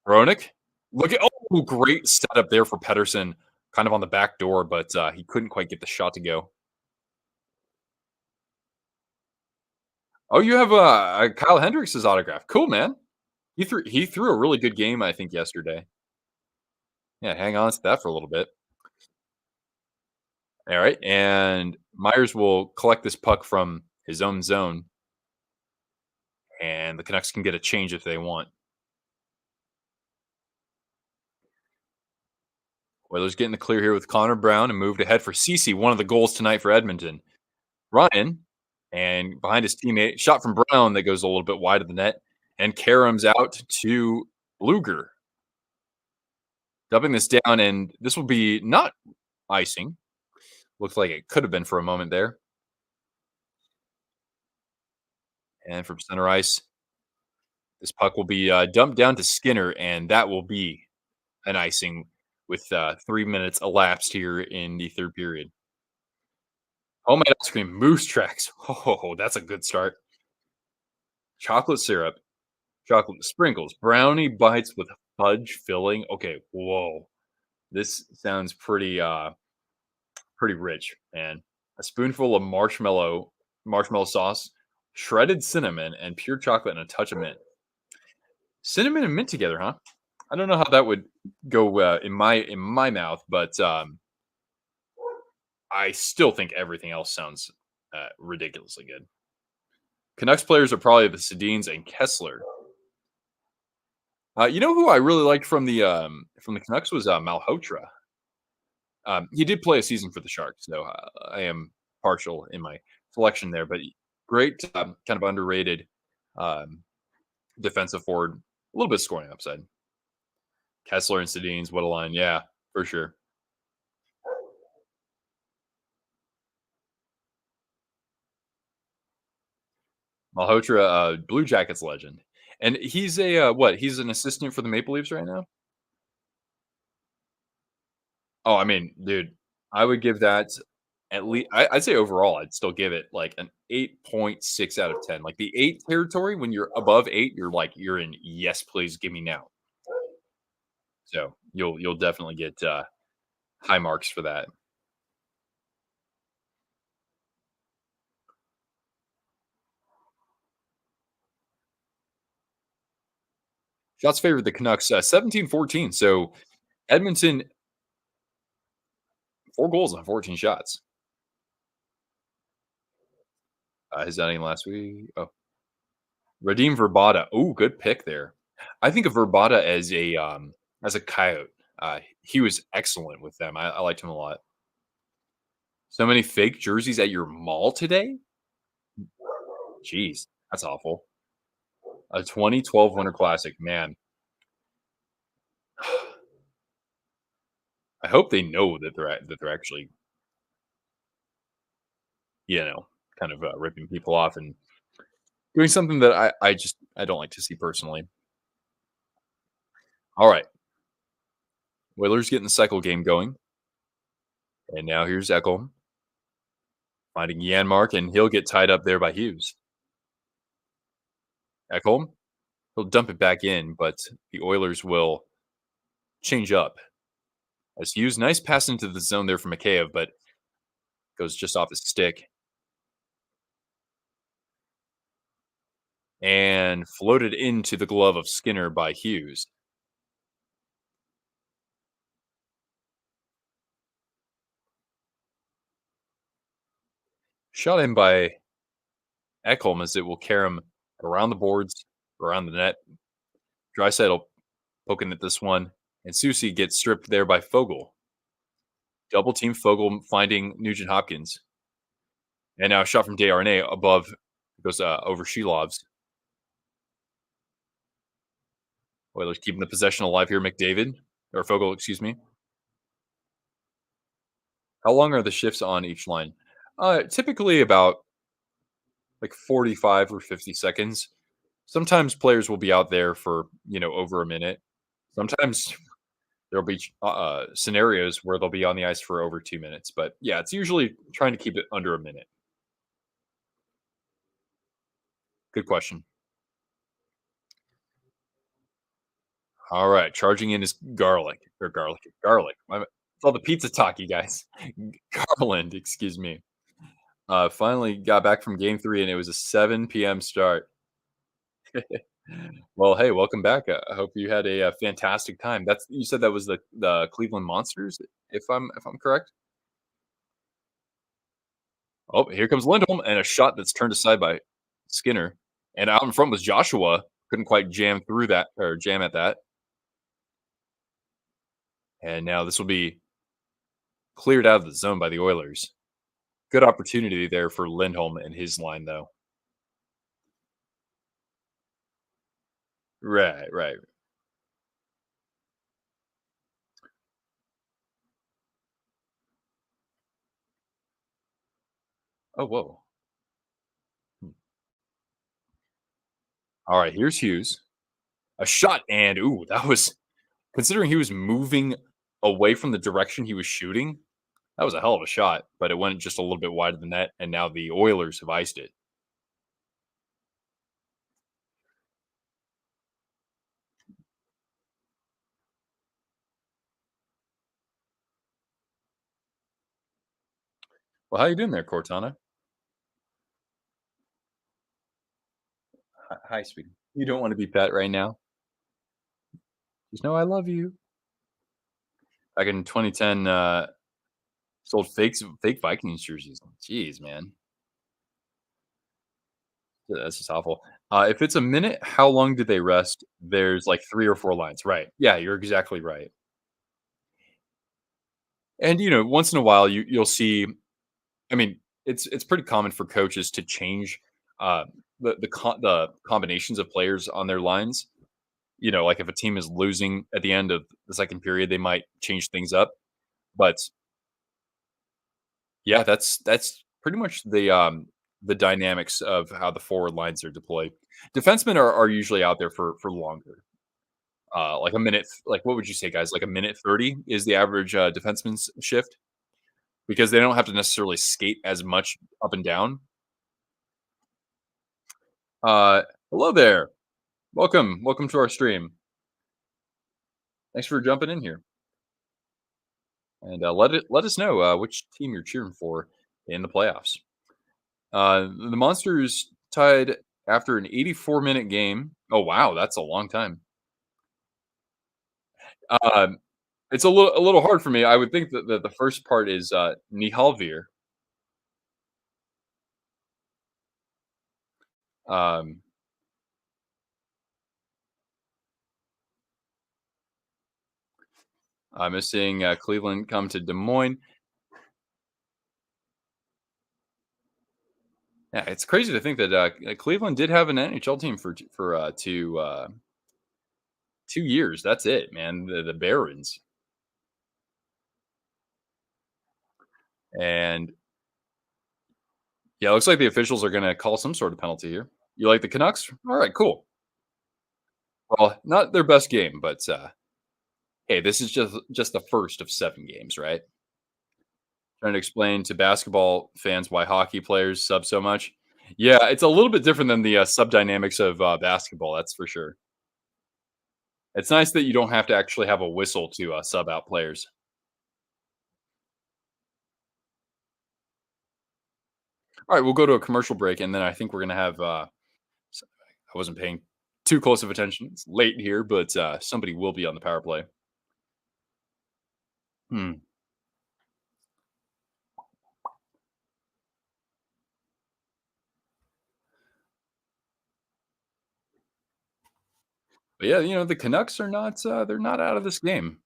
Hronik. Look at, oh, great setup there for Pedersen. Kind of on the back door, but he couldn't quite get the shot to go. Oh, you have Kyle Hendricks' autograph. Cool, man. He threw a really good game, I think, yesterday. Yeah, hang on to that for a little bit. All right, and Myers will collect this puck from his own zone, and the Canucks can get a change if they want. Oilers getting the clear here with Connor Brown and moved ahead for Cece, one of the goals tonight for Edmonton. Ryan, and behind his teammate, shot from Brown that goes a little bit wide of the net, and Karam's out to Luger. Dumping this down, and this will be not icing. Looks like it could have been for a moment there. And from center ice, this puck will be dumped down to Skinner, and that will be an icing with 3 minutes elapsed here in the third period. Homemade ice cream, Moose Tracks. Oh, that's a good start. Chocolate syrup, chocolate sprinkles, brownie bites with fudge filling. Okay, whoa. This sounds pretty rich, man. A spoonful of marshmallow sauce, shredded cinnamon, and pure chocolate, and a touch of mint. Cinnamon and mint together, huh? I don't know how that would go in my mouth, but I still think everything else sounds ridiculously good. Canucks players are probably the Sedins and Kessler. You know who I really liked from the Canucks was Malhotra. He did play a season for the Sharks, so I am partial in my selection there. But great, kind of underrated defensive forward. A little bit of scoring upside. Kessler and Sedins, what a line. Yeah, for sure. Malhotra, Blue Jackets legend. And he's a what? He's an assistant for the Maple Leafs right now? Oh, I mean, dude, I would give that at least I'd say overall, I'd still give it like an 8.6 out of 10. Like the 8 territory, when you're above 8, you're in yes, please give me now. So you'll definitely get high marks for that. Shots favored the Canucks 17-14. So Edmonton 4 goals on 14 shots. His outing last week. Oh, Radim Verbata. Oh, good pick there. I think of Verbata as a coyote. He was excellent with them. I liked him a lot. So many fake jerseys at your mall today? Jeez, that's awful. A 2012 Winter Classic, man. I hope they know that they're actually, you know, kind of ripping people off and doing something that I don't like to see personally. All right, Oilers getting the cycle game going, and now here's Eckel finding Yanmark, and he'll get tied up there by Hughes. Ekholm, he'll dump it back in, but the Oilers will change up. As Hughes, nice pass into the zone there for Mikheyev, but goes just off his stick. And floated into the glove of Skinner by Hughes. Shot in by Ekholm as it will carry him around the boards, around the net. Draisaitl poking at this one, and Susie gets stripped there by Fogel. Double team Fogel finding Nugent Hopkins. And now a shot from Desharnais above goes over Silovs. Oilers keeping the possession alive here. McDavid or Fogel, excuse me. How long are the shifts on each line? Typically about like 45 or 50 seconds. Sometimes players will be out there for over a minute. Sometimes there'll be scenarios where they'll be on the ice for over 2 minutes. But yeah, it's usually trying to keep it under a minute. Good question. All right, charging in is garlic. It's all the pizza talk, you guys. Garland, excuse me. Finally got back from game 3, and it was a 7 p.m. start. Well, hey, welcome back. I hope you had a fantastic time. You said that was the Cleveland Monsters, if I'm correct. Oh, here comes Lindholm, and a shot that's turned aside by Skinner, and out in front was Joshua. Couldn't quite jam through that or jam at that, and now this will be cleared out of the zone by the Oilers. Good opportunity there for Lindholm and his line, though. Right, right. Oh, whoa. Hmm. All right, here's Hughes. A shot, and ooh, that was considering he was moving away from the direction he was shooting. That was a hell of a shot, but it went just a little bit wide of the net, and now the Oilers have iced it. Well, how you doing there, Cortana? Hi, sweetie. You don't want to be pet right now. Just know I love you. Back in 2010, sold fake Vikings jerseys. Jeez, man, that's just awful. If it's a minute, how long did they rest? There's like 3 or 4 lines, right? Yeah, you're exactly right. And once in a while, you'll see. I mean, it's pretty common for coaches to change uh, the combinations of players on their lines. Like if a team is losing at the end of the second period, they might change things up. But yeah, that's pretty much the dynamics of how the forward lines are deployed. Defensemen are usually out there for longer. Like a minute, like what would you say, guys? Like a minute 30 is the average defenseman's shift because they don't have to necessarily skate as much up and down. Uh, Hello there, welcome to our stream. Thanks for jumping in here, and let us know which team you're cheering for in the playoffs. The Monsters tied after an 84-minute game. Oh wow, that's a long time. Um, it's a little hard for me. I would think that the first part is Nihalvir. Um, I'm seeing Cleveland come to Des Moines. Yeah, it's crazy to think that Cleveland did have an NHL team for 2 years. That's it, man. The Barons, and yeah, it looks like the officials are going to call some sort of penalty here. You like the Canucks? All right, cool. Well, not their best game, but hey, this is just the first of 7 games, right? Trying to explain to basketball fans why hockey players sub so much. Yeah, it's a little bit different than the sub dynamics of basketball. That's for sure. It's nice that you don't have to actually have a whistle to sub out players. All right, we'll go to a commercial break, and then I think we're gonna have. I wasn't paying too close of attention. It's late here, but somebody will be on the power play. Hmm. But yeah, the Canucks are not they're not out of this game.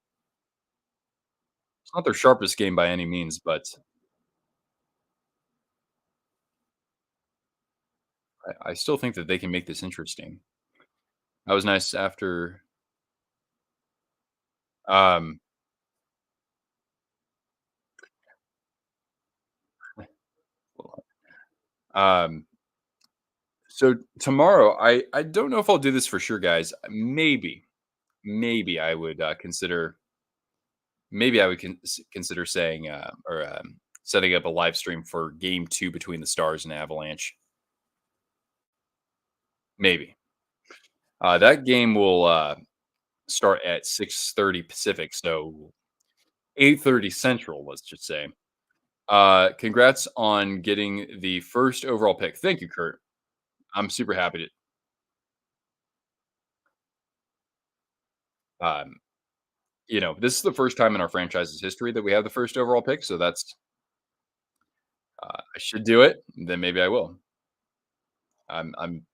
It's not their sharpest game by any means, but I still think that they can make this interesting. That was nice after um um so tomorrow I don't know if I'll do this for sure, guys. Maybe I would consider maybe I would consider saying or setting up a live stream for game 2 between the Stars and Avalanche. Maybe. That game will start at 6:30 Pacific, so 8:30 Central, let's just say. Congrats on getting the first overall pick. Thank you, Kurt. I'm super happy to this is the first time in our franchise's history that we have the first overall pick, so that's I should do it, then maybe I will. I'm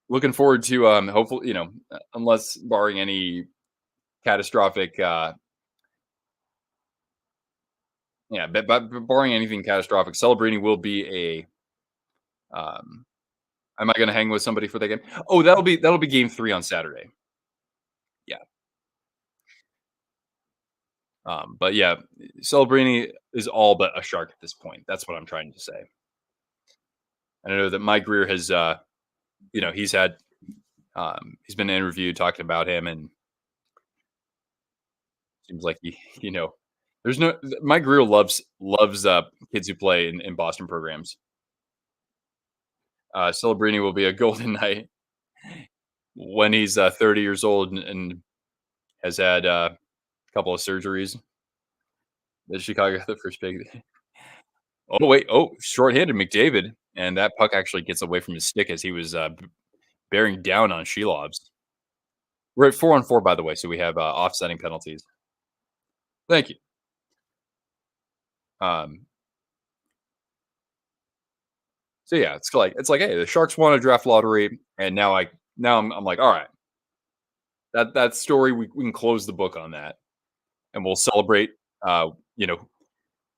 looking forward to hopefully, unless barring any catastrophic but barring anything catastrophic, Celebrini will be a am I going to hang with somebody for that game? Oh, that'll be game 3 on Saturday. Yeah. But yeah, Celebrini is all but a shark at this point. That's what I'm trying to say. And I know that Mike Greer has he's had he's been interviewed talking about him, and seems like he there's no Mike Greer loves kids who play in Boston programs. Celebrini will be a Golden Knight when he's 30 years old and has had a couple of surgeries. The Chicago got the first pick. Oh wait, shorthanded McDavid, and that puck actually gets away from his stick as he was bearing down on Silovs. We're at 4-on-4, by the way, so we have offsetting penalties. Thank you. Um, so yeah, it's like hey, the Sharks won a draft lottery, and now I'm like, all right, that story we can close the book on that, and we'll celebrate. You know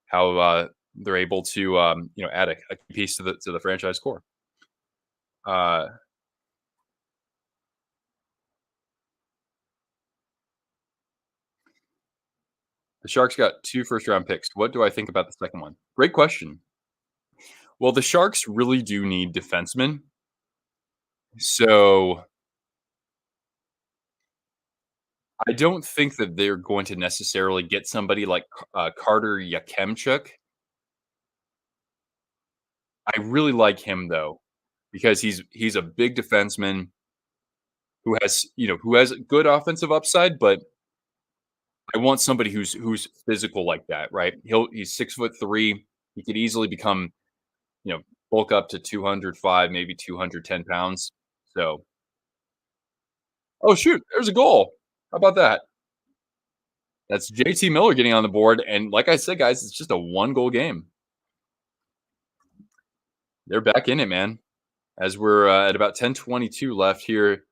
how they're able to add a piece to the franchise core. Uh, the Sharks got 2 first-round picks. What do I think about the second one? Great question. Well, the Sharks really do need defensemen. So, I don't think that they're going to necessarily get somebody like Carter Yakemchuk. I really like him though, because he's a big defenseman who has good offensive upside, but I want somebody who's physical like that, right? He's 6'3". He could easily become, you know, bulk up to 205, maybe 210 pounds. So, oh shoot, there's a goal. How about that? That's JT Miller getting on the board. And like I said, guys, it's just a 1-goal game. They're back in it, man. As we're at about 10:22 left here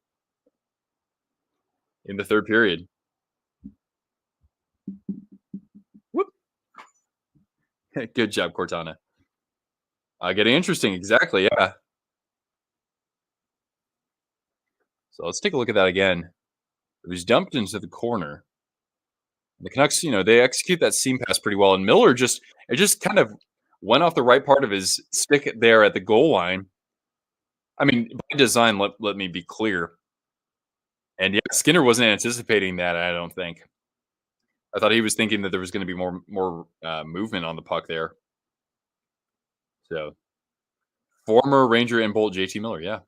in the third period. Whoop. Good job, Cortana. Getting interesting. Exactly. Yeah. So let's take a look at that again. It was dumped into the corner. The Canucks, they execute that seam pass pretty well. And Miller just kind of went off the right part of his stick there at the goal line. I mean, by design, let me be clear. And yeah, Skinner wasn't anticipating that, I don't think. I thought he was thinking that there was going to be more movement on the puck there. So, former Ranger and Bolt JT Miller, yeah.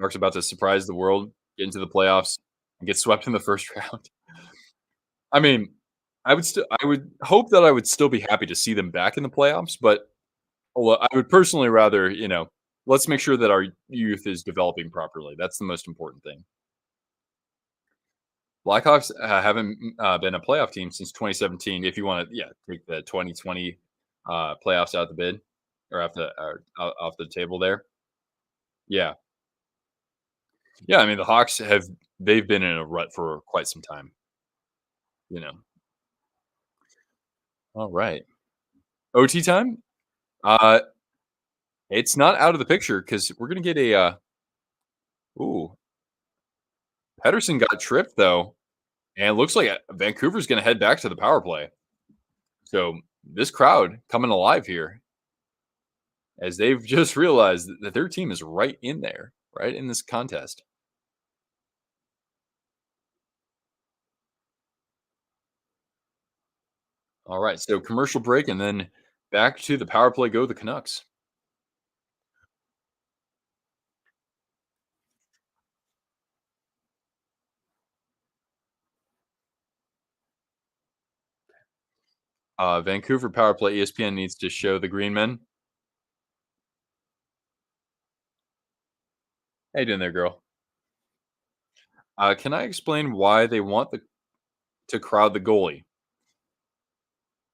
Sharks about to surprise the world, get into the playoffs, and get swept in the first round. I mean, I would hope that I would still be happy to see them back in the playoffs, but I would personally rather, let's make sure that our youth is developing properly. That's the most important thing. Blackhawks haven't been a playoff team since 2017. If you want to, take the 2020 playoffs out the bid or off the table there. Yeah. Yeah, I mean, the Hawks they've been in a rut for quite some time, you know. All right. OT time? Uh, it's not out of the picture because we're gonna get a, ooh, Pedersen got tripped, though, and it looks like, Vancouver's gonna head back to the power play. So, this crowd coming alive here as they've just realized that their team is right in there, right in this contest. All right, so commercial break and then back to the power play go the Canucks. Vancouver power play, ESPN needs to show the green men. How you doing there, girl? Can I explain why they want to crowd the goalie?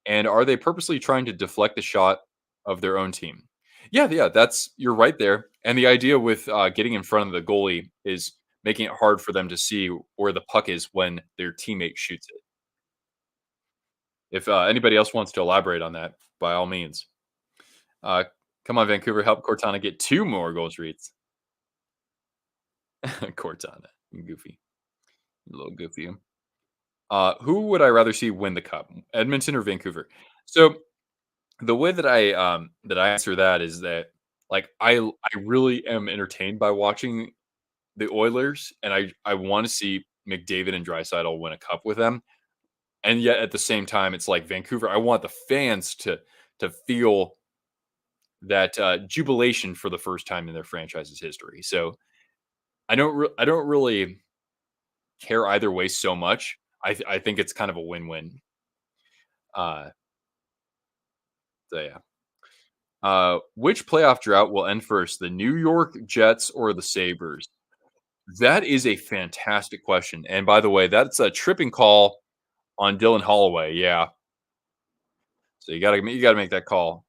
And are they purposely trying to deflect the shot of their own team? Yeah, yeah, that's you're right there. And the idea with getting in front of the goalie is making it hard for them to see where the puck is when their teammate shoots it. If anybody else wants to elaborate on that, by all means. Uh, Come on, Vancouver, help Cortana get two more goals reads. Cortana, you goofy, you little goofy. Who would I rather see win the cup, Edmonton or Vancouver? So the way that I answer that is that like I really am entertained by watching the Oilers, and I want to see McDavid and Draisaitl win a cup with them. And yet at the same time, it's like Vancouver. I want the fans to feel that jubilation for the first time in their franchise's history. So I don't really care either way so much. I think it's kind of a win win. Uh, so yeah. Which playoff drought will end first, the New York Jets or the Sabres? That is a fantastic question. And by the way, that's a tripping call on Dylan Holloway. Yeah. So you gotta make that call.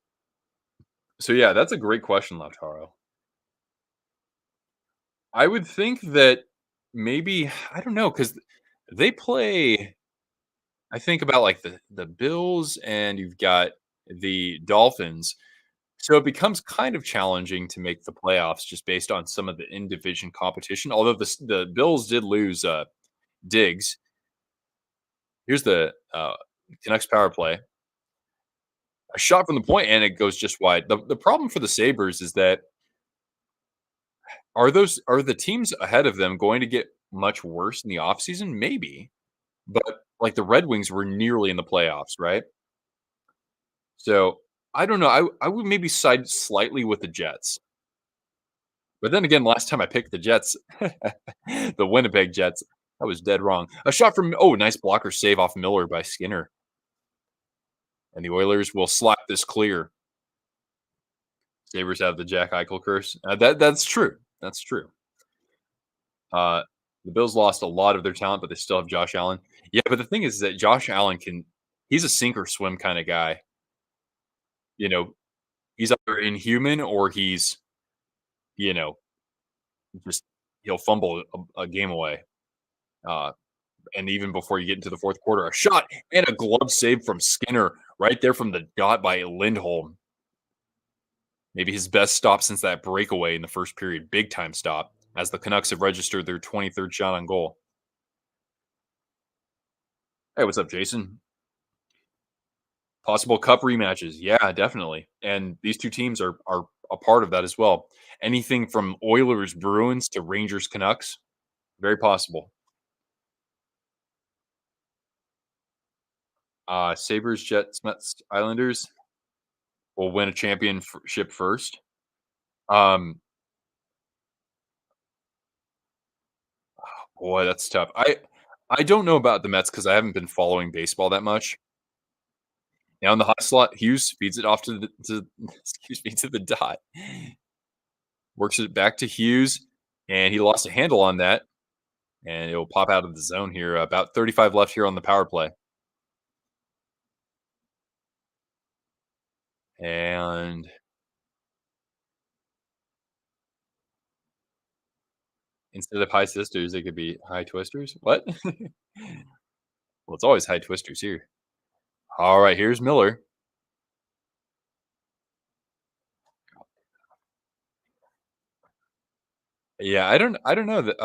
So yeah, that's a great question, Lautaro. I would think that maybe I don't know because they play. I think about like the Bills and you've got the Dolphins. So it becomes kind of challenging to make the playoffs just based on some of the in division competition. Although the Bills did lose Diggs. Here's the Canucks power play. A shot from the point and it goes just wide. The problem for the Sabres is that are the teams ahead of them going to get much worse in the offseason? Maybe. But like the Red Wings were nearly in the playoffs, right? So I don't know. I would maybe side slightly with the Jets. But then again, last time I picked the Jets, the Winnipeg Jets, I was dead wrong. A shot from nice blocker save off Miller by Skinner, and the Oilers will slap this clear. Sabres have the Jack Eichel curse. That's true. That's true. Uh, the Bills lost a lot of their talent, but they still have Josh Allen. Yeah, but the thing is that Josh Allen he's a sink or swim kind of guy. You know, he's either inhuman or he's, you know, just he'll fumble a game away. Uh, and even before you get into the fourth quarter, a shot and a glove save from Skinner right there from the dot by Lindholm. Maybe his best stop since that breakaway in the first period, big time stop, as the Canucks have registered their 23rd shot on goal. Hey, what's up, Jason? Possible cup rematches. Yeah, definitely. And these two teams are a part of that as well. Anything from Oilers Bruins to Rangers Canucks, very possible. Sabres Jets Mets Islanders will win a championship first. Um, Boy, that's tough. I don't know about the Mets because I haven't been following baseball that much. Now in the hot slot, Hughes feeds it off to excuse me to the dot, works it back to Hughes, and he lost a handle on that, and it will pop out of the zone here. About 35 left here on the power play, and Instead of high sisters, it could be high twisters. What? Well, it's always high twisters here. All right, here's Miller. Yeah, I don't know that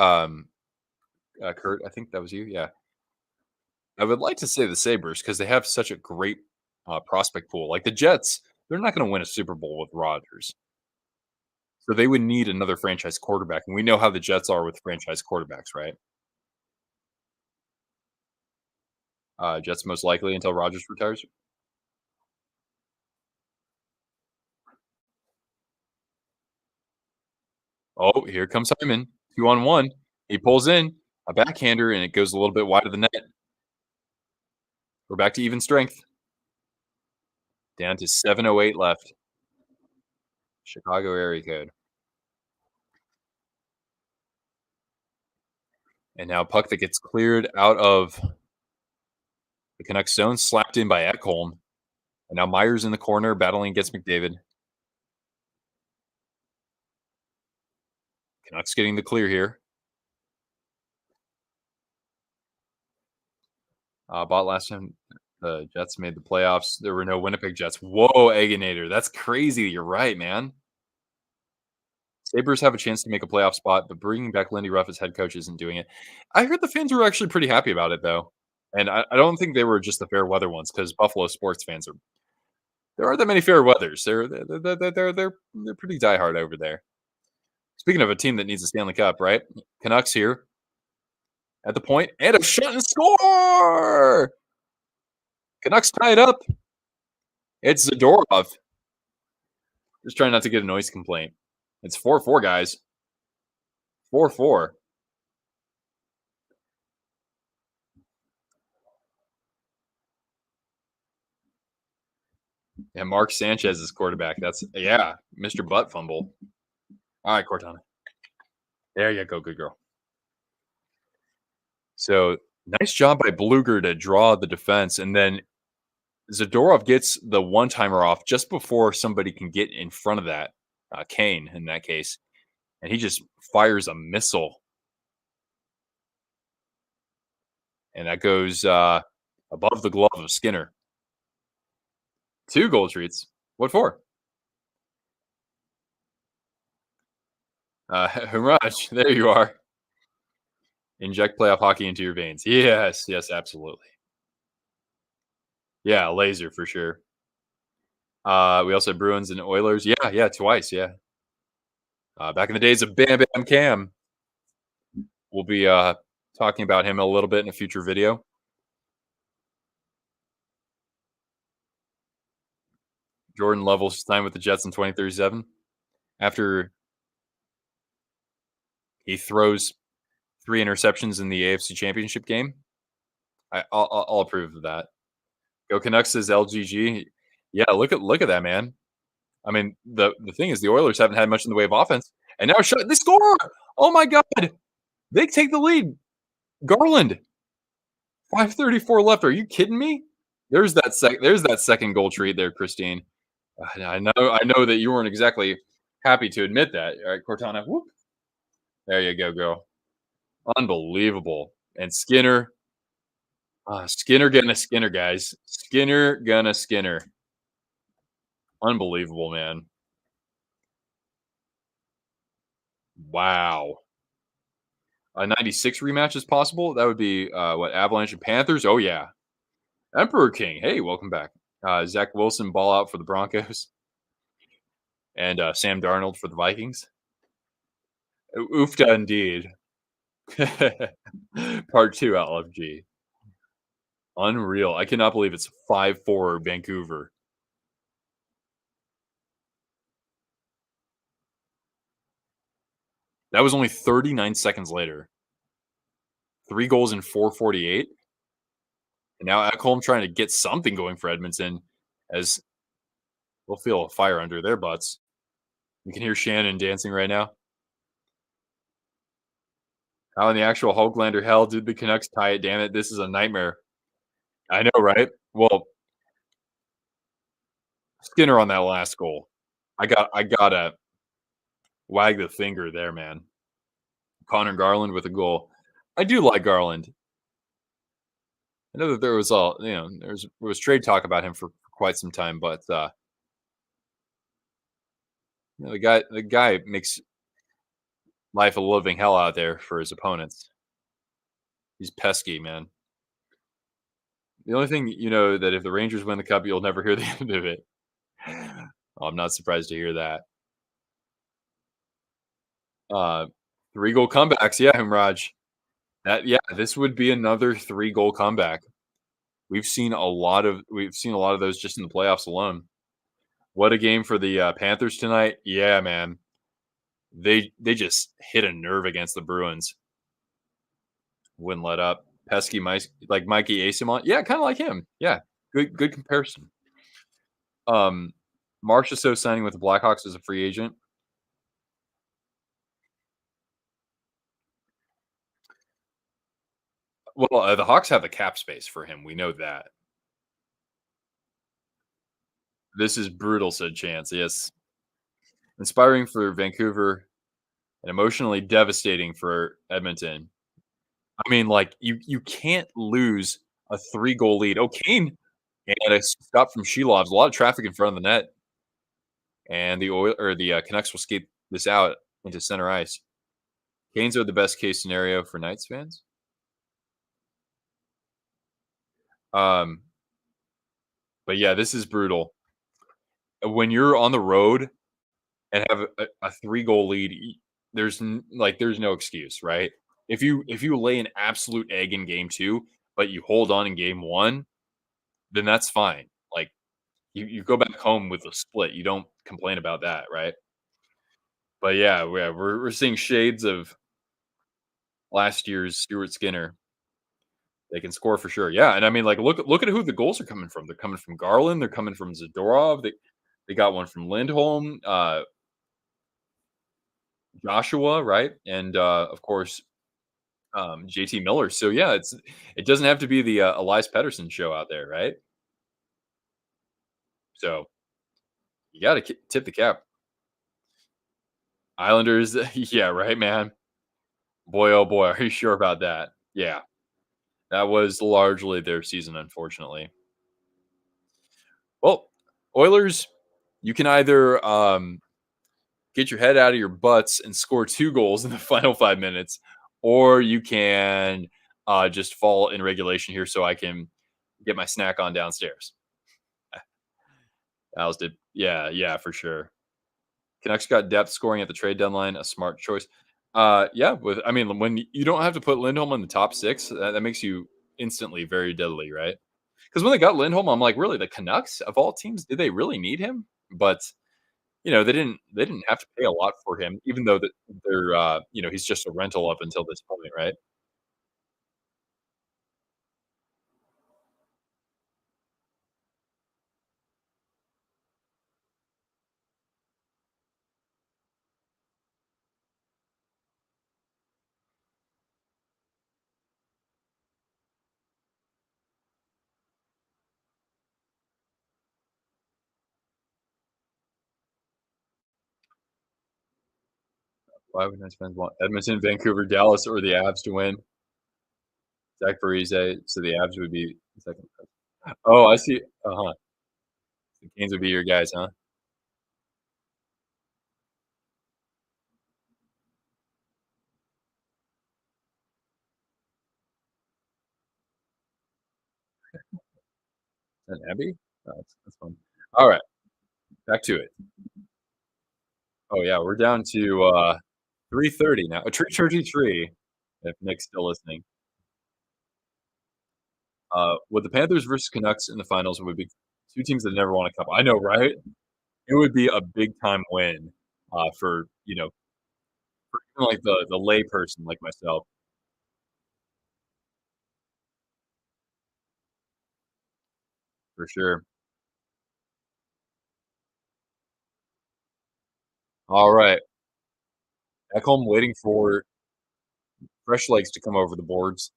Kurt, I think that was you. Yeah. I would like to say the Sabres because they have such a great prospect pool. Like the Jets, they're not going to win a Super Bowl with Rodgers. So they would need another franchise quarterback. And we know how the Jets are with franchise quarterbacks, right? Jets most likely until Rodgers retires. Oh, here comes Simon. 2-on-1. He pulls in a backhander and it goes a little bit wide of the net. We're back to even strength. Down to 7:08 left. Chicago area code. And now puck that gets cleared out of the Canucks zone, slapped in by Ekholm. And now Myers in the corner battling against McDavid. Canucks getting the clear here. Bought last time the Jets made the playoffs. There were no Winnipeg Jets. Whoa, Egginator. That's crazy. You're right, man. Sabres have a chance to make a playoff spot, but bringing back Lindy Ruff as head coach isn't doing it. I heard the fans were actually pretty happy about it, though. And I don't think they were just the fair weather ones because Buffalo sports fans are. There aren't that many fair weathers. They're pretty diehard over there. Speaking of a team that needs a Stanley Cup, right? Canucks here at the point and a shot and score. Canucks tie it up. It's Zadorov. Just trying not to get a noise complaint. It's 4-4, guys. 4-4. And Mark Sanchez is quarterback. That's Mr. Butt Fumble. All right, Cortana. There you go, good girl. So nice job by Bluger to draw the defense, and then Zadorov gets the one-timer off just before somebody can get in front of that, Kane in that case, and he just fires a missile. And that goes above the glove of Skinner. 2 goal treats. What for? Hurraj, there you are. Inject playoff hockey into your veins. Yes, yes, absolutely. Yeah, laser for sure. We also had Bruins and Oilers. Yeah, twice. Yeah. Back in the days of Bam Bam Cam, we'll be talking about him a little bit in a future video. Jordan Lovell's time with the Jets in 2037. After he throws 3 interceptions in the AFC Championship game, I'll approve of that. Go Canucks says LGG. Yeah, look at that, man. I mean, the thing is, the Oilers haven't had much in the way of offense, and now they score. Oh my god, they take the lead. Garland, 5:34 left. Are you kidding me? There's that second goal treat there, Christine. I know that you weren't exactly happy to admit that. All right, Cortana. Whoop. There you go, girl. Unbelievable. And Skinner. Skinner getting a Skinner, guys. Skinner gonna Skinner. Unbelievable, man. Wow. A 96 rematch is possible. That would be what, Avalanche and Panthers? Oh yeah. Emperor King. Hey, welcome back. Zach Wilson ball out for the Broncos. And Sam Darnold for the Vikings. Oofta indeed. Part 2 LFG. Unreal. I cannot believe it's 5-4 Vancouver. That was only 39 seconds later. 3 goals in 4:48. And now Ekholm trying to get something going for Edmonton as they'll feel a fire under their butts. You can hear Shannon dancing right now. How in the actual Hoglander hell did the Canucks tie it? Damn it, this is a nightmare. I know, right? Well, Skinner on that last goal. I gotta wag the finger there, man. Connor Garland with a goal. I do like Garland. I know that there was all there was trade talk about him for quite some time, but the guy makes life a living hell out there for his opponents. He's pesky, man. The only thing you know that if the Rangers win the cup, you'll never hear the end of it. I'm not surprised to hear that. Uh, 3 goal comebacks, yeah, Himraj. This would be another 3-goal comeback. We've seen a lot of those just in the playoffs alone. What a game for the Panthers tonight. Yeah, man. They just hit a nerve against the Bruins. Wouldn't let up. Pesky Mike, like Mikey Asimon. Yeah, kind of like him. Yeah, good comparison. Um, Marchessault signing with the Blackhawks as a free agent. Well, the Hawks have the cap space for him. We know that. This is brutal, said Chance. Yes, inspiring for Vancouver and emotionally devastating for Edmonton. I mean, like you can't lose a 3-goal lead. Oh, Kane and a stop from Silovs. A lot of traffic in front of the net, and the Canucks will skate this out into center ice. Canes are the best case scenario for Knights fans. Um, but yeah, this is brutal. When you're on the road and have a 3-goal lead, there's no excuse, right? If you lay an absolute egg in game 2, but you hold on in game 1, then that's fine. Like, you go back home with a split, you don't complain about that, right? But yeah, we're seeing shades of last year's Stuart Skinner. They can score for sure. Yeah, and I mean, like, look at who the goals are coming from. They're coming from Garland, they're coming from Zadorov, they got one from Lindholm, Joshua, right? And, of course, JT Miller. So yeah, it doesn't have to be the Elias Pettersson show out there, right? So you got to tip the cap. Islanders, yeah, right, man. Boy, oh boy, are you sure about that? Yeah, that was largely their season, unfortunately. Well, Oilers, you can either get your head out of your butts and score 2 goals in the final 5 minutes, or you can just fall in regulation here so I can get my snack on downstairs. Als did. Yeah, yeah, for sure. Canucks got depth scoring at the trade deadline, a smart choice. Yeah, I mean, when you don't have to put Lindholm in the top 6, that makes you instantly very deadly, right? Because when they got Lindholm, I'm like, really, the Canucks of all teams, did they really need him? But they didn't have to pay a lot for him, even though that he's just a rental up until this point, right? Why would Knights fans want Edmonton, Vancouver, Dallas, or the Avs to win? Zach Parise, so the Avs would be second. Oh, I see. Uh-huh. The Canes would be your guys, huh? An Abbey? Oh, that's fun. All right, back to it. Oh, yeah, we're down to, 3:30 now. A tree churchy tree, if Nick's still listening. With the Panthers versus Canucks in the finals would be 2 teams that never won a cup. I know, right? It would be a big time win, for even, like, the layperson like myself, for sure. Alright, back home waiting for fresh legs to come over the boards.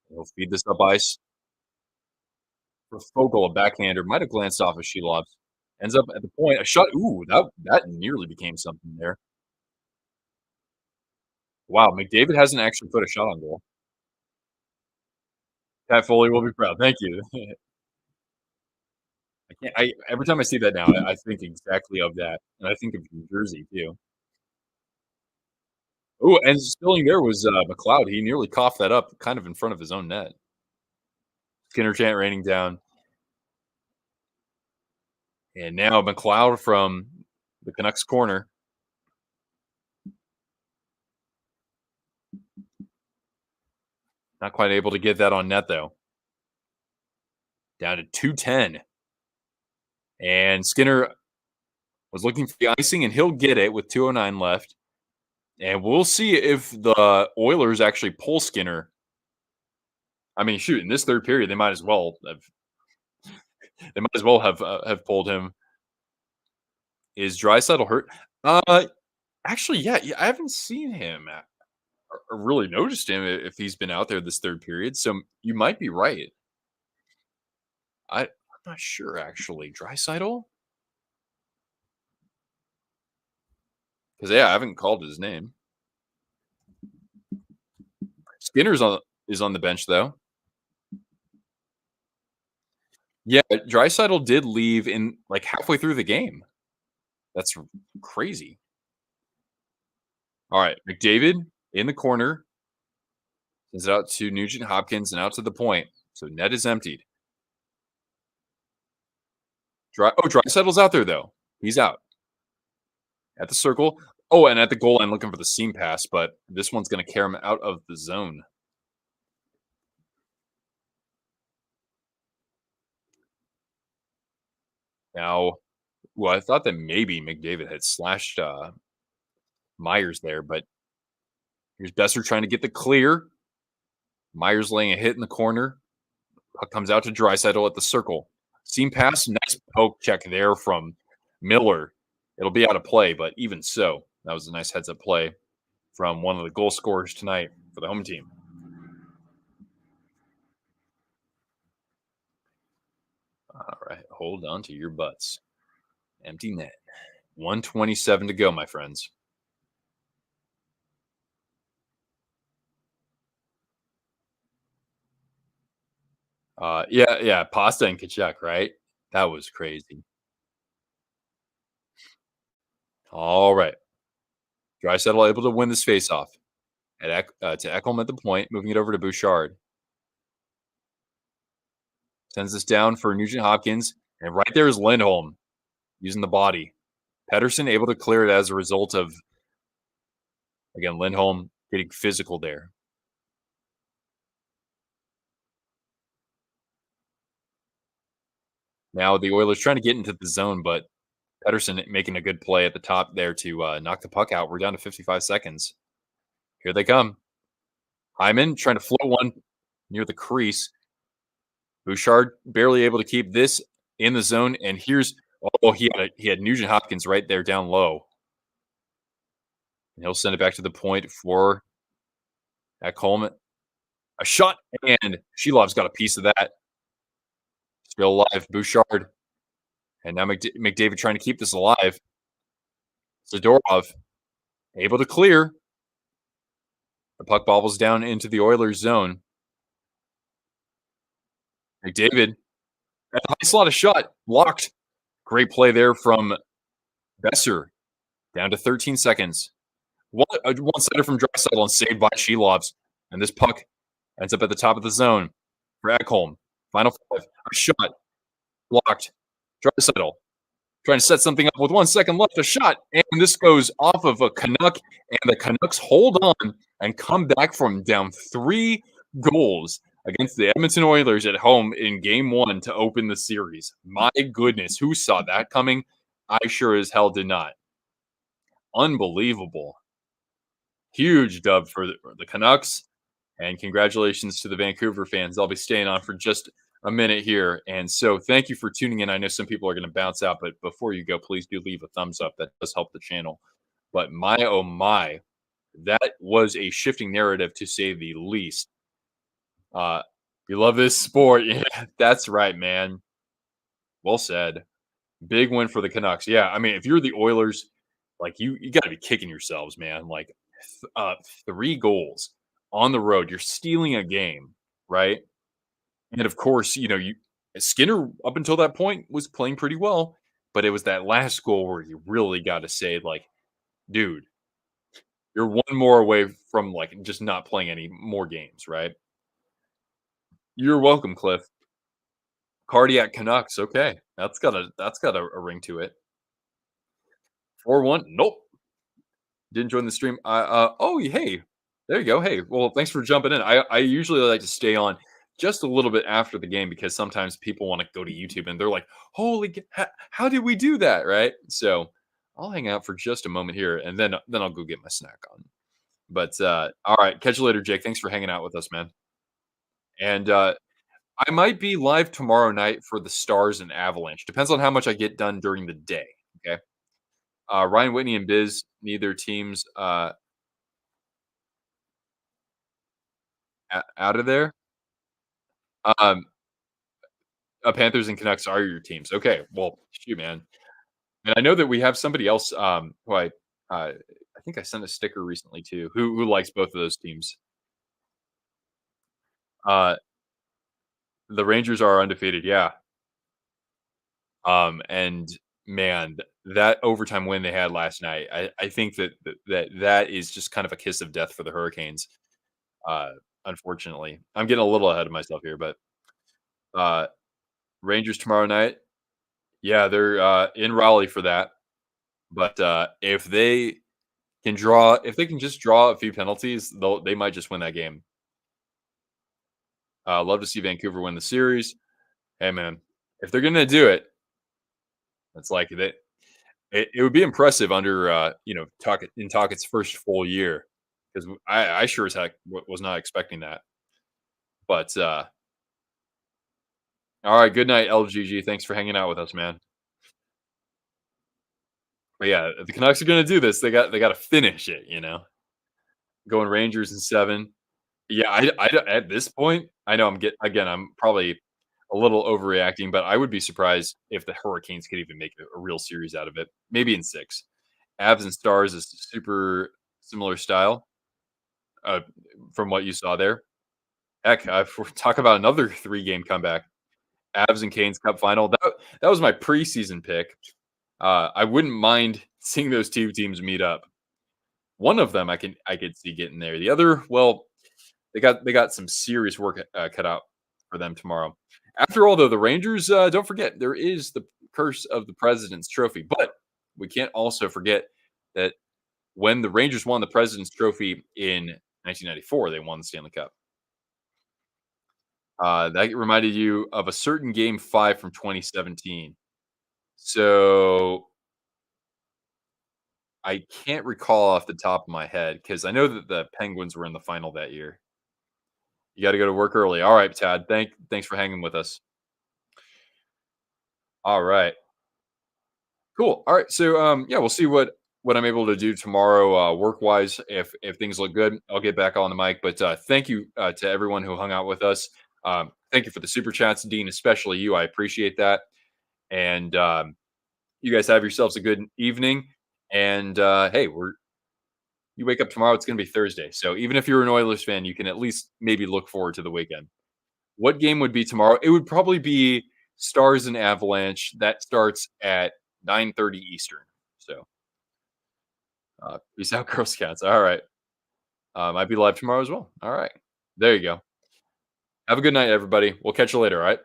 He'll feed this up ice. For Fogle, a backhander, might have glanced off of Shelovs. Ends up at the point, a shot. Ooh, that nearly became something there. Wow, McDavid hasn't actually put a shot on goal. Pat Foley will be proud. Thank you. I can't. I every time I see that now, I think exactly of that, and I think of New Jersey too. Oh, and spilling there was McLeod. He nearly coughed that up, kind of in front of his own net. Skinner chant raining down, and now McLeod from the Canucks corner, not quite able to get that on net though. Down to 210, and Skinner was looking for the icing, and he'll get it with 2:09 left. And we'll see if the Oilers actually pull Skinner. I mean, shoot, in this third period, they might as well have pulled him. Is Draisaitl hurt? Uh, actually, yeah, I haven't seen him or really noticed him if he's been out there this third period. So you might be right. I'm not sure actually. Draisaitl? Because yeah, I haven't called his name. Skinner's on is on the bench though. Yeah, Draisaitl did leave in like halfway through the game. That's crazy. All right, McDavid in the corner sends it out to Nugent Hopkins and out to the point. So net is emptied. Draisaitl's out there though. He's out at the circle. Oh, and at the goal line looking for the seam pass, but this one's going to carry him out of the zone. Now, well, I thought that maybe McDavid had slashed Myers there, but here's Besser trying to get the clear. Myers laying a hit in the corner. Puck comes out to Draisaitl at the circle. Seam pass, nice poke check there from Miller. It'll be out of play, but even so, that was a nice heads up play from one of the goal scorers tonight for the home team. All right, hold on to your butts. Empty net. 127 to go, my friends. Yeah, Pasta and Kachuk, right? That was crazy. All right. Draisaitl able to win this faceoff to Ekholm at the point, moving it over to Bouchard. Sends this down for Nugent Hopkins, and right there is Lindholm using the body. Pettersson able to clear it as a result of, again, Lindholm getting physical there. Now the Oilers trying to get into the zone, but Pettersson making a good play at the top there to knock the puck out. We're down to 55 seconds. Here they come. Hyman trying to float one near the crease. Bouchard barely able to keep this in the zone, and here's he had Nugent Hopkins right there down low. And he'll send it back to the point for Ekholm. A shot, and Silovs got a piece of that. Still alive, Bouchard. And now McDavid trying to keep this alive. Zadorov able to clear. The puck bobbles down into the Oilers zone. McDavid at the high slot, a shot blocked. Great play there from Besser. Down to 13 seconds. One-sider from Draisaitl and saved by Silovs. And this puck ends up at the top of the zone for Ekholm. Final 5. A shot blocked. Draisaitl trying to set something up with 1 second left. A shot, and this goes off of a Canuck, and the Canucks hold on and come back from down 3 goals against the Edmonton Oilers at home in Game 1 to open the series. My goodness, who saw that coming? I sure as hell did not. Unbelievable. Huge dub for the Canucks, and congratulations to the Vancouver fans. I'll be staying on for just a minute here. And so thank you for tuning in. I know some people are going to bounce out, but before you go, please do leave a thumbs up. That does help the channel. But my, oh my, that was a shifting narrative to say the least. You love this sport. Yeah, that's right, man. Well said. Big win for the Canucks. Yeah, I mean, if you're the Oilers, like you got to be kicking yourselves, man. Like uh, 3 goals on the road. You're stealing a game, right? And of course, you Skinner up until that point was playing pretty well, but it was that last goal where you really got to say, like, dude, you're one more away from like just not playing any more games, right? You're welcome, Cliff. Cardiac Canucks. Okay, that's got a ring to it. 4-1. Nope, didn't join the stream. Oh, hey, there you go. Hey, well, thanks for jumping in. I usually like to stay on just a little bit after the game because sometimes people want to go to YouTube and they're like, "Holy, how did we do that?" Right? So I'll hang out for just a moment here, and then I'll go get my snack on. But all right, catch you later, Jake. Thanks for hanging out with us, man. And I might be live tomorrow night for the Stars and Avalanche. Depends on how much I get done during the day. Okay. Ryan Whitney and Biz, neither teams out of there. Um, Panthers and Canucks are your teams. Okay. Well, shoot, man. And I know that we have somebody else who I think I sent a sticker recently too, who likes both of those teams. Uh, the Rangers are undefeated. Yeah. And man, that overtime win they had last night, I think that is just kind of a kiss of death for the Hurricanes. Uh, Unfortunately, I'm getting a little ahead of myself here, but uh, Rangers tomorrow night. Yeah, they're in Raleigh for that. But if they can just draw a few penalties, they might just win that game. Love to see Vancouver win the series. Hey man, if they're gonna do it, it's like that. It would be impressive under, Talkett's first full year, 'cause I sure as heck was not expecting that. But, alright, good night, LGG. Thanks for hanging out with us, man. But, yeah, if the Canucks are gonna do this, they gotta finish it, you know? Going Rangers in 7. Yeah, I don't at this point, I know I'm probably a little overreacting, but I would be surprised if the Hurricanes could even make a real series out of it. Maybe in 6. Avs and Stars is super similar style, uh, from what you saw there. Heck, if we talk about another 3-game comeback, Avs and Canes Cup final. That was my preseason pick. I wouldn't mind seeing those 2 teams meet up. One of them I could see getting there. The other, well, they got some serious work cut out for them tomorrow. After all, though, the Rangers, don't forget there is the curse of the President's Trophy, but we can't also forget that when the Rangers won the President's Trophy in 1994, they won the Stanley Cup. That reminded you of a certain Game 5 from 2017. So I can't recall off the top of my head because I know that the Penguins were in the final that year. You got to go to work early. All right, Tad. Thanks for hanging with us. All right. Cool. All right. So yeah, we'll see what I'm able to do tomorrow work wise. If things look good, I'll get back on the mic. But thank you to everyone who hung out with us. Thank you for the super chats, Dean, especially you. I appreciate that. And you guys have yourselves a good evening. And hey, you wake up tomorrow, it's going to be Thursday. So even if you're an Oilers fan, you can at least maybe look forward to the weekend. What game would be tomorrow? It would probably be Stars and Avalanche. That starts at 9:30 Eastern. So peace out, Girl Scouts. All right. Might be live tomorrow as well. All right. There you go. Have a good night, everybody. We'll catch you later. All right.